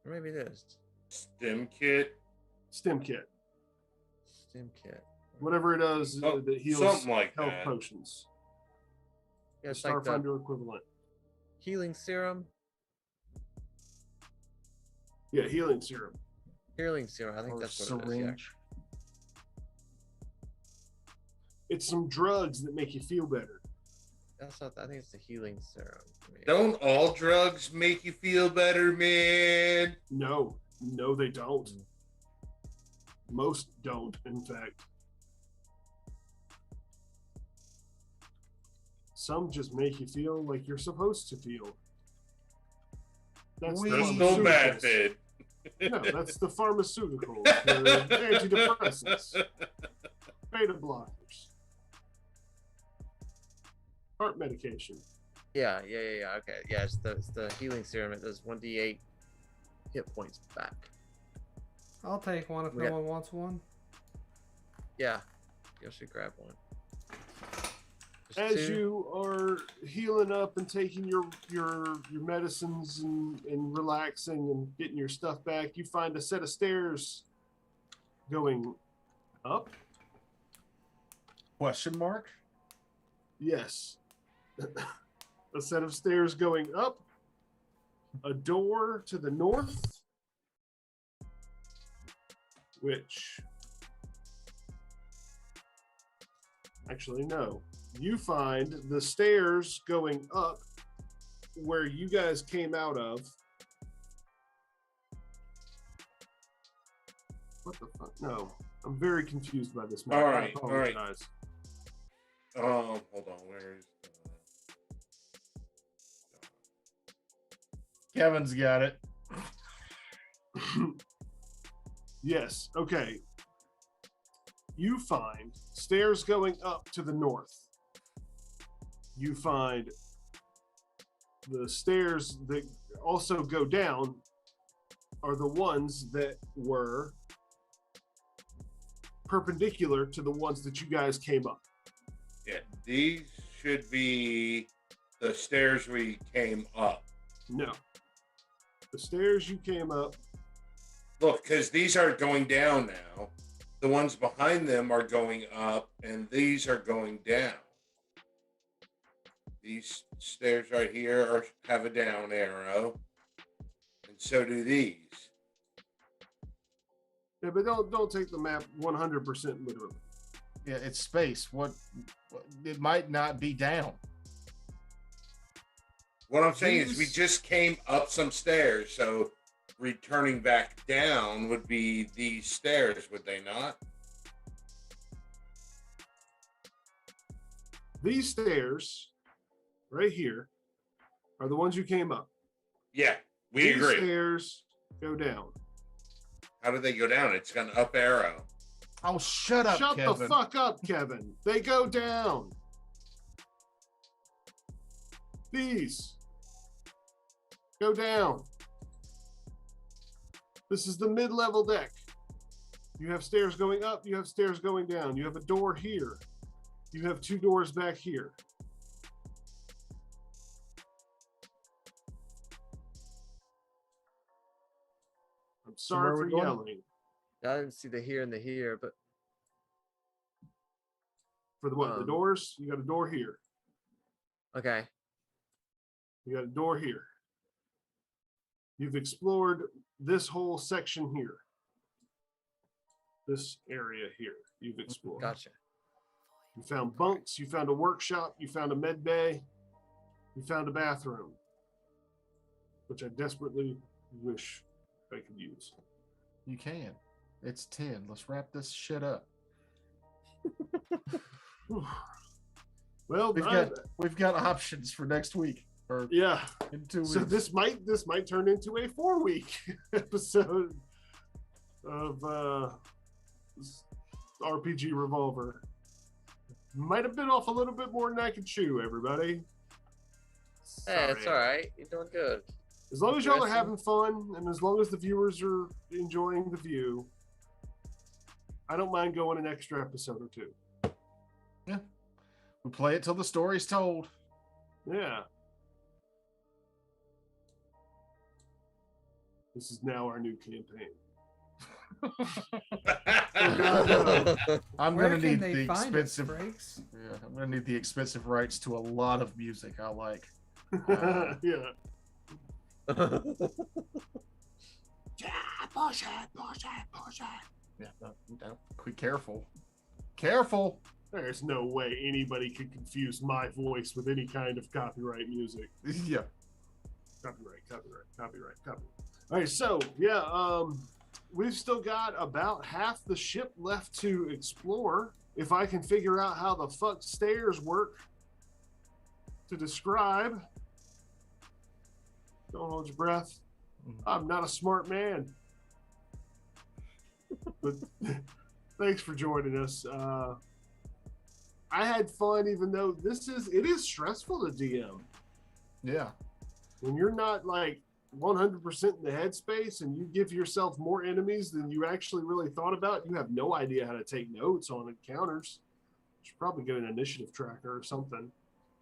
Speaker 3: Or maybe it is.
Speaker 4: Stim kit,
Speaker 2: Stim kit.
Speaker 3: Stim kit.
Speaker 2: Whatever it does
Speaker 4: Oh,
Speaker 2: that heals
Speaker 4: something like
Speaker 2: health
Speaker 4: that.
Speaker 2: potions.
Speaker 3: Yeah, it's like the
Speaker 2: Starfinder equivalent.
Speaker 3: healing serum.
Speaker 2: Yeah, healing serum.
Speaker 3: Healing serum. I think
Speaker 5: Or
Speaker 3: that's what it is. Yeah.
Speaker 5: syringe.
Speaker 2: It's some drugs that make you feel better.
Speaker 3: That's not. I think it's the healing serum. I mean,
Speaker 4: Don't all drugs make you feel better, man?
Speaker 2: No, they don't. Most don't, in fact. Some just make you feel like you're supposed to feel. That's the
Speaker 4: There's no bad
Speaker 2: pharmaceuticals.
Speaker 4: fit.
Speaker 2: No, that's the pharmaceuticals, the antidepressants, beta blockers, heart medication.
Speaker 3: Yeah. Okay. Yeah, it's the healing serum. It does 1d8 hit points back.
Speaker 1: I'll take one if
Speaker 3: We
Speaker 1: no
Speaker 3: got-
Speaker 1: one wants one.
Speaker 3: Yeah. You should grab one.
Speaker 2: As
Speaker 3: There's 2.
Speaker 2: you are healing up and taking your medicines and relaxing and getting your stuff back, you find a set of stairs going up.
Speaker 5: Question mark?
Speaker 2: Yes. A set of stairs going up. A door to the north. Which. Actually, no. You find the stairs going up where you guys came out of. What the fuck? No. I'm very confused by this map.
Speaker 4: All
Speaker 2: I
Speaker 4: right, all right.
Speaker 2: apologize.
Speaker 4: Hold on. Where's
Speaker 5: Kevin's got it.
Speaker 2: Yes. Okay. You find stairs going up to the north. You find the stairs that also go down are the ones that were perpendicular to the ones that you guys came up.
Speaker 4: Yeah, these should be the stairs we came up.
Speaker 2: No. The stairs you came up.
Speaker 4: Look, because these are going down now. The ones behind them are going up, and these are going down. These stairs right here have a down arrow, and so do these.
Speaker 2: Yeah, but don't take the map 100% literally.
Speaker 5: Yeah, it's space. What it might not be down.
Speaker 4: What I'm saying is we
Speaker 2: These-
Speaker 4: just came up some stairs, so returning back down would be these stairs, would they not?
Speaker 2: These stairs right here are the ones you came up.
Speaker 4: Yeah, we
Speaker 2: These
Speaker 4: agree.
Speaker 2: stairs go down.
Speaker 4: How do they go down? It's got an up arrow.
Speaker 5: Oh, shut up,
Speaker 2: Shut
Speaker 5: Kevin.
Speaker 2: the fuck up, Kevin. They go down. These go down. This is the mid-level deck. You have stairs going up, you have stairs going down. You have a door here. You have 2 doors back here. I'm
Speaker 5: where
Speaker 2: sorry
Speaker 5: are
Speaker 2: for
Speaker 5: we going?
Speaker 2: yelling.
Speaker 3: I didn't see the here and the here, but
Speaker 2: For the what? The doors? You got a door here.
Speaker 3: okay.
Speaker 2: You got a door here. You've explored this whole section here. This area here, you've explored.
Speaker 3: Gotcha.
Speaker 2: You found bunks, you found a workshop, you found a med bay, you found a bathroom, which I desperately wish I could use.
Speaker 5: You can. It's 10. Let's wrap this shit up.
Speaker 2: Well,
Speaker 5: We've got options for next week or
Speaker 2: yeah.
Speaker 5: in 2 weeks.
Speaker 2: So this might turn into a 4-week episode of RPG Revolver. Might have bit off a little bit more than I could chew, everybody.
Speaker 3: Hey, it's
Speaker 2: Sorry.
Speaker 3: all right. You're doing good.
Speaker 2: As long as y'all are
Speaker 3: Interesting.
Speaker 2: having fun and as long as the viewers are enjoying the view, I don't mind going an extra episode or 2.
Speaker 5: We play it till the story's told.
Speaker 2: Yeah. This is now our new campaign.
Speaker 5: I'm
Speaker 1: Where
Speaker 5: gonna
Speaker 1: can
Speaker 5: need
Speaker 1: they
Speaker 5: the
Speaker 1: find
Speaker 5: expensive.
Speaker 1: us, Breaks?
Speaker 5: Yeah, I'm gonna need the expensive rights to a lot of music I like.
Speaker 2: Yeah.
Speaker 5: Yeah, no, be careful. Careful.
Speaker 2: There's no way anybody could confuse my voice with any kind of copyright music.
Speaker 5: Yeah.
Speaker 2: Copyright. All right, so yeah, we've still got about half the ship left to explore. If I can figure out how the fuck stairs work to describe. Don't hold your breath. I'm not a smart man. But thanks for joining us. I had fun, even though it is stressful to DM.
Speaker 5: Yeah.
Speaker 2: When you're not like 100% in the headspace and you give yourself more enemies than you actually really thought about, you have no idea how to take notes on encounters. You should probably get an initiative tracker or something.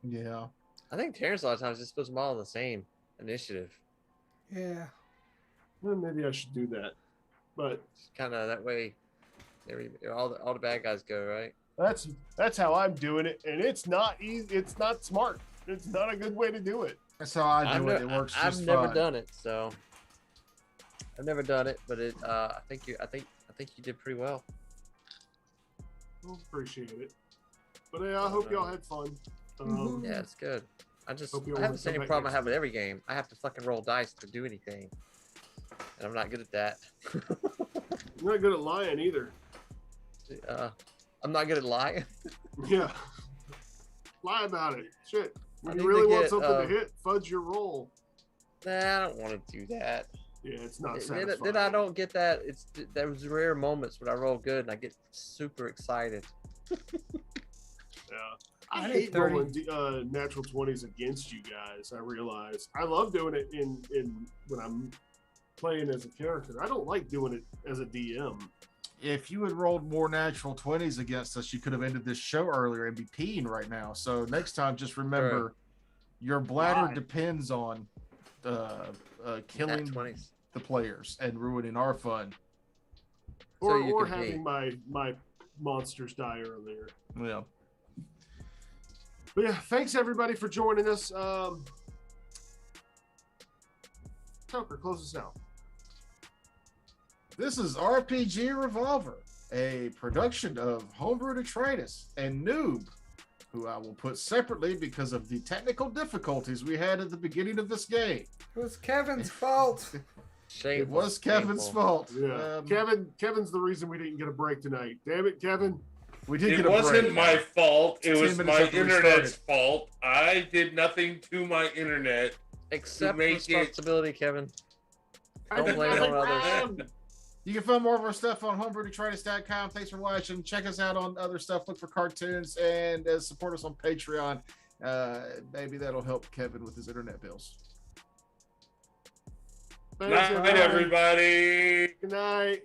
Speaker 5: Yeah.
Speaker 3: I think Terrence a lot of times just puts them all in the same initiative.
Speaker 1: Yeah.
Speaker 2: Well, maybe I should do that. But
Speaker 3: Kind of that way, all the bad guys go, right?
Speaker 2: that's how I'm doing it, and it's not easy. It's not smart. It's not a good way to do it.
Speaker 5: That's how I do it. It works
Speaker 3: I've
Speaker 5: just
Speaker 3: never
Speaker 5: fine.
Speaker 3: done it, so I've never done it, but it. I think you did pretty well.
Speaker 2: Well, appreciate it. But yeah, I hope y'all had fun.
Speaker 1: Mhm.
Speaker 3: Yeah, it's good. I have
Speaker 2: Hope you
Speaker 3: the
Speaker 2: all come
Speaker 3: same
Speaker 2: back
Speaker 3: problem I
Speaker 2: next
Speaker 3: have with every game. I have to fucking roll dice to do anything, and I'm not good at that.
Speaker 2: You're not good at lying either.
Speaker 3: I'm not good at lying.
Speaker 2: Yeah. Lie about it. Shit. When
Speaker 3: I
Speaker 2: you
Speaker 3: need to
Speaker 2: really want
Speaker 3: get,
Speaker 2: something to hit, fudge your roll.
Speaker 3: Nah, I don't want to do that.
Speaker 2: Yeah, it's not
Speaker 3: Then
Speaker 2: satisfying.
Speaker 3: I don't get that. It's those rare moments when I roll good and I get super excited.
Speaker 2: Yeah. I
Speaker 1: I did
Speaker 2: hate
Speaker 1: 30.
Speaker 2: rolling natural 20s against you guys, I realize. I love doing it in when I'm playing as a character. I don't like doing it as a DM.
Speaker 5: If you had rolled more natural 20s against us, you could have ended this show earlier and be peeing right now. So next time, just remember Your bladder
Speaker 2: Why?
Speaker 5: depends on killing
Speaker 3: Nat 20s.
Speaker 5: the players and ruining our fun.
Speaker 3: So
Speaker 2: Or,
Speaker 3: you
Speaker 2: or
Speaker 3: can
Speaker 2: having my monsters die earlier.
Speaker 5: Yeah.
Speaker 2: But yeah, thanks everybody for joining us. Tucker, close us out.
Speaker 5: This is RPG Revolver, a production of Homebrew Detritus and Noob, who I will put separately because of the technical difficulties we had at the beginning of this game.
Speaker 1: It was Kevin's fault.
Speaker 3: Shameful,
Speaker 5: It was Kevin's
Speaker 3: shameful.
Speaker 5: fault.
Speaker 2: Yeah, Kevin's the reason we didn't get a break tonight. Damn it, Kevin.
Speaker 5: We did
Speaker 4: It
Speaker 5: get a
Speaker 4: wasn't
Speaker 5: break.
Speaker 4: my fault. It
Speaker 5: 10
Speaker 4: was
Speaker 5: minutes
Speaker 4: my
Speaker 5: after we
Speaker 4: internet's
Speaker 5: started.
Speaker 4: fault. I did nothing to my internet.
Speaker 3: Accept
Speaker 4: make it-
Speaker 3: responsibility, Kevin.
Speaker 2: I
Speaker 3: Don't
Speaker 2: did
Speaker 3: blame it
Speaker 2: nothing
Speaker 3: on others.
Speaker 2: wrong.
Speaker 5: You can find more of our stuff on homebrewdetritus.com. Thanks for watching. Check us out on other stuff. Look for cartoons and support us on Patreon. Maybe that'll help Kevin with his internet bills.
Speaker 2: Thanks,
Speaker 4: Night,
Speaker 2: everybody.
Speaker 4: everybody.
Speaker 2: Good night.